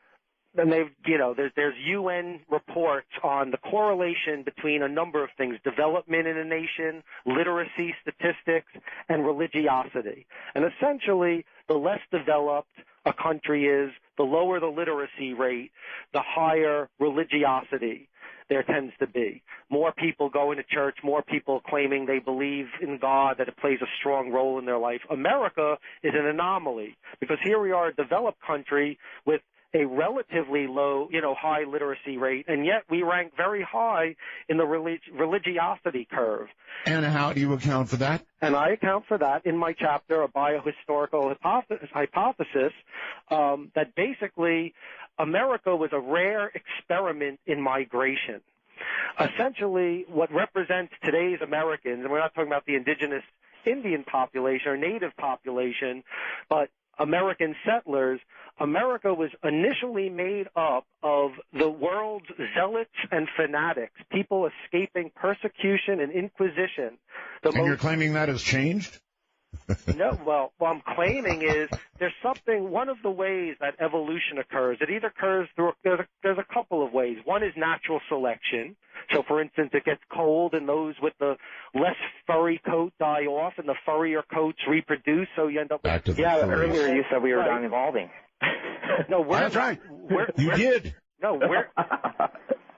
and there's UN reports on the correlation between a number of things: development in a nation, literacy statistics, and religiosity. And essentially, the less developed a country is, the lower the literacy rate, the higher religiosity there tends to be. More people going to church, more people claiming they believe in God, that it plays a strong role in their life. America is an anomaly because here we are, a developed country with a relatively low, high literacy rate, and yet we rank very high in the religiosity curve. And how do you account for that? And I account for that in my chapter, A Biohistorical Hypothesis, that basically America was a rare experiment in migration. Essentially, what represents today's Americans, and we're not talking about the indigenous Indian population or native population, but American settlers, America was initially made up of the world's zealots and fanatics, people escaping persecution and inquisition. You're claiming that has changed? No, well, what I'm claiming is there's one of the ways that evolution occurs. It either occurs through, there's a couple of ways. One is natural selection. So, for instance, it gets cold and those with the less furry coat die off and the furrier coats reproduce, so you end up with... Earlier you said we were done evolving. No, that's right. You did. No,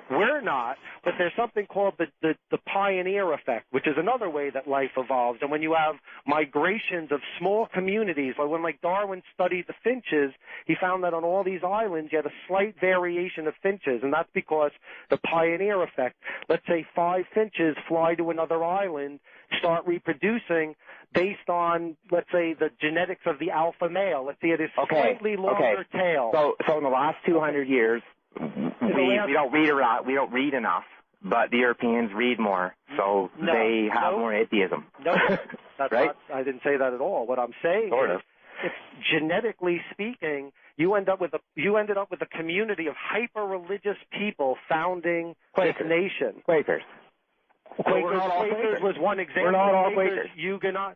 we're not, but there's something called the pioneer effect, which is another way that life evolves. And when you have migrations of small communities, like when Darwin studied the finches, he found that on all these islands you had a slight variation of finches, and that's because the pioneer effect. Let's say 5 finches fly to another island, start reproducing based on, let's say, the genetics of the alpha male. Let's say it is slightly longer tail. So in the last 200 years, we don't read enough, but the Europeans read more, so they have more atheism. No, that's right? I didn't say that at all. What I'm saying is, if genetically speaking, you ended up with a community of hyper-religious people founding this nation. Quakers. Quakers was one example. We're not all Quakers. Huguenot.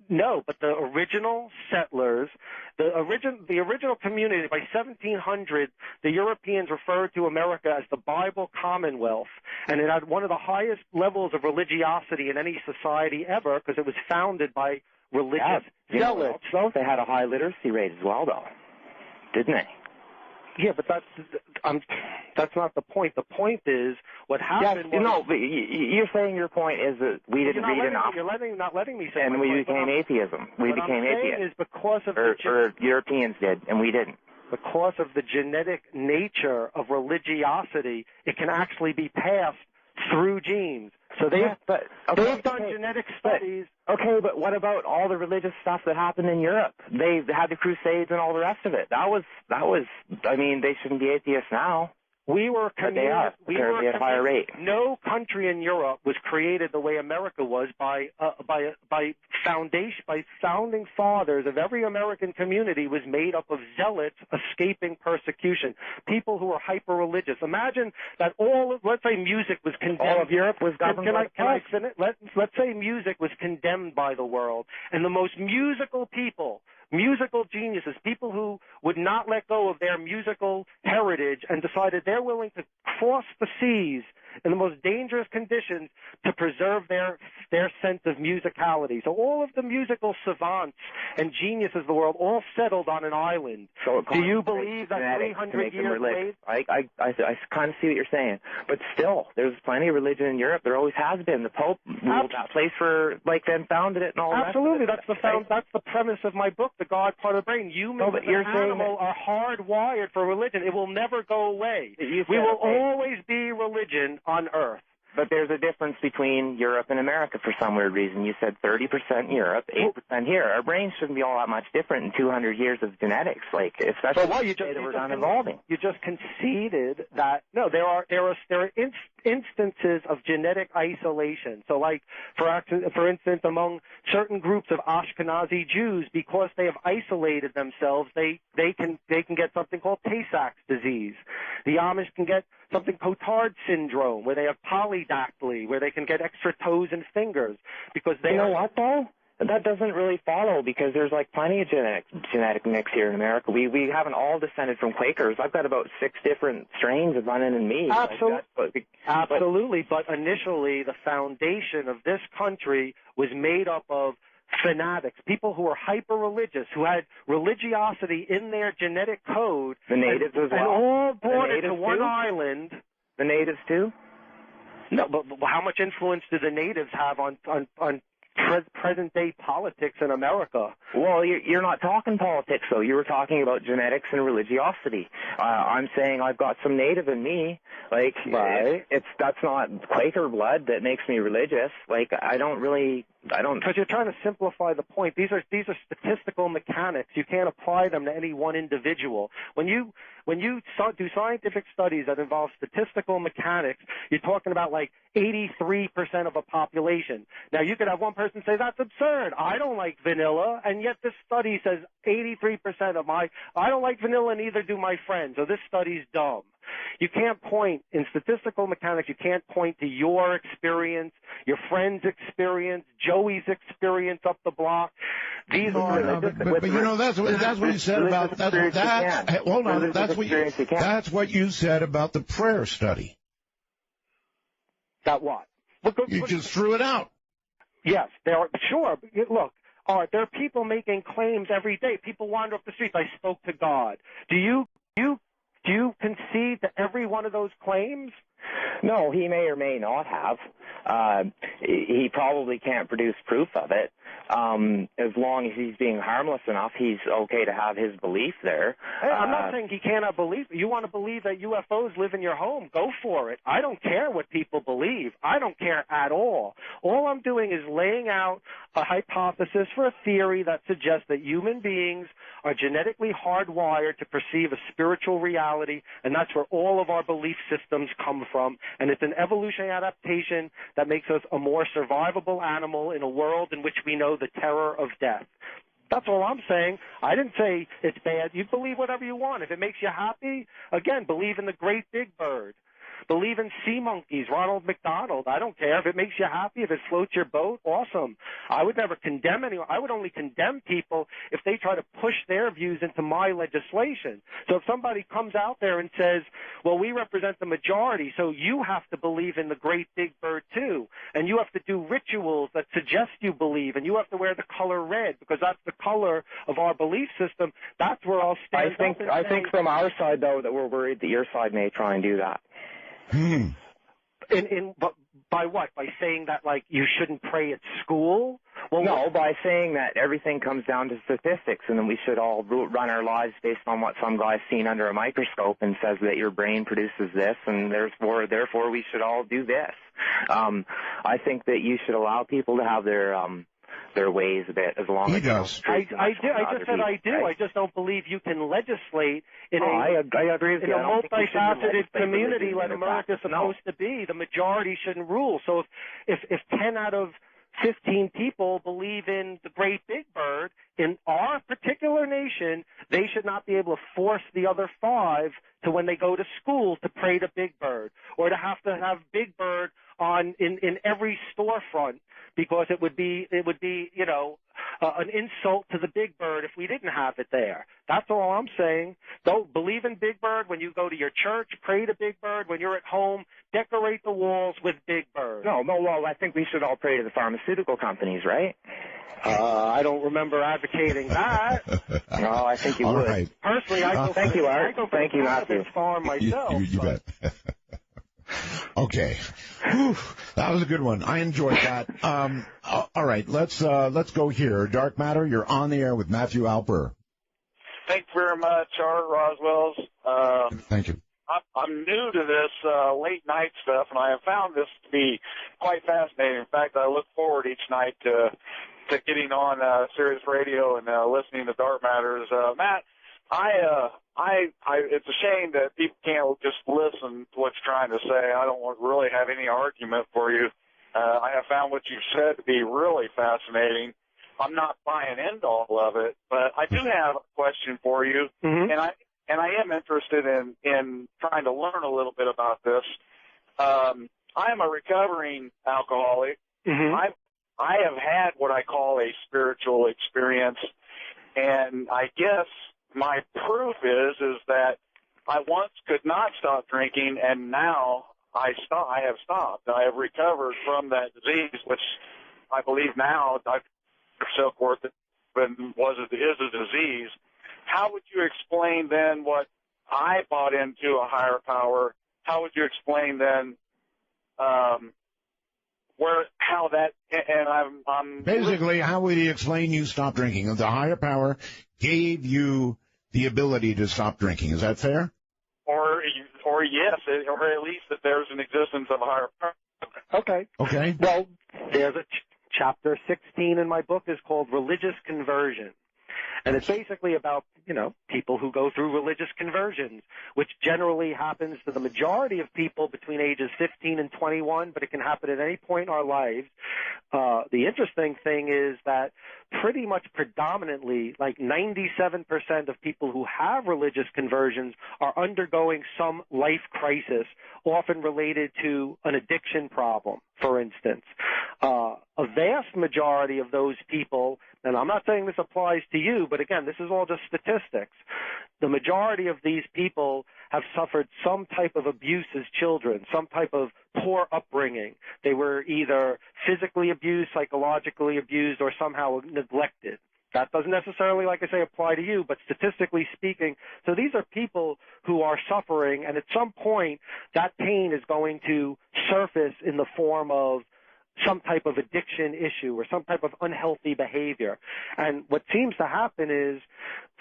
No, but the original settlers, the original community, by 1700, the Europeans referred to America as the Bible Commonwealth, and it had one of the highest levels of religiosity in any society ever because it was founded by religious zealots. So they had a high literacy rate as well, though, didn't they? Yeah, but that's not the point. The point is what happened. But you're saying your point is that we didn't read enough. You're not letting me say. And we became atheism. We became atheists. Is because of or Europeans did, and we didn't. Because of the genetic nature of religiosity, it can actually be passed through genes. So they've done genetic studies. But what about all the religious stuff that happened in Europe? They had the Crusades and all the rest of it. That was. I mean, they shouldn't be atheists now. We were they are. They're at a higher rate. No country in Europe was created the way America was by founding fathers of every American community was made up of zealots escaping persecution, people who were hyper-religious. Imagine that let's say music was condemned. All of Europe was governed by Can I finish? Let's say music was condemned by the world, and the most musical people, musical geniuses, people who would not let go of their musical heritage and decided they're willing to cross the seas in the most dangerous conditions to preserve their sense of musicality. So all of the musical savants and geniuses of the world all settled on an island. So do you believe that 300 years later? I kind of see what you're saying. But still, there's plenty of religion in Europe. There always has been. The Pope ruled that place for, then founded it and all that. Absolutely. That's the premise of my book, The God Part of the Brain. Humans as an animal are hardwired for religion. It will never go away. We will always be religion on Earth. But there's a difference between Europe and America for some weird reason. You said 30% Europe, 8% here. Our brains shouldn't be all that much different in 200 years of genetics, especially you just evolving. You just conceded that there are instances of genetic isolation. So like, for instance, among certain groups of Ashkenazi Jews, because they have isolated themselves, they can get something called Tay-Sachs disease. The Amish can get something Cotard syndrome, where they have polydactyly, where they can get extra toes and fingers, because they You know what, though? That doesn't really follow, because there's like plenty of genetic mix here in America. We haven't all descended from Quakers. I've got about 6 different strains of running in me. Absolutely. But initially, the foundation of this country was made up of fanatics, people who were hyper-religious, who had religiosity in their genetic code. The natives as well. And all brought it to one island. The natives too? No, but how much influence do the natives have on present-day politics in America? Well, you're not talking politics, though. You were talking about genetics and religiosity. I'm saying I've got some native in me. Like, right. That's not Quaker blood that makes me religious. Like, I don't. Because you're trying to simplify the point. These are statistical mechanics. You can't apply them to any one individual. When you do scientific studies that involve statistical mechanics, you're talking about like 83% of a population. Now, you could have one person say, that's absurd. I don't like vanilla, and yet this study says 83% I don't like vanilla, neither do my friends, so this study's dumb. You can't point, in statistical mechanics, you can't point to your experience, your friend's experience, Joey's experience up the block. These are... But you know, that's what you said about... Hold on, that's what you said about the prayer study. That what? You just threw it out. Yes, sure. Look, there are people making claims every day. People wander up the streets. I spoke to God. Do you concede to every one of those claims? No, he may or may not have. He probably can't produce proof of it. As long as he's being harmless enough, he's okay to have his belief there. Hey, I'm not saying he cannot believe. You want to believe that UFOs live in your home, go for it. I don't care what people believe. I don't care at all. All I'm doing is laying out a hypothesis for a theory that suggests that human beings are genetically hardwired to perceive a spiritual reality, and that's where all of our belief systems come from. And it's an evolutionary adaptation that makes us a more survivable animal in a world in which we know the terror of death. That's all I'm saying. I didn't say it's bad. You believe whatever you want. If it makes you happy, again, believe in the great big bird. Believe in sea monkeys, Ronald McDonald. I don't care. If it makes you happy, if it floats your boat, awesome. I would never condemn anyone. I would only condemn people if they try to push their views into my legislation. So if somebody comes out there and says, well, we represent the majority, so you have to believe in the great big bird too, and you have to do rituals that suggest you believe, and you have to wear the color red because that's the color of our belief system, that's where I'll stand up and say, I think from our side, though, that we're worried that your side may try and do that. But by what? By saying that, like, you shouldn't pray at school? Well, no, by saying that everything comes down to statistics, and then we should all run our lives based on what some guy's seen under a microscope and says that your brain produces this, and therefore we should all do this. I think that you should allow people to have their ways a bit, as long as does. I just said I do. Right? I just don't believe you can legislate in I agree with you. a multifaceted community like America's supposed to be. The majority shouldn't rule. So if 10 out of 15 people believe in the great big bird, in our particular nation, they should not be able to force the other 5 to, when they go to school, to pray to Big Bird, or to have Big Bird in every storefront, because it would be an insult to the Big Bird if we didn't have it there. That's all I'm saying. Don't believe in Big Bird when you go to your church. Pray to Big Bird when you're at home. Decorate the walls with Big Bird. No. Well, I think we should all pray to the pharmaceutical companies, right? I don't remember advocating that. No, I think you would. Right. Personally, I go thank you, Art. Thank you, Matthew. Farm myself. You bet. Okay. Whew, that was a good one. I enjoyed that. All right, let's go here. Dark Matter, you're on the air with Matthew Alper. Thank you very much, Art Roswells. Thank you. I'm new to this late night stuff, and I have found this to be quite fascinating. In fact, I look forward each night to getting on Sirius Radio and listening to Dark Matters. Matt, It's a shame that people can't just listen to what you're trying to say. I don't really have any argument for you. I have found what you've said to be really fascinating. I'm not buying into all of it, but I do have a question for you, and I am interested in trying to learn a little bit about this. I am a recovering alcoholic. I have had what I call a spiritual experience, and I guess my proof is that I once could not stop drinking, and now I have stopped. I have recovered from that disease, which I believe now, so forth, is a disease. How would you explain then what I bought into a higher power? How would you explain then how that? And I'm basically, how would you explain you stopped drinking? The higher power gave you the ability to stop drinking. Is that fair? Or yes, or at least that there's an existence of a higher power. Okay. Well, there's a chapter 16 in my book is called Religious Conversion. And it's basically about, people who go through religious conversions, which generally happens to the majority of people between ages 15 and 21, but it can happen at any point in our lives. The interesting thing is that pretty much predominantly, like 97% of people who have religious conversions are undergoing some life crisis, often related to an addiction problem, for instance. A vast majority of those people, and I'm not saying this applies to you, but again, this is all just statistics. The majority of these people have suffered some type of abuse as children, some type of poor upbringing. They were either physically abused, psychologically abused, or somehow neglected. That doesn't necessarily, like I say, apply to you, but statistically speaking, so these are people who are suffering, and at some point, that pain is going to surface in the form of some type of addiction issue or some type of unhealthy behavior. And what seems to happen is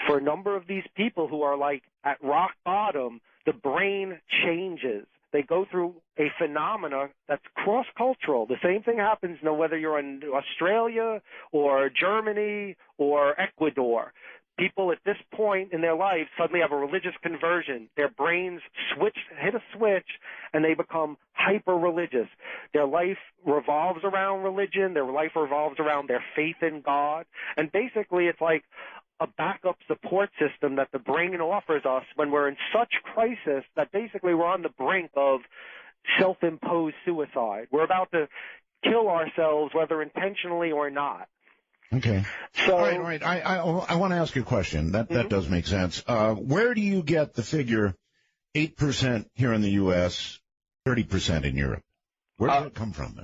for a number of these people who are like at rock bottom, the brain changes. They go through a phenomena that's cross-cultural. The same thing happens whether you're in Australia or Germany or Ecuador. People at this point in their life suddenly have a religious conversion. Their brains hit a switch, and they become hyper-religious. Their life revolves around religion. Their life revolves around their faith in God. And basically it's like a backup support system that the brain offers us when we're in such crisis that basically we're on the brink of self-imposed suicide. We're about to kill ourselves, whether intentionally or not. Okay. So, all right. I want to ask you a question. That does make sense. Where do you get the figure 8% here in the U.S., 30% in Europe? Where did that come from?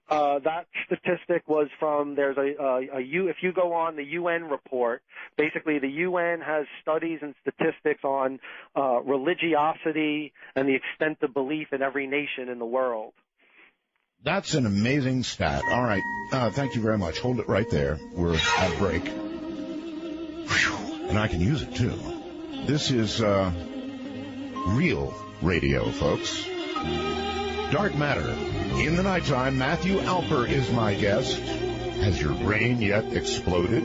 That statistic was from, if you go on the UN report, basically the UN has studies and statistics on religiosity and the extent of belief in every nation in the world. That's an amazing stat. All right. Thank you very much. Hold it right there. We're at a break. Whew. And I can use it, too. This is real radio, folks. Dark matter. In the nighttime, Matthew Alper is my guest. Has your brain yet exploded?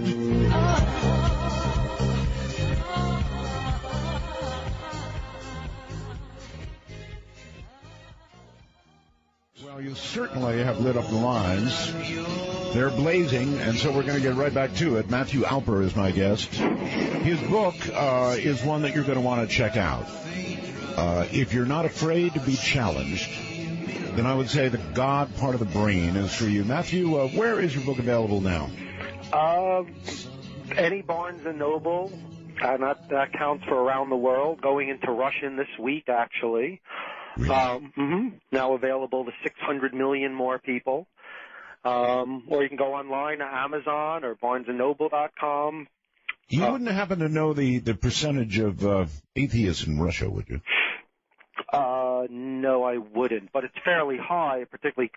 Well, you certainly have lit up the lines. They're blazing, and so we're going to get right back to it. Matthew Alper is my guest. His book is one that you're going to want to check out. If you're not afraid to be challenged, then I would say the God part of the brain is for you. Matthew, where is your book available now? Any Barnes & Noble, and that counts for around the world, going into Russian this week, actually. Really? Now available to 600 million more people. Or you can go online to Amazon or BarnesandNoble.com. You wouldn't happen to know the percentage of atheists in Russia, would you? No, I wouldn't. But it's fairly high, particularly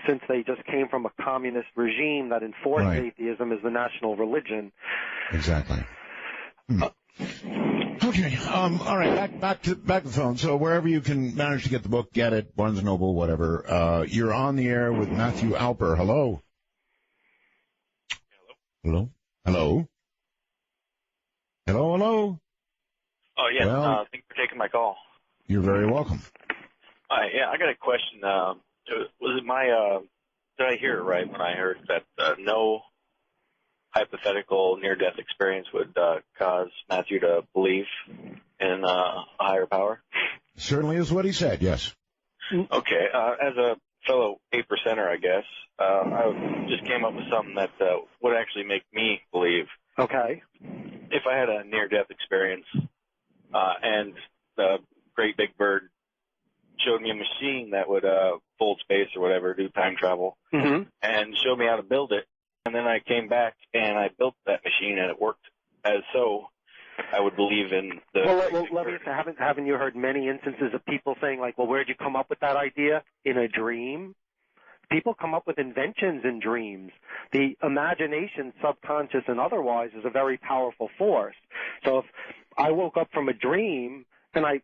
since they just came from a communist regime that enforced atheism as the national religion. Exactly. Okay. All right. Back to the phone. So wherever you can manage to get the book, get it. Barnes & Noble, whatever. You're on the air with Matthew Alper. Hello. Hello. Hello. Hello. Hello. Oh, yes. Well, thanks for taking my call. You're very welcome. Yeah, I got a question. Was it did I hear it right when I heard that no hypothetical near-death experience would cause Matthew to believe in a higher power? Certainly is what he said, yes. Okay. As a fellow 8%er, I guess, I just came up with something that would actually make me believe. Okay. If I had a near-death experience and the great big bird showed me a machine that would fold space or whatever, do time travel, and showed me how to build it, and then I came back and I built that machine and it worked as so, I would believe in the... Well, let me say, haven't you heard many instances of people saying, like, well, where'd you come up with that idea? In a dream? People come up with inventions in dreams. The imagination, subconscious and otherwise, is a very powerful force. So if I woke up from a dream, and I've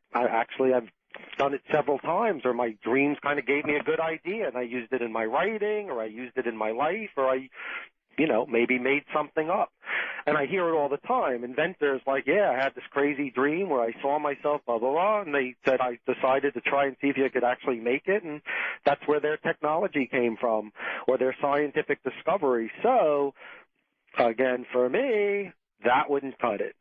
done it several times, or my dreams kind of gave me a good idea, and I used it in my writing, or I used it in my life, or I, maybe made something up. And I hear it all the time. Inventors like, yeah, I had this crazy dream where I saw myself, blah, blah, blah, and they said I decided to try and see if you could actually make it, and that's where their technology came from, or their scientific discovery. So, again, for me, that wouldn't cut it.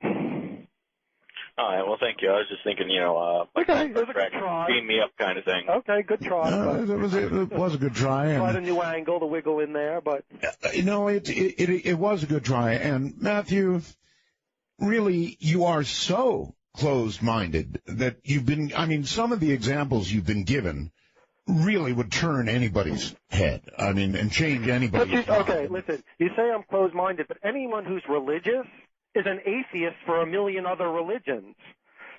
All right, well, thank you. I was just thinking, okay, it was a good try. Beam me up kind of thing. Okay, good try. It was a good try. Tried a new angle to wiggle in there, but... It was a good try. And, Matthew, really, you are so closed-minded that some of the examples you've been given really would turn anybody's head. And change anybody's mind. Okay, listen, you say I'm closed-minded, but anyone who's religious is an atheist for a million other religions.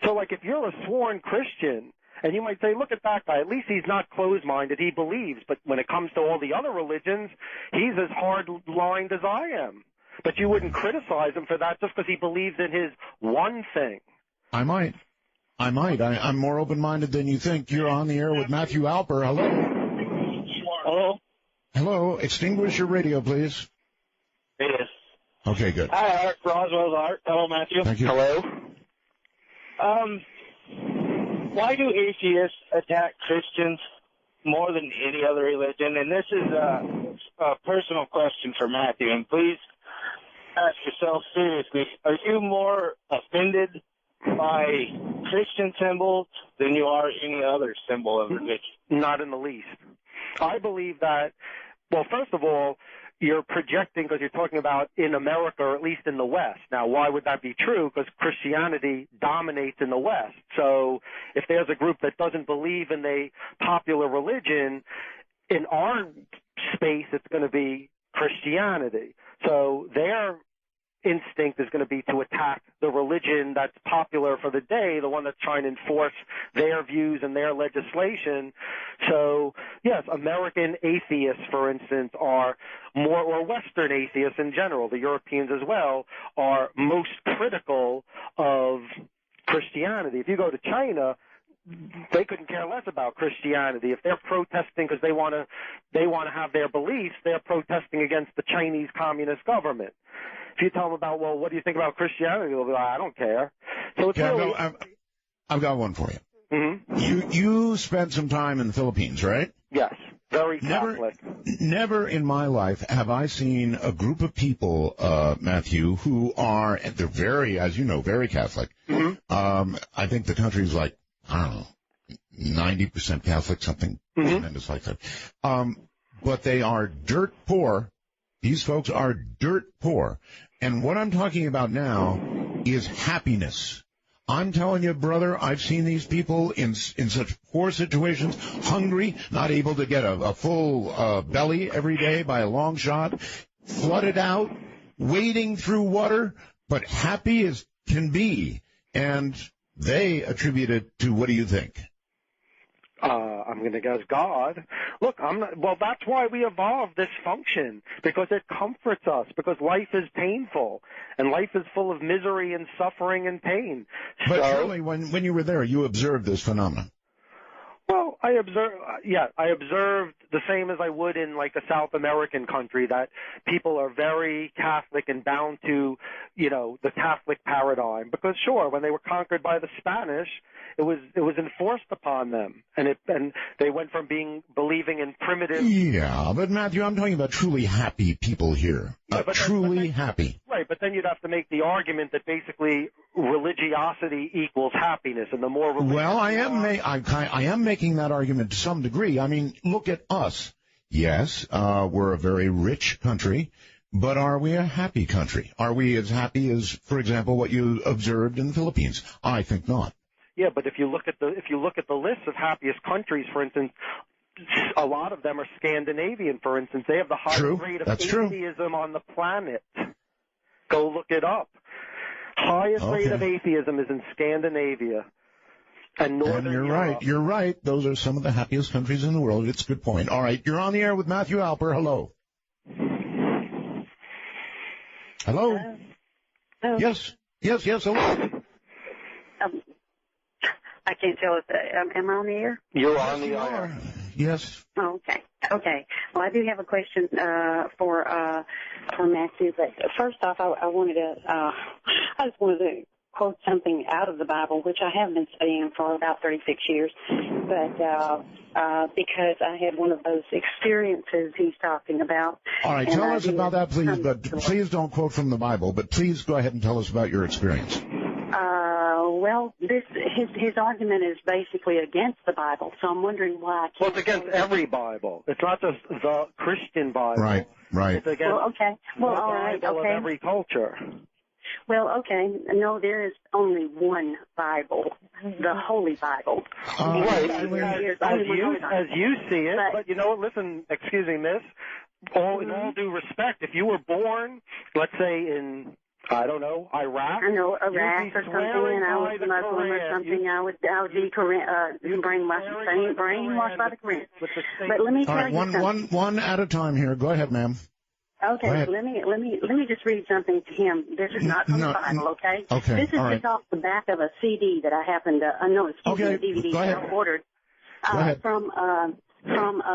So, like, if you're a sworn Christian, and you might say, look at that guy, at least he's not closed-minded, he believes. But when it comes to all the other religions, he's as hard-lined as I am. But you wouldn't criticize him for that just because he believes in his one thing. I might. I'm more open-minded than you think. You're on the air with Matthew Alper. Hello. Hello. Hello. Extinguish your radio, please. Yes. Okay, good. Hi, Art. Roswell's Art. Hello, Matthew. Thank you. Hello. Why do atheists attack Christians more than any other religion? And this is a personal question for Matthew, and please ask yourself seriously. Are you more offended by Christian symbols than you are any other symbol of religion? Not in the least. I believe that, well, first of all, you're projecting because you're talking about in America, or at least in the West. Now, why would that be true? Because Christianity dominates in the West. So if there's a group that doesn't believe in a popular religion, in our space, it's going to be Christianity. So their instinct is going to be to attack the religion that's popular for the day, the one that's trying to enforce their views and their legislation. So, yes, American atheists, for instance, are more, or Western atheists in general, the Europeans as well, are most critical of Christianity. If you go to China, they couldn't care less about Christianity. If they're protesting because they want to have their beliefs, they're protesting against the Chinese Communist government. If you tell them about, well, what do you think about Christianity? They'll be like, I don't care. So it's really... I've got one for you. Mm-hmm. You spent some time in the Philippines, right? Yes. Very Catholic. Never in my life have I seen a group of people, Matthew, who are, they're very, as you know, very Catholic. Mm-hmm. I think the country's like, I don't know, 90% Catholic, something tremendous like that. But they are dirt poor. These folks are dirt poor. And what I'm talking about now is happiness. I'm telling you, brother, I've seen these people in such poor situations, hungry, not able to get a full belly every day by a long shot, flooded out, wading through water, but happy as can be. And they attribute it to, what do you think? I'm going to guess God. Look, well, that's why we evolved this function, because it comforts us, because life is painful, and life is full of misery and suffering and pain. But surely when you were there, you observed this phenomenon. Well, I observed the same as I would in like a South American country, that people are very Catholic and bound to, the Catholic paradigm. Because sure, when they were conquered by the Spanish, it was enforced upon them, and they went from believing in primitive. Yeah, but Matthew, I'm talking about truly happy people here. Truly happy. Right, but then you'd have to make the argument that basically religiosity equals happiness, and the more religious. Well, I am making that argument to some degree. I mean, look at us. Yes, we're a very rich country, but are we a happy country? Are we as happy as, for example, what you observed in the Philippines? I think not. Yeah, but if you look at the list of happiest countries, for instance, a lot of them are Scandinavian. For instance, they have the highest rate of atheism on the planet. Go look it up. Highest rate of atheism is in Scandinavia. And Northern Europe. You're right. Those are some of the happiest countries in the world. It's a good point. All right, you're on the air with Matthew Alper. Hello. Hello. Yes, hello. I can't tell if am I on the air? You're on the air. Yes. Oh, okay. Well, I do have a question for Matthew, but first off, I just wanted to quote something out of the Bible, which I have been studying for about 36 years, but because I had one of those experiences he's talking about. All right, tell us about that, please, but please don't quote from the Bible, but please go ahead and tell us about your experience. Well, his argument is basically against the Bible, so I'm wondering why I can't. Well, it's against every Bible. It's not just the Christian Bible. Right. It's against all right. Bible of every culture. Well, okay. No, there is only one Bible, the Holy Bible. Right. As you see it, but you know what? Listen, excuse me, miss. In all due respect, if you were born, let's say in, I don't know, Iraq. I know, Iraq or something, and I was Muslim or something. I would be brainwashed by the Quran. But let me tell you something. One at a time here. Go ahead, ma'am. Okay, let me just read something to him. This is not from the Bible, okay? Okay. This is just off the back of a CD that I happened to, a DVD that I ordered from a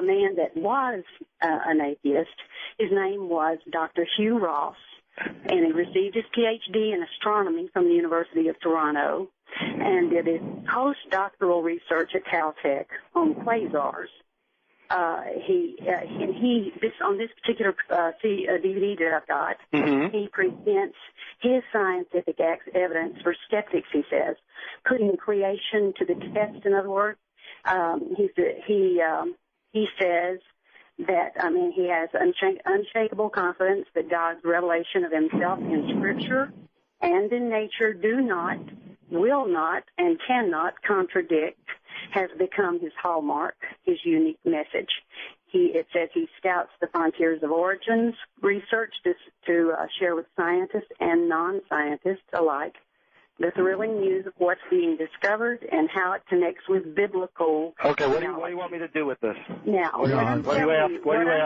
man that was an atheist. His name was Dr. Hugh Ross, and he received his PhD in astronomy from the University of Toronto, and did his postdoctoral research at Caltech on quasars. On this particular DVD that I've got, he presents his scientific evidence for skeptics, he says, putting creation to the test. In other words, he says that, he has unshakable confidence that God's revelation of himself in Scripture and in nature do not, will not, and cannot contradict, has become his hallmark, his unique message. It says he scouts the frontiers of origins research to share with scientists and non-scientists alike the thrilling news of what's being discovered and how it connects with biblical. Okay, what do you want me to do with this? Now, what I'm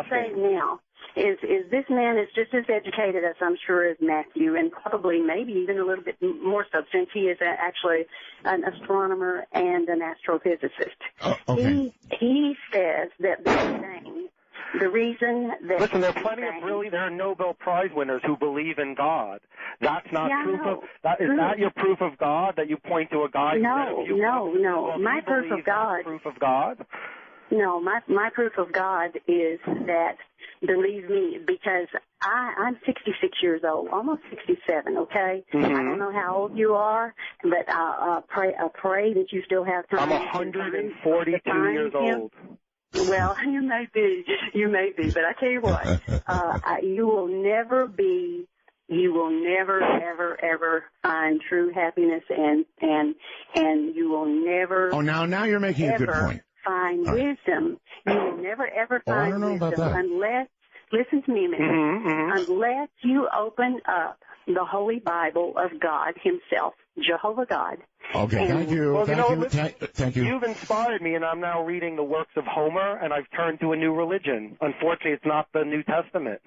saying now is this man is just as educated as I'm sure as Matthew, and probably maybe even a little bit more so, since he is actually an astronomer and an astrophysicist. Okay. He says that the reason that... Listen, there are plenty of there are Nobel Prize winners who believe in God. That's not proof of... Is that your proof of God, that you point to a guy? No. My proof of God... Proof of God? No, my proof of God is that, believe me, because I'm 66 years old, almost 67, okay? I don't know how old you are, but I pray that you still have time. I'm 142 years old. Well, you may be, but I tell you what, you will never, ever find true happiness, and you will never. Oh, now you're making a good point. Find wisdom. You will never ever find wisdom unless. Listen to me a minute. Unless you open up the Holy Bible of God Himself, Jehovah God. Okay, thank you. Well, Thank you. You've inspired me, and I'm now reading the works of Homer, and I've turned to a new religion. Unfortunately, it's not the New Testament.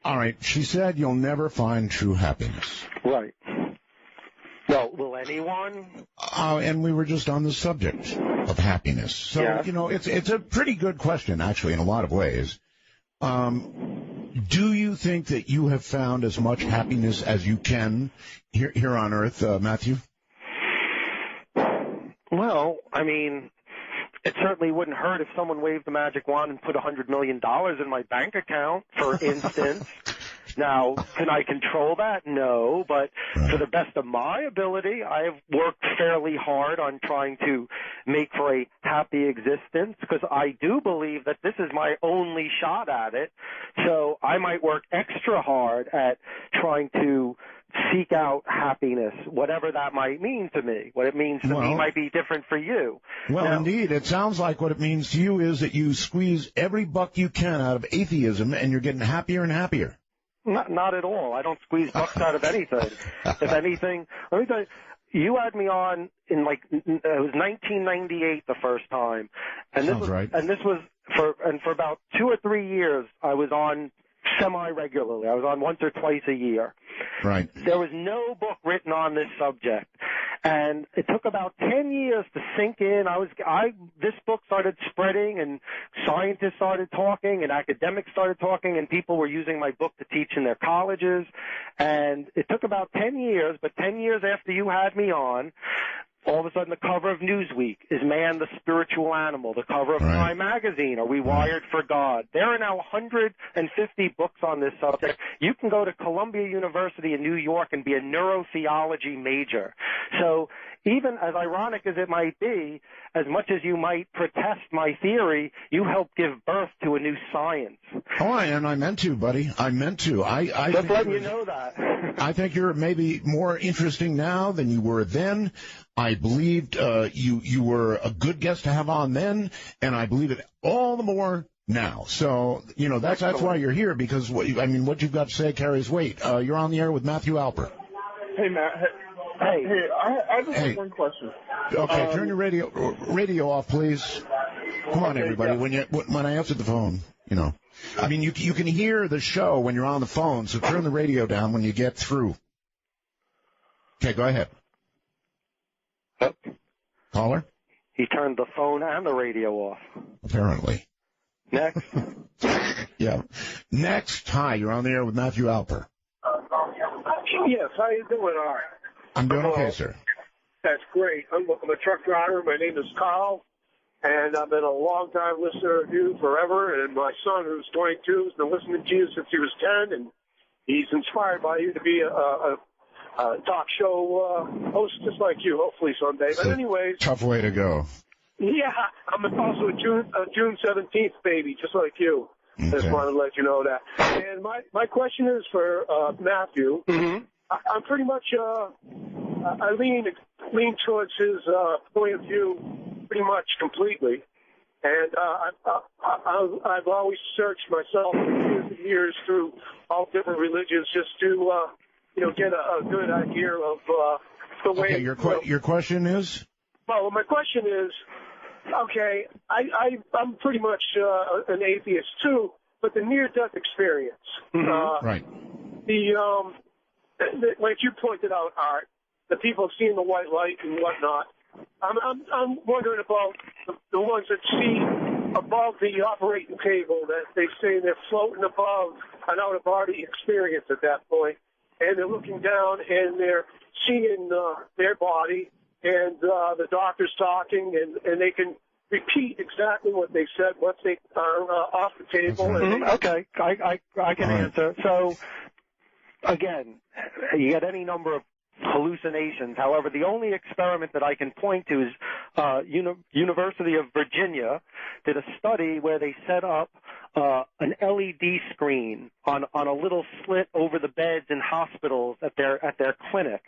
All right, she said you'll never find true happiness. Right. Well, will anyone? And we were just on the subject. of happiness. So, it's a pretty good question, actually, in a lot of ways. Do you think that you have found as much happiness as you can here on Earth, Matthew? Well, I mean, it certainly wouldn't hurt if someone waved the magic wand and put $100 million in my bank account, for instance. Now, can I control that? No, but to the best of my ability, I have worked fairly hard on trying to make for a happy existence, because I do believe that this is my only shot at it. So I might work extra hard at trying to seek out happiness, whatever that might mean to me. What it means to me might be different for you. Well, indeed, it sounds like what it means to you is that you squeeze every buck you can out of atheism, and you're getting happier and happier. Not at all. I don't squeeze bucks out of anything. If anything, let me tell you, you had me on in it was 1998 the first time, and this was right. And this was for about 2 or 3 years I was on semi-regularly. I was on once or twice a year. Right. There was no book written on this subject, and it took about 10 years to sink in. This book started spreading, and scientists started talking, and academics started talking, and people were using my book to teach in their colleges. And it took about 10 years, but 10 years after you had me on, all of a sudden the cover of Newsweek is Man the Spiritual Animal. The cover of Time Magazine, Are We Wired for God? There are now 150 books on this subject. You can go to Columbia University in New York and be a neurotheology major. So even as ironic as it might be, as much as you might protest my theory, you helped give birth to a new science. Oh, and I meant to, buddy. I meant to. Just letting you know that. I think you're maybe more interesting now than you were then. I believed you were a good guest to have on then, and I believe it all the more now. So, that's why you're here, because what you've got to say carries weight. You're on the air with Matthew Alper. Hey, Matt. Hey, I just have one question. Okay, turn your radio off, please. Come on, everybody. When I answer the phone, you can hear the show when you're on the phone, so turn the radio down when you get through. Okay, go ahead. Caller? He turned the phone and the radio off. Apparently. Next. Yeah. Next. Hi, you're on the air with Matthew Alper. Yes, how you doing? All right. I'm doing okay, sir. That's great. I'm a truck driver. My name is Carl, and I've been a long-time listener of you forever, and my son, who's 22, has been listening to you since he was 10, and he's inspired by you to be a talk show host just like you, hopefully someday. But anyways. Tough way to go. Yeah, I'm also a June 17th baby, just like you. Okay. Just wanted to let you know that. And my question is for Matthew. Mm-hmm. I'm pretty much, I lean towards his point of view pretty much completely. And I've always searched myself for years and years through all different religions just to get a good idea of the way. Okay, your question is? Well, my question is, okay, I'm pretty much an atheist too, but the near-death experience, right? Like you pointed out, Art, the people seeing the white light and whatnot. I'm wondering about the ones that see above the operating table, that they say they're floating above an out-of-body experience at that point. And they're looking down and they're seeing their body and the doctor's talking and they can repeat exactly what they said once they are off the table. Okay, I can answer. So, again, you get any number of hallucinations. However, the only experiment that I can point to is University of Virginia did a study where they set up an LED screen on a little slit over the beds in hospitals at their clinic.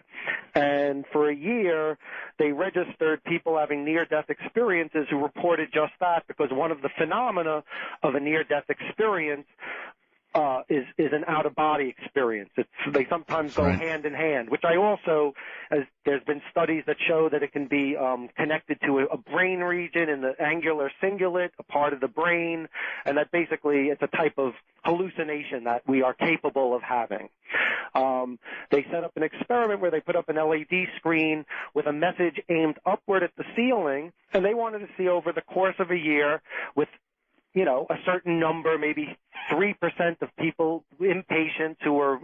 And for a year, they registered people having near-death experiences who reported just that, because one of the phenomena of a near-death experience is an out-of-body experience. They sometimes go hand in hand, which I also, there's been studies that show that it can be connected to a brain region in the angular cingulate, a part of the brain, and that basically it's a type of hallucination that we are capable of having. They set up an experiment where they put up an LED screen with a message aimed upward at the ceiling, and they wanted to see over the course of a year with a certain number, maybe 3% of people, inpatients who were,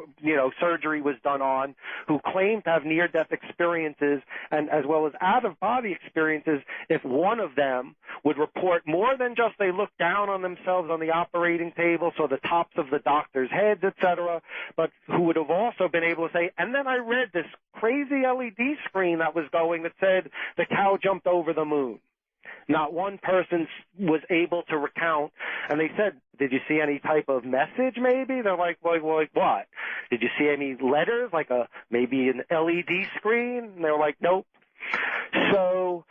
surgery was done on, who claimed to have near-death experiences and as well as out-of-body experiences, if one of them would report more than just they looked down on themselves on the operating table, so the tops of the doctor's heads, etc., but who would have also been able to say, and then I read this crazy LED screen that was going that said the cow jumped over the moon. Not one person was able to recount, and they said, did you see any type of message maybe? They're like what? Did you see any letters, like maybe an LED screen? And they were like, nope. So,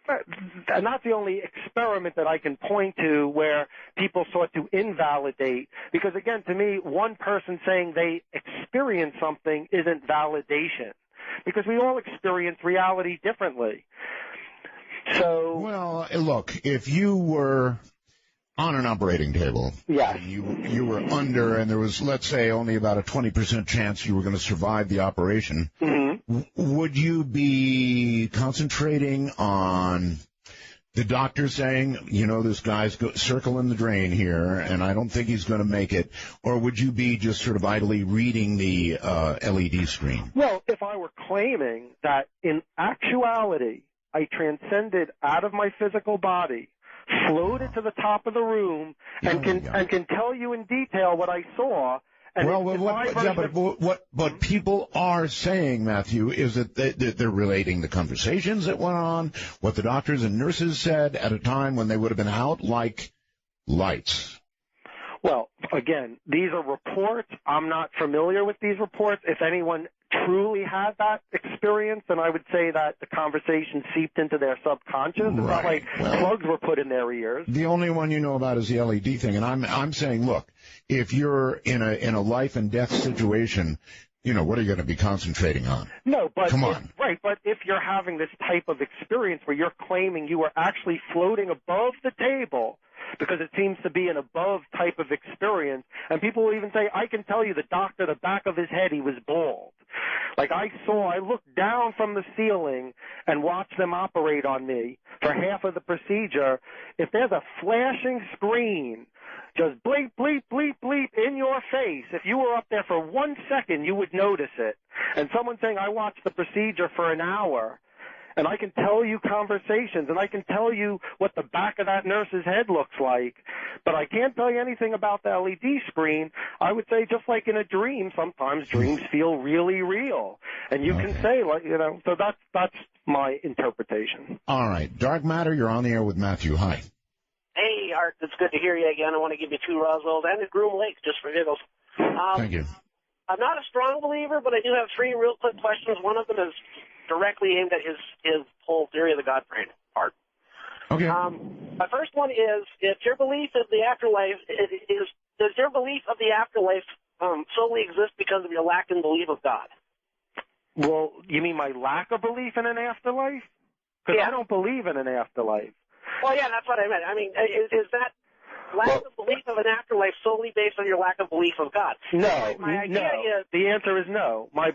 and that's the only experiment that I can point to where people sought to invalidate, because again, to me, one person saying they experienced something isn't validation, because we all experience reality differently. So, well, look, if you were on an operating table, and you were under, and there was, let's say, only about a 20% chance you were going to survive the operation, would you be concentrating on the doctor saying, this guy's circling the drain here, and I don't think he's going to make it, or would you be just sort of idly reading the LED screen? Well, if I were claiming that in actuality I transcended out of my physical body, floated to the top of the room, and can tell you in detail what I saw. And what people are saying, Matthew, is that they're relating the conversations that went on, what the doctors and nurses said at a time when they would have been out like lights. Well, again, these are reports. I'm not familiar with these reports. If anyone truly had that experience, then I would say that the conversation seeped into their subconscious. It's not like plugs were put in their ears. The only one you know about is the LED thing, and I'm saying, look, if you're in a life and death situation, what are you going to be concentrating on? No, but come on. Right, but if you're having this type of experience where you're claiming you are actually floating above the table, because it seems to be an above type of experience, and people will even say, I can tell you the doctor, the back of his head, he was bald. Like I looked down from the ceiling and watched them operate on me for half of the procedure. If there's a flashing screen, just bleep, bleep, bleep, bleep in your face, if you were up there for 1 second, you would notice it. And someone saying, I watched the procedure for an hour, and I can tell you conversations, and I can tell you what the back of that nurse's head looks like, but I can't tell you anything about the LED screen. I would say just like in a dream, sometimes dreams feel really real, and you can say, so that's my interpretation. All right. Dark Matter, you're on the air with Matthew. Hi. Hey, Art, it's good to hear you again. I want to give you 2 Roswells and a Groom Lake just for giggles. Thank you. I'm not a strong believer, but I do have 3 real quick questions. One of them is directly aimed at his whole theory of the God brain part. Okay. My first one is, if your belief of the afterlife does your belief of the afterlife solely exist because of your lack in belief of God? Well, you mean my lack of belief in an afterlife? Because I don't believe in an afterlife. Well, yeah, that's what I meant. I mean, is that lack of belief of an afterlife solely based on your lack of belief of God? No, my idea is, the answer is no. My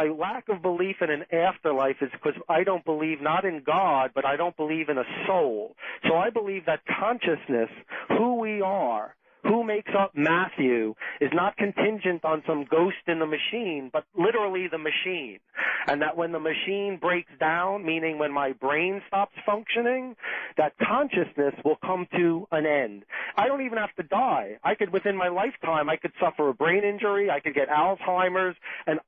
lack of belief in an afterlife is because I don't believe not in God, but I don't believe in a soul. So I believe that consciousness, who we are, who makes up Matthew, is not contingent on some ghost in the machine, but literally the machine. And that when the machine breaks down, meaning when my brain stops functioning, that consciousness will come to an end. I don't even have to die. Within my lifetime, I could suffer a brain injury, I could get Alzheimer's, and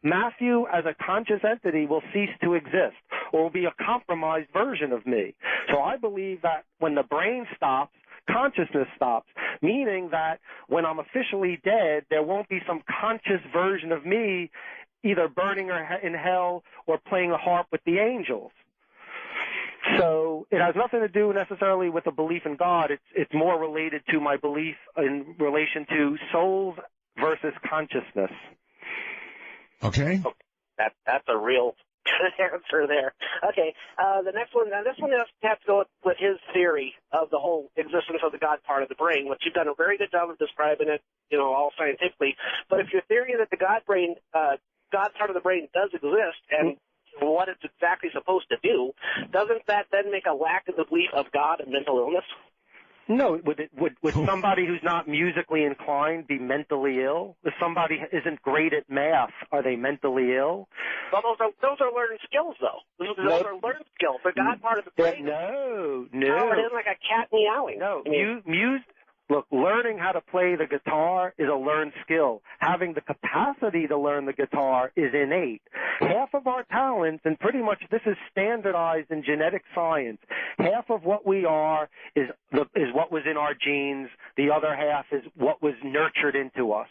Matthew, as a conscious entity, will cease to exist, or will be a compromised version of me. So I believe that when the brain stops, consciousness stops, meaning that when I'm officially dead, there won't be some conscious version of me either burning in hell or playing a harp with the angels. So it has nothing to do necessarily with a belief in God. It's more related to my belief in relation to souls versus consciousness. Okay. That's a real good answer there. Okay, the next one. Now, this one has to go with his theory of the whole existence of the God part of the brain, which you've done a very good job of describing it, all scientifically. But if your theory that the God part of the brain does exist and what it's exactly supposed to do, doesn't that then make a lack of the belief of God and mental illness? No, would somebody who's not musically inclined be mentally ill? If somebody isn't great at math, are they mentally ill? Well, those are learned skills, though. Those are learned skills. The God part of the brain. No. Powered in like a cat meowing. No, look, learning how to play the guitar is a learned skill. Having the capacity to learn the guitar is innate. Half of our talents, and pretty much this is standardized in genetic science, half of what we are is what was in our genes. The other half is what was nurtured into us.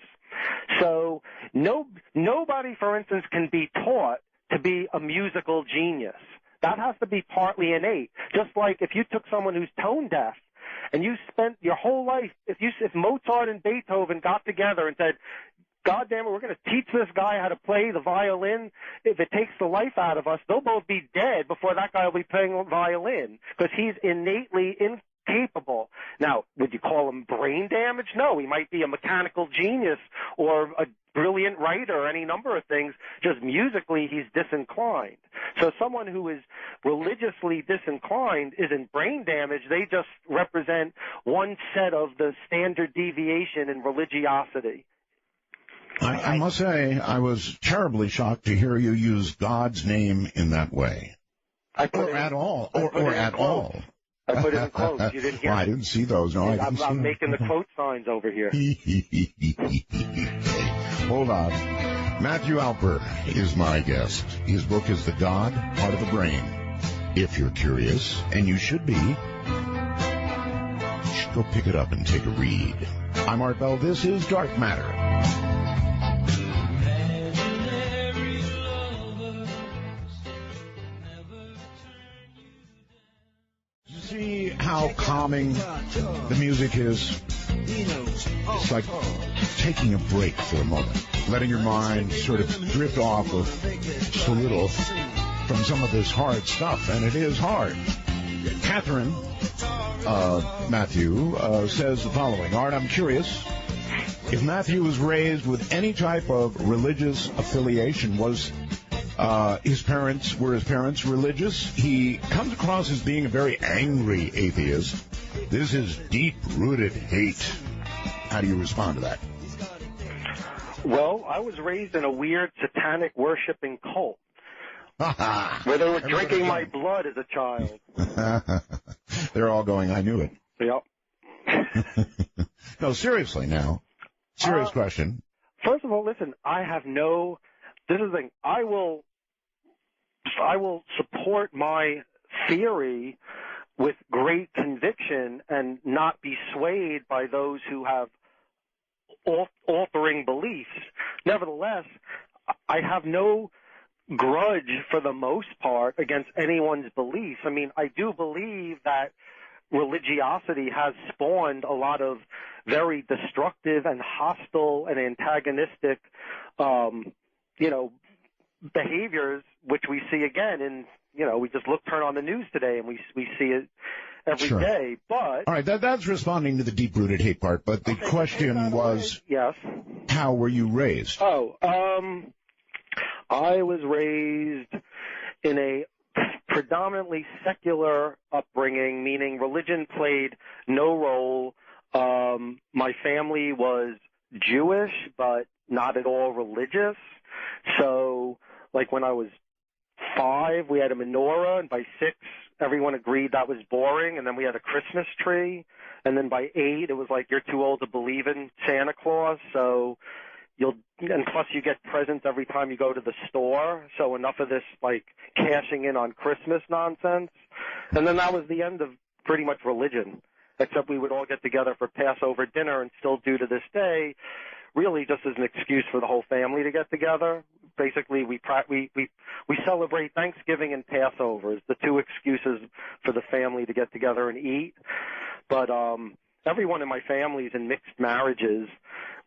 So nobody, for instance, can be taught to be a musical genius. That has to be partly innate. Just like if you took someone who's tone deaf, and you spent your whole life, if Mozart and Beethoven got together and said, God damn it, we're going to teach this guy how to play the violin. If it takes the life out of us, they'll both be dead before that guy will be playing the violin because he's innately incapable. Now, would you call him brain damage? No, he might be a mechanical genius or a brilliant writer or any number of things. Just musically, he's disinclined. So someone who is religiously disinclined isn't brain damage. They just represent one set of the standard deviation in religiosity. I must say, I was terribly shocked to hear you use God's name in that way. Or at all. I put it in quotes. You didn't hear I didn't see those. No, I didn't see I'm making the quote signs over here. Hold on. Matthew Alper is my guest. His book is The God Part of the Brain. If you're curious, and you should be, you should go pick it up and take a read. I'm Art Bell. This is Dark Matter. See how calming the music is? It's like taking a break for a moment, letting your mind sort of drift off of just a little from some of this hard stuff, and it is hard. Catherine, Matthew, says the following. Art, I'm curious if Matthew was raised with any type of religious affiliation. Were his parents religious? He comes across as being a very angry atheist. This is deep-rooted hate. How do you respond to that? Well, I was raised in a weird satanic worshiping cult where they were drinking my blood as a child. They're all going, I knew it. Yep. No, seriously now. Serious question. First of all, listen, this is the thing. I will support my theory with great conviction and not be swayed by those who have altering beliefs. Nevertheless, I have no grudge for the most part against anyone's beliefs. I mean, I do believe that religiosity has spawned a lot of very destructive and hostile and antagonistic, behaviors, which we see again in, we just turn on the news today and we see it every day. But all right, that's responding to the deep-rooted hate part. But the question was, yes, how were you raised? I was raised in a predominantly secular upbringing, meaning religion played no role. My family was Jewish, but not at all religious. So, like when I was 5, we had a menorah, and by 6, everyone agreed that was boring, and then we had a Christmas tree, and then by 8, it was like, you're too old to believe in Santa Claus, so and plus you get presents every time you go to the store, so enough of this, like, cashing in on Christmas nonsense. And then that was the end of pretty much religion, except we would all get together for Passover dinner and still do to this day, really just as an excuse for the whole family to get together. Basically, we celebrate Thanksgiving and Passover as the two excuses for the family to get together and eat. But everyone in my family is in mixed marriages.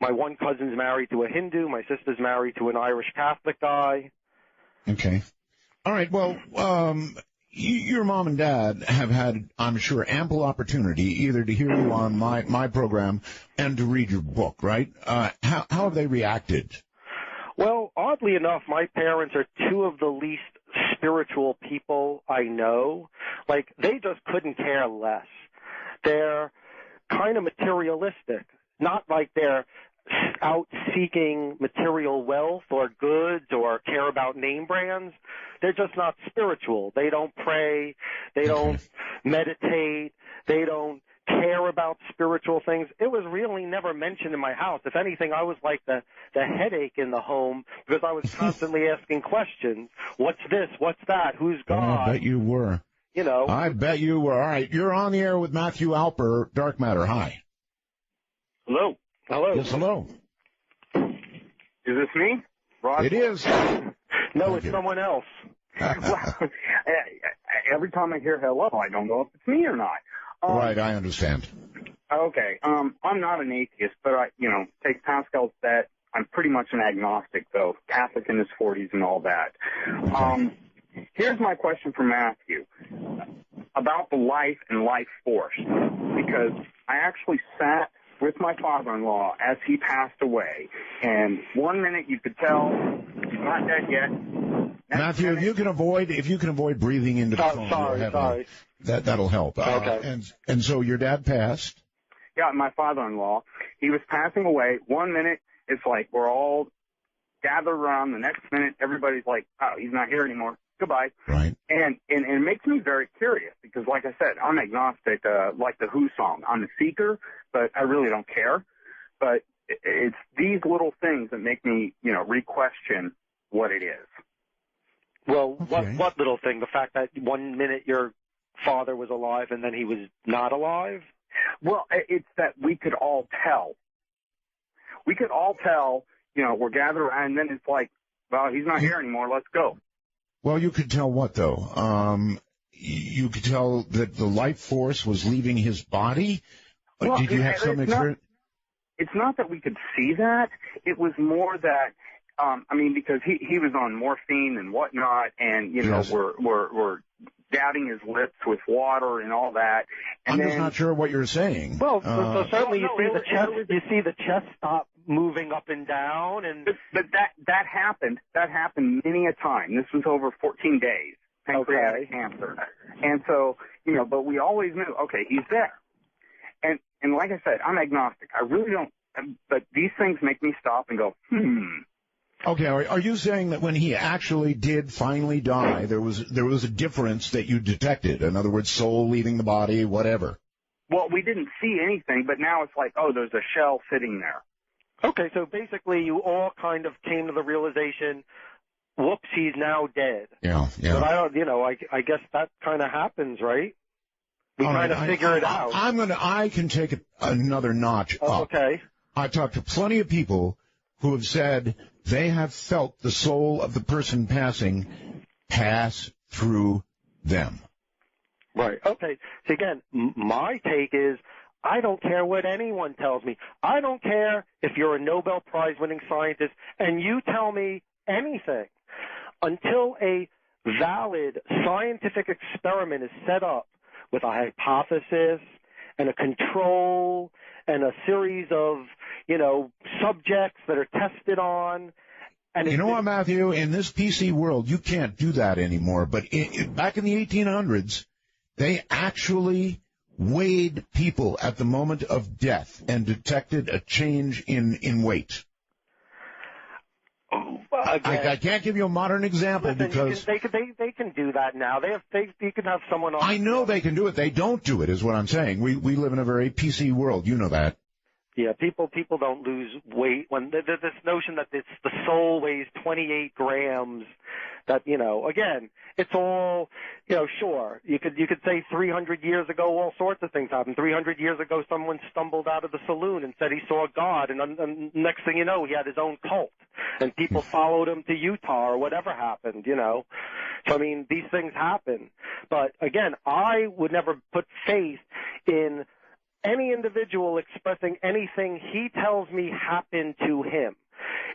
My one cousin's married to a Hindu. My sister's married to an Irish Catholic guy. Okay. All right. Well, your mom and dad have had, I'm sure, ample opportunity either to hear you on my program and to read your book, right? How have they reacted? Well, oddly enough, my parents are two of the least spiritual people I know. Like, they just couldn't care less. They're kind of materialistic. Not like they're out seeking material wealth or goods or care about name brands. They're just not spiritual. They don't pray. They don't meditate. They don't care about spiritual things. It was really never mentioned in my house. If anything, I was like the headache in the home because I was constantly asking questions. What's this? What's that? Who's God? Oh, I bet you were. You know. I bet you were. All right. You're on the air with Matthew Alper, Dark Matter. Hi. Hello. Hello. Yes, hello. Is this me? Rod? It is. No, it's someone else. Well, every time I hear hello, I don't know if it's me or not. Right, I understand. Okay. I'm not an atheist, but take Pascal's bet. I'm pretty much an agnostic, though. Catholic in his 40s and all that. Okay. Here's my question for Matthew about the life and life force, because I actually sat with my father-in-law as he passed away, and 1 minute you could tell he's not dead yet. Matthew, if you can avoid breathing into the phone, sorry. That'll help. Okay. And so your dad passed. Yeah, my father-in-law. He was passing away. 1 minute, it's like we're all gathered around. The next minute, everybody's like, "Oh, he's not here anymore. Goodbye." Right. And it makes me very curious because, like I said, I'm agnostic, like the Who song. I'm a seeker, but I really don't care. But it's these little things that make me, re-question what it is. Well, Okay. what little thing? The fact that 1 minute your father was alive and then he was not alive? Well, it's that we could all tell. We could all tell, we're gathered around, and then it's like, well, he's not here anymore. Let's go. Well, you could tell what, though? You could tell that the life force was leaving his body? Well, Did you have some experience? It's not that we could see that. It was more that, because he was on morphine and whatnot, and, Yes. we're dabbing his lips with water and all that. And I'm just not sure what you're saying. Well, so certainly you see the chest stop moving up and down, and but that happened. That happened many a time. This was over 14 days. Pancreatic cancer, and so but we always knew. Okay, he's there. And like I said, I'm agnostic. I really don't. But these things make me stop and go, Okay, are you saying that when he actually did finally die, there was a difference that you detected? In other words, soul leaving the body, whatever. Well, we didn't see anything, but now it's like, oh, there's a shell sitting there. Okay, so basically you all kind of came to the realization, whoops, he's now dead. Yeah. But I guess that kind of happens, right? We kind of figure it out. I can take it another notch up. Okay. I've talked to plenty of people who have said they have felt the soul of the person passing pass through them. Right. Okay. So again, my take is I don't care what anyone tells me. I don't care if you're a Nobel Prize winning scientist and you tell me anything. Until a valid scientific experiment is set up with a hypothesis and a control and a series of, subjects that are tested on. And you know what, Matthew? In this PC world, you can't do that anymore. But back in the 1800s, they actually weighed people at the moment of death and detected a change in weight. I can't give you a modern example because they can do that now. You can have someone on. I know they can do it. They don't do it, is what I'm saying. We live in a very PC world. You know that. Yeah, people don't lose weight when there's this notion that the soul weighs 28 grams. That, again, it's all, sure. You could say 300 years ago all sorts of things happened. 300 years ago someone stumbled out of the saloon and said he saw God, and next thing you know, he had his own cult, and people followed him to Utah or whatever happened, So, I mean, these things happen. But, again, I would never put faith in any individual expressing anything he tells me happened to him.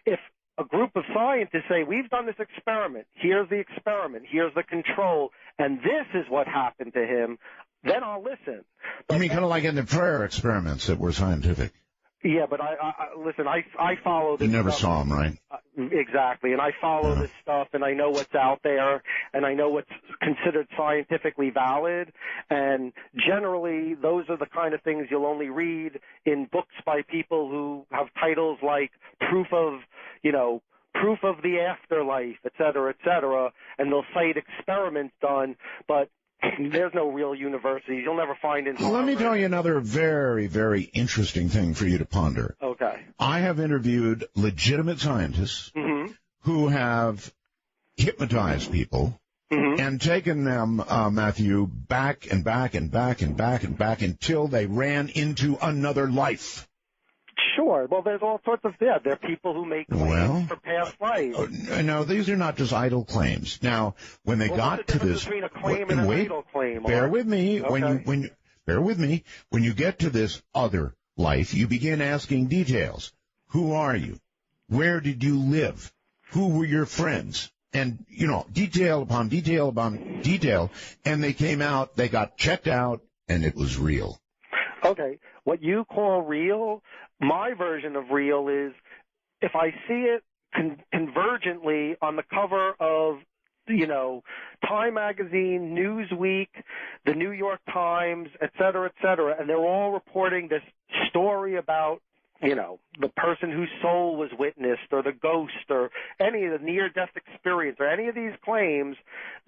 If a group of scientists say, we've done this experiment, here's the experiment, here's the control, and this is what happened to him, then I'll listen. But you mean kind of like in the prayer experiments that were scientific? Yeah, but listen, I follow this. You never stuff. saw them, right? Exactly, and I follow this stuff, and I know what's out there, and I know what's considered scientifically valid, and generally those are the kind of things you'll only read in books by people who have titles like proof of the afterlife, et cetera, and they'll cite experiments done, but there's no real universities. You'll never find in Harvard. Let me tell you another very, very interesting thing for you to ponder. Okay. I have interviewed legitimate scientists who have hypnotized people and taken them, Matthew, back and back and back and back and back until they ran into another life. Sure. Well, there's all sorts of, there are people who make claims for past life. No, these are not just idle claims. Now, when they got to this, between a claim and an idle claim, bear with me. Okay. Bear with me. When you get to this other life, you begin asking details. Who are you? Where did you live? Who were your friends? And, detail upon detail upon detail. And they came out, they got checked out, and it was real. Okay. What you call real, my version of real is if I see it convergently on the cover of, Time Magazine, Newsweek, the New York Times, et cetera, and they're all reporting this story about, the person whose soul was witnessed or the ghost or any of the near-death experience or any of these claims,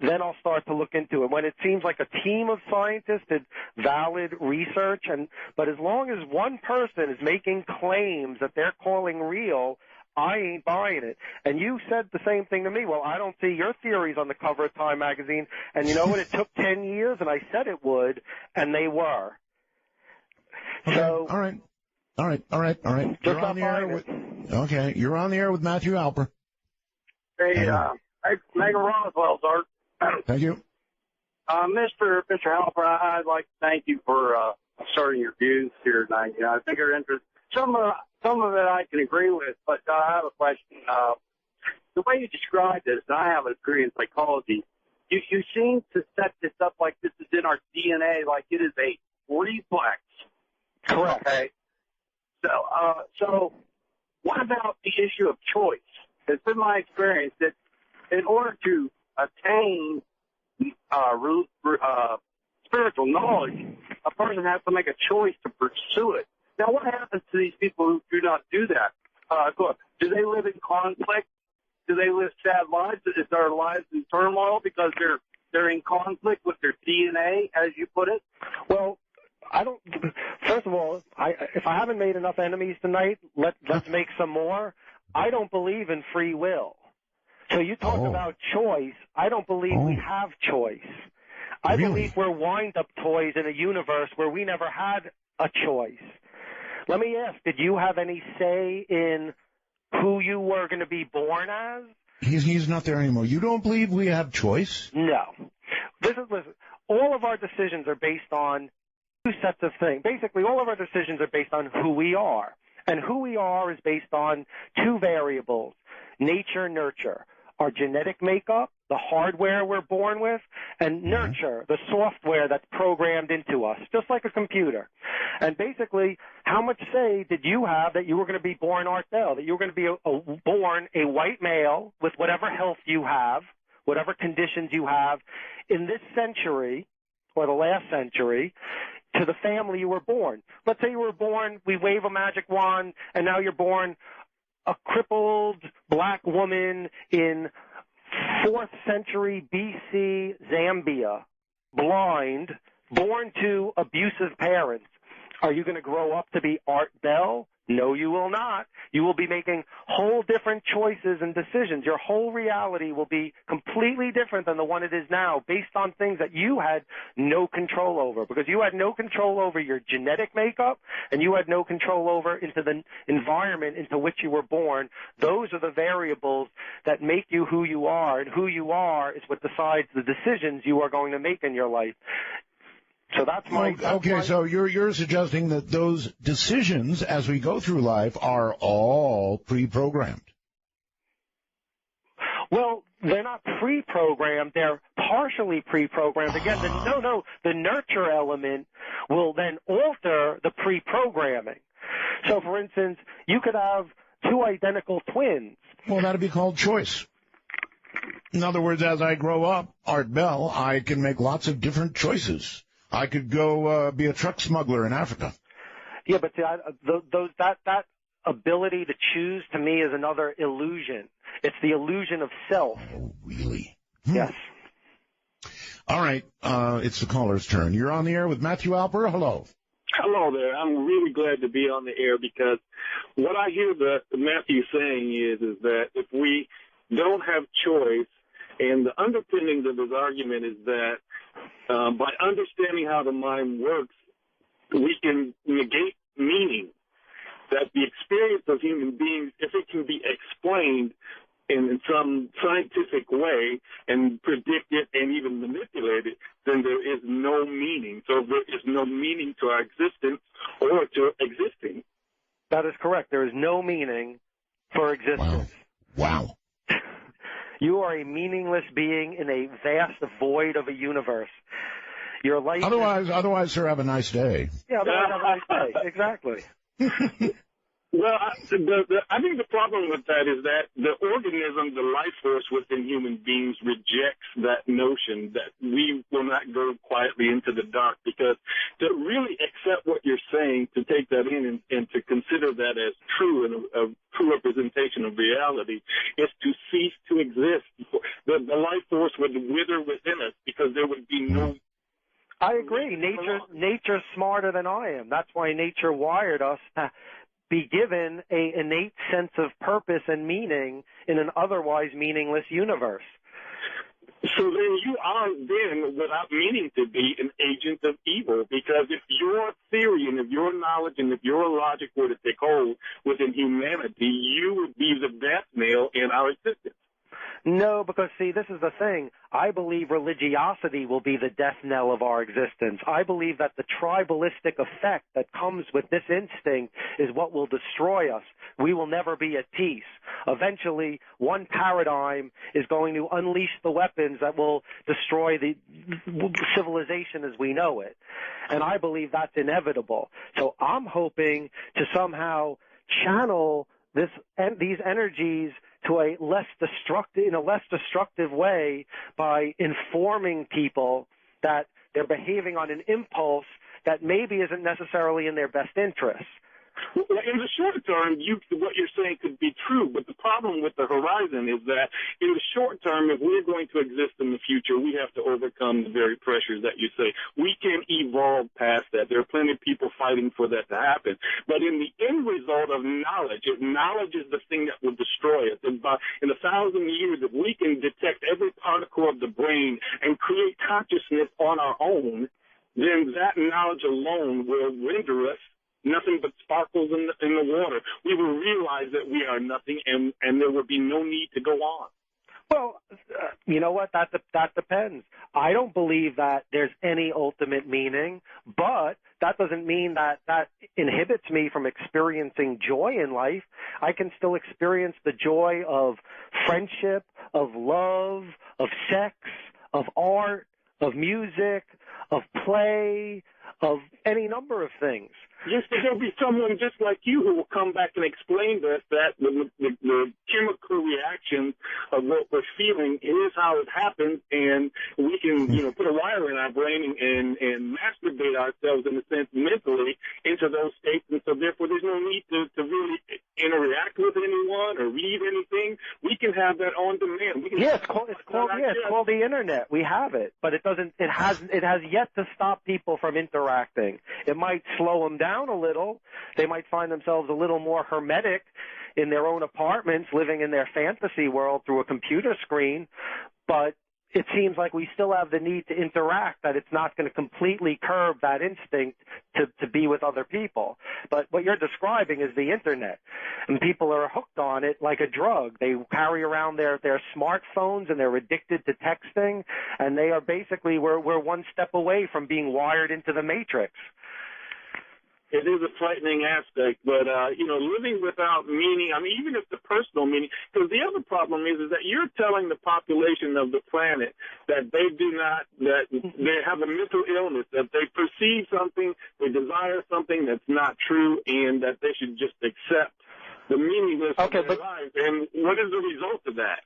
then I'll start to look into it. When it seems like a team of scientists did valid research, but as long as one person is making claims that they're calling real, I ain't buying it. And you said the same thing to me. Well, I don't see your theories on the cover of Time Magazine. And you know what? It took 10 years, and I said it would, and they were. Okay. So, All right. You're on the air with, you're on the air with Matthew Alper. Hey, Megan Roswell's Art. Thank you. Mr. Alper, I'd like to thank you for starting your views here tonight. I think you're interested. Some of it I can agree with, but I have a question. The way you described this, and I have a degree in psychology, you seem to set this up like this is in our DNA, like it is a reflex. Correct. Okay. So what about the issue of choice? It's been my experience that in order to attain spiritual knowledge, a person has to make a choice to pursue it. Now, what happens to these people who do not do that? Do they live in conflict? Do they live sad lives? Is their lives in turmoil because they're in conflict with their DNA, as you put it? Well, first of all, if I haven't made enough enemies tonight, let's make some more. I don't believe in free will. So you talk about choice. I don't believe we have choice. I believe we're wind-up toys in a universe where we never had a choice. Let me ask, did you have any say in who you were going to be born as? He's not there anymore. You don't believe we have choice? No. Listen, all of our decisions are based on two sets of things. Basically, all of our decisions are based on who we are. And who we are is based on two variables, nature, nurture. Our genetic makeup, the hardware we're born with, and nurture, the software that's programmed into us, just like a computer. And basically, how much say did you have that you were going to be born Art Bell, that you were going to be born a white male with whatever health you have, whatever conditions you have in this century or the last century, to the family you were born. Let's say you were born, we wave a magic wand, and now you're born a crippled black woman in 4th century BC Zambia, blind, born to abusive parents. Are you going to grow up to be Art Bell? No, you will not. You will be making whole different choices and decisions. Your whole reality will be completely different than the one it is now, based on things that you had no control over, because you had no control over your genetic makeup and you had no control over into the environment into which you were born. Those are the variables that make you who you are, and who you are is what decides the decisions you are going to make in your life. So that's my... Okay, so you're suggesting that those decisions as we go through life are all pre-programmed. Well, they're not pre-programmed. They're partially pre-programmed. Again, the nurture element will then alter the pre-programming. So, for instance, you could have two identical twins. Well, that would be called choice. In other words, as I grow up, Art Bell, I can make lots of different choices. I could go be a truck smuggler in Africa. Yeah, but that ability to choose, to me, is another illusion. It's the illusion of self. Oh, really? Yes. All right. It's the caller's turn. You're on the air with Matthew Alper. Hello. Hello there. I'm really glad to be on the air, because what I hear Matthew saying is that if we don't have choice, and the underpinnings of his argument is that by understanding how the mind works, we can negate meaning. That the experience of human beings, if it can be explained in some scientific way and predicted and even manipulated, then there is no meaning. So there is no meaning to our existence or to existing. That is correct. There is no meaning for existence. Wow. You are a meaningless being in a vast void of a universe. Your life. Otherwise, sir, have a nice day. Yeah, otherwise have a nice day. Exactly. Well, I think the problem with that is that the organism, the life force within human beings rejects that notion that we will not go quietly into the dark, because to really accept what you're saying, to take that in and to consider that as true and a true representation of reality, is to cease to exist. The life force would wither within us, because there would be no... I agree. Nature's smarter than I am. That's why nature wired us to be given an innate sense of purpose and meaning in an otherwise meaningless universe. So then you are then, without meaning to be, an agent of evil, because if your theory and if your knowledge and if your logic were to take hold within humanity, you would be the death nail in our existence. No, because, see, this is the thing. I believe religiosity will be the death knell of our existence. I believe that the tribalistic effect that comes with this instinct is what will destroy us. We will never be at peace. Eventually, one paradigm is going to unleash the weapons that will destroy the civilization as we know it. And I believe that's inevitable. So I'm hoping to somehow channel these energies to a less destructive way by informing people that they're behaving on an impulse that maybe isn't necessarily in their best interests. In the short term, what you're saying could be true, but the problem with the horizon is that in the short term, if we're going to exist in the future, we have to overcome the very pressures that you say. We can evolve past that. There are plenty of people fighting for that to happen. But in the end result of knowledge, if knowledge is the thing that will destroy us, in 1,000 years, if we can detect every particle of the brain and create consciousness on our own, then that knowledge alone will render us nothing but sparkles in the water. We will realize that we are nothing, and there will be no need to go on. Well, you know what? That depends. I don't believe that there's any ultimate meaning, but that doesn't mean that inhibits me from experiencing joy in life. I can still experience the joy of friendship, of love, of sex, of art, of music, of play, of any number of things. Yes, there'll be someone just like you who will come back and explain to us that the chemical reaction of what we're feeling is how it happens, and we can, put a wire in our brain and masturbate ourselves, in a sense, mentally into those states, and so therefore there's no need to really interact with anyone or read anything, we can have that on demand. It's called the internet. We have it, but it has yet to stop people from interacting. It might slow them down a little. They might find themselves a little more hermetic in their own apartments, living in their fantasy world through a computer screen, but it seems like we still have the need to interact, that it's not going to completely curb that instinct to be with other people. But what you're describing is the internet, and people are hooked on it like a drug. They carry around their smartphones, and they're addicted to texting, and they are basically, we're one step away from being wired into the matrix. It is a frightening aspect, but, living without meaning, I mean, even if the personal meaning, because the other problem is that you're telling the population of the planet that that they have a mental illness, that they perceive something, they desire something that's not true, and that they should just accept the meaningless of their lives. And what is the result of that?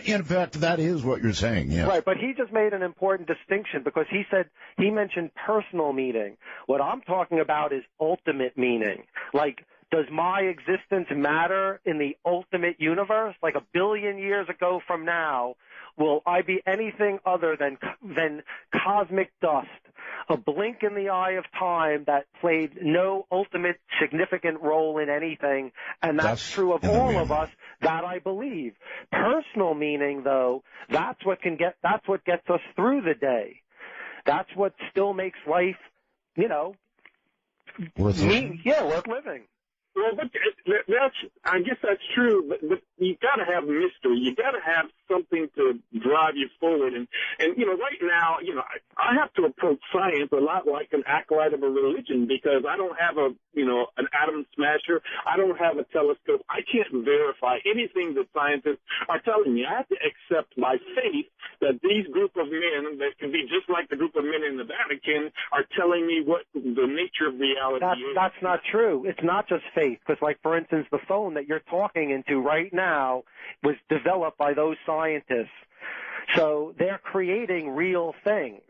In fact, that is what you're saying, yes. Right, but he just made an important distinction because he mentioned personal meaning. What I'm talking about is ultimate meaning. Like, does my existence matter in the ultimate universe? Like 1 billion years ago from now, will I be anything other than cosmic dust, a blink in the eye of time that played no ultimate significant role in anything, and that's true of all of us, that I believe. Personal meaning, though, that's what gets us through the day. That's what still makes life, worth living. Yeah, worth living. Well, but I guess that's true, but you got to have mystery. You got to have something to drive you forward. And right now, I have to approach science a lot like an acolyte of a religion, because I don't have an atom smasher. I don't have a telescope. I can't verify anything that scientists are telling me. I have to accept by faith that these group of men that can be just like the group of men in the Vatican are telling me what the nature of reality is. That's not true. It's not just faith. Because, like, for instance, the phone that you're talking into right now was developed by those scientists. So they're creating real things.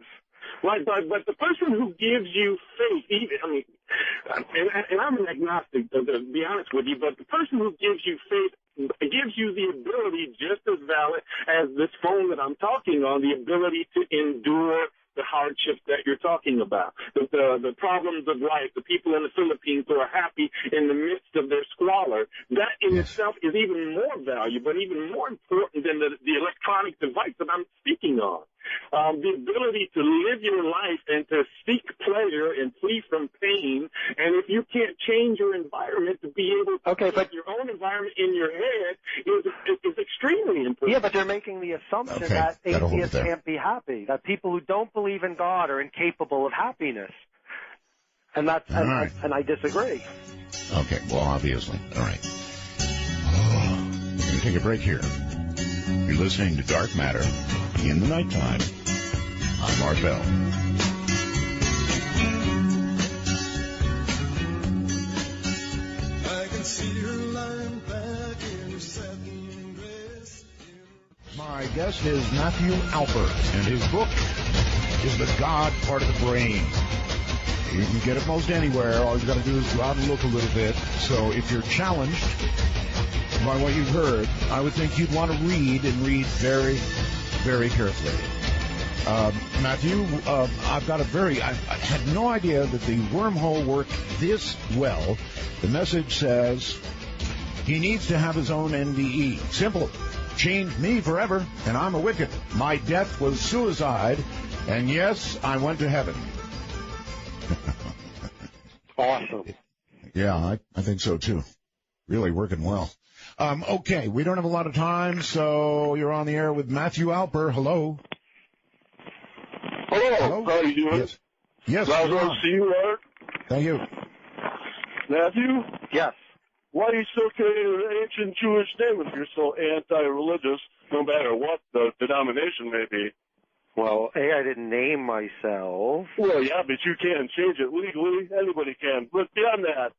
Right, but the person who gives you faith, and I'm an agnostic, to be honest with you, but the person who gives you faith gives you the ability, just as valid as this phone that I'm talking on, the ability to endure the hardships that you're talking about, the problems of life, the people in the Philippines who are happy in the midst of their squalor. That in itself is even more valuable, even more important than the electronic device that I'm speaking on. The ability to live your life and to seek pleasure and flee from pain. And if you can't change your environment, to be able to change your own environment in your head is extremely important. Yeah, but they're making the assumption that atheists can't be happy, that people who don't believe in God are incapable of happiness. And and I disagree. Okay, well, obviously. All right. We're going to take a break here. You're listening to Dark Matter in the Nighttime. I'm Art Bell. I can see her lying back in her satin dress. My guest is Matthew Alper, and his book is The God Part of the Brain. You can get it most anywhere. All you got to do is go out and look a little bit. So if you're challenged by what you've heard, I would think you'd want to read, and read very, very carefully. Matthew, I had no idea that the wormhole worked this well. The message says he needs to have his own NDE. Simple. Changed me forever, and I'm a wicked. My death was suicide, and yes, I went to heaven. Awesome. Yeah, I think so, too. Really working well. Okay, we don't have a lot of time, so you're on the air with Matthew Alper. Hello. Hello. How are you doing? Yes. Yes. Nice to see you, Art. Thank you. Matthew? Yes. Why are you still carrying an ancient Jewish name if you're so anti-religious, no matter what the denomination may be? Well, I didn't name myself. Well, yeah, but you can change it legally. Anybody can. But beyond that,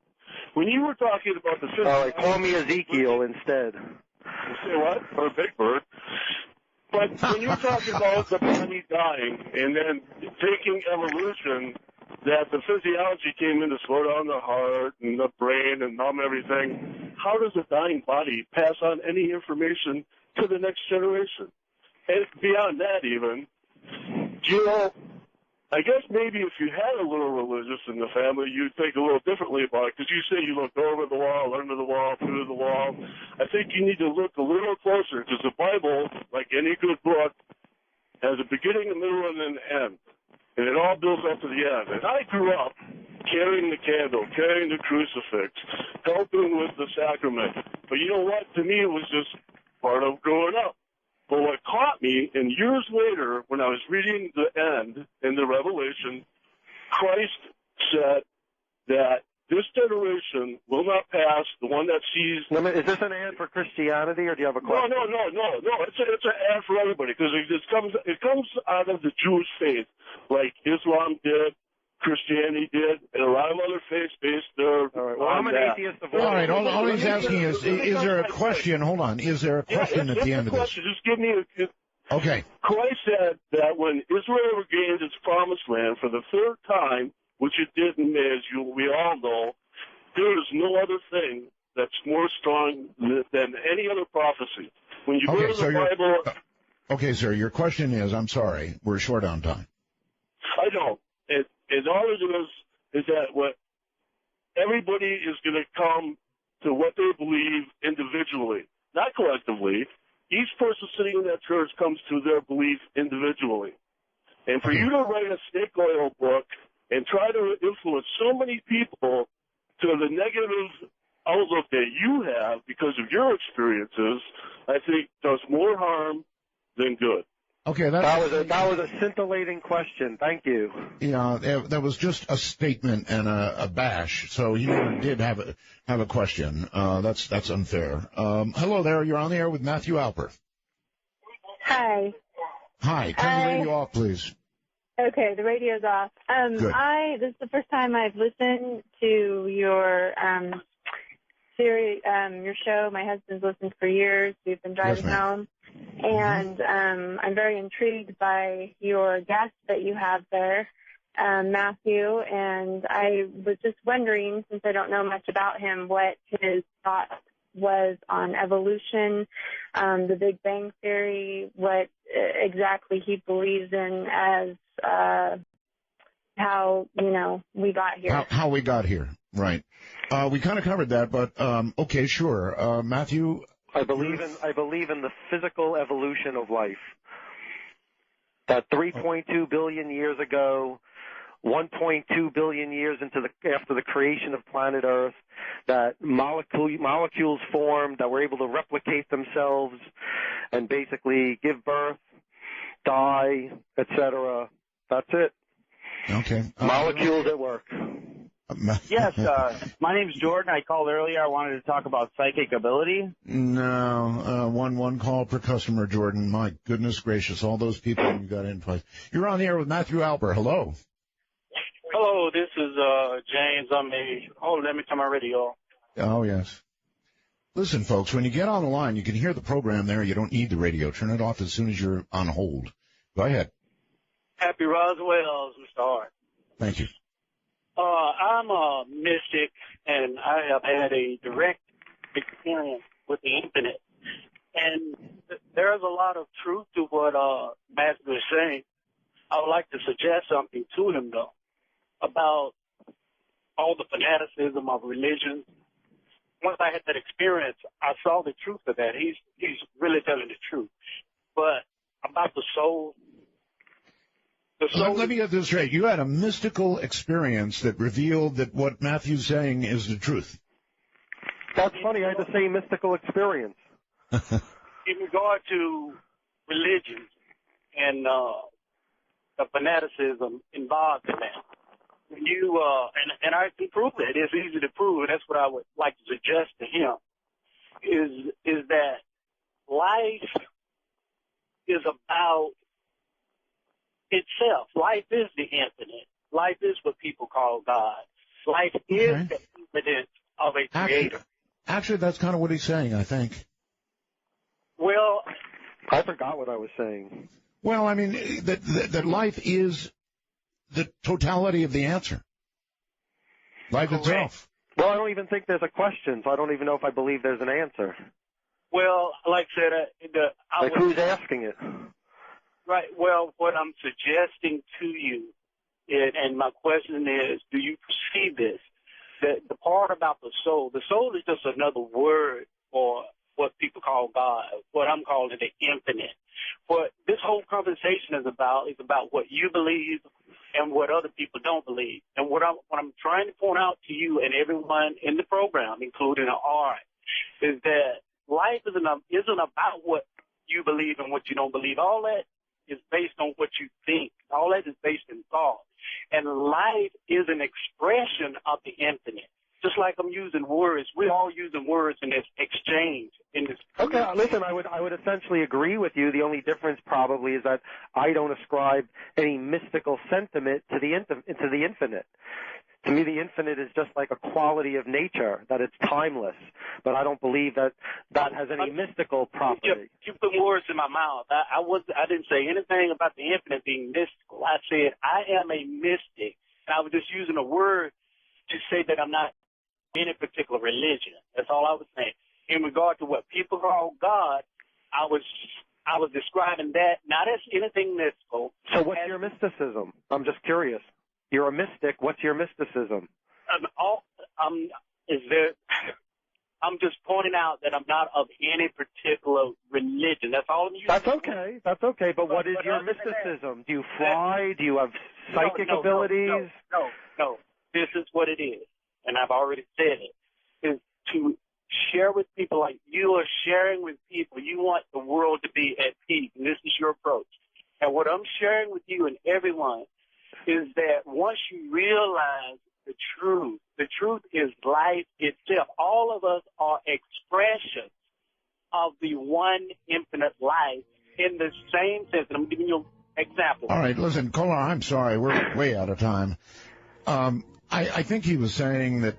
when you were talking about the system... All right, call me Ezekiel instead. Say what? Or Big Bird. But when you were talking about the body dying and then taking evolution that the physiology came in to slow down the heart and the brain and numb everything, how does a dying body pass on any information to the next generation? And beyond that even, you know, I guess maybe if you had a little religious in the family, you'd think a little differently about it, because you say you looked over the wall, under the wall, through the wall. I think you need to look a little closer, because the Bible, like any good book, has a beginning, a middle, and an end. And it all builds up to the end. And I grew up carrying the candle, carrying the crucifix, helping with the sacrament. But you know what? To me, it was just part of growing up. But what caught me, and years later, when I was reading the end in the Revelation, Christ said that this generation will not pass, the one that sees... Is this an ad for Christianity, or do you have a question? No. It's an ad for everybody, because it comes out of the Jewish faith, like Islam did, Christianity did, and a lot of other faiths based their... All right, well, I'm an atheist of all right, all he's asking is there a question? Hold on. Is there a question at the end of this? Just give me a... Okay. Christ said that when Israel regained its promised land for the third time, which it did in May, as we all know, there is no other thing that's more strong than any other prophecy. When you go to the Bible... Okay, sir, your question is, I'm sorry, we're short on time. I know. And all it is that what everybody is going to come to what they believe individually, not collectively. Each person sitting in that church comes to their belief individually. And for you to write a snake oil book and try to influence so many people to the negative outlook that you have because of your experiences, I think does more harm than good. Okay, that was a scintillating question. Thank you. Yeah, that was just a statement and a bash. So you did have a question. That's unfair. Hello there. You're on the air with Matthew Alper. Hi. Hi. Turn the radio off, please. Okay, the radio's off. Good. This is the first time I've listened to your series, your show. My husband's listened for years. We've been driving home. And I'm very intrigued by your guest that you have there, Matthew. And I was just wondering, since I don't know much about him, what his thought was on evolution, the Big Bang Theory, what exactly he believes in as how, we got here. How we got here, right. We kind of covered that, but okay, sure. Matthew... I believe in the physical evolution of life. That 3.2 billion years ago, 1.2 billion years after the creation of planet Earth, that molecules formed that were able to replicate themselves and basically give birth, die, etc. That's it. Okay. Molecules at work. Yes, my name's Jordan. I called earlier. I wanted to talk about psychic ability. No, one call per customer, Jordan. My goodness gracious, all those people you got in twice. You're on the air with Matthew Alper. Hello. Hello, this is James. Let me turn my radio. Oh, yes. Listen, folks, when you get on the line, you can hear the program there. You don't need the radio. Turn it off as soon as you're on hold. Go ahead. Happy Roswell's, Mr. Hart. Thank you. I'm a mystic, and I have had a direct experience with the infinite. And there's a lot of truth to what Matthew is saying. I would like to suggest something to him, though, about all the fanaticism of religion. Once I had that experience, I saw the truth of that. He's really telling the truth. But about the soul... Let me get this straight. You had a mystical experience that revealed that what Matthew's saying is the truth. That's funny. I had the same mystical experience. In regard to religion and the fanaticism involved in that, when you and I can prove it. It's easy to prove. That's what I would like to suggest to him. Is that life is about itself. Life is the infinite. Life is what people call God. Life is the evidence of a creator. Actually, that's kind of what he's saying, I think. Well, I forgot what I was saying. Well, I mean, that life is the totality of the answer. Life itself. Well, I don't even think there's a question, so I don't even know if I believe there's an answer. Well, like I said, who's asking it? Right. Well, what I'm suggesting to you, and my question is, do you perceive this? That the part about the soul is just another word for what people call God, what I'm calling the infinite. What this whole conversation is about what you believe and what other people don't believe. And what I'm trying to point out to you and everyone in the program, including Art, is that life isn't about what you believe and what you don't believe. All that is based on what you think. All that is based in thought. And life is an expression of the infinite. Just like I'm using words, we're all using words in this exchange. Okay, listen, I would essentially agree with you. The only difference probably is that I don't ascribe any mystical sentiment to the infinite. To me, the infinite is just like a quality of nature, that it's timeless. But I don't believe that has any mystical property. You put words in my mouth. I didn't say anything about the infinite being mystical. I said I am a mystic. And I was just using a word to say that I'm not any particular religion. That's all I was saying. In regard to what people call God, I was describing that not as anything mystical. So what's your mysticism? I'm just curious. You're a mystic. What's your mysticism? I'm just pointing out that I'm not of any particular religion. That's all I'm using. That's okay. But what is your mysticism? Do you fly? Do you have psychic abilities? No. This is what it is, and I've already said it, is to share with people like you are sharing with people. You want the world to be at peace, and this is your approach. And what I'm sharing with you and everyone is that once you realize the truth is life itself. All of us are expressions of the one infinite life in the same sense. And I'm giving you an example. All right, listen, caller, I'm sorry. We're way out of time. I think he was saying that,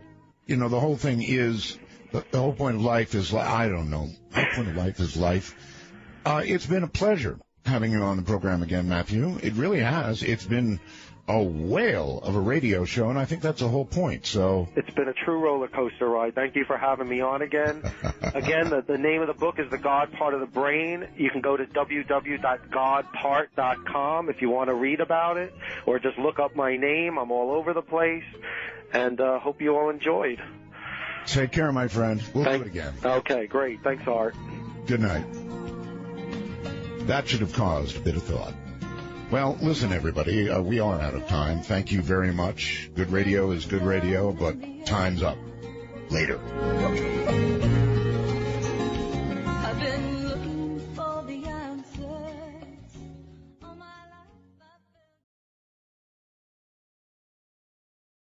the whole thing is, the whole point of life is, I don't know. The whole point of life is life. It's been a pleasure having you on the program again, Matthew. It really has. It's been a whale of a radio show, and I think that's the whole point. So it's been a true roller coaster ride. Thank you for having me on again. Again, the name of the book is The God Part of the Brain. You can go to www.godpart.com if you want to read about it, or just look up my name. I'm all over the place, and hope you all enjoyed. Take care, my friend. We'll do it again. Okay, great. Thanks, Art. Good night. That should have caused a bit of thought. Well, listen, everybody, we are out of time. Thank you very much. Good radio is good radio, but time's up. Later. I've been looking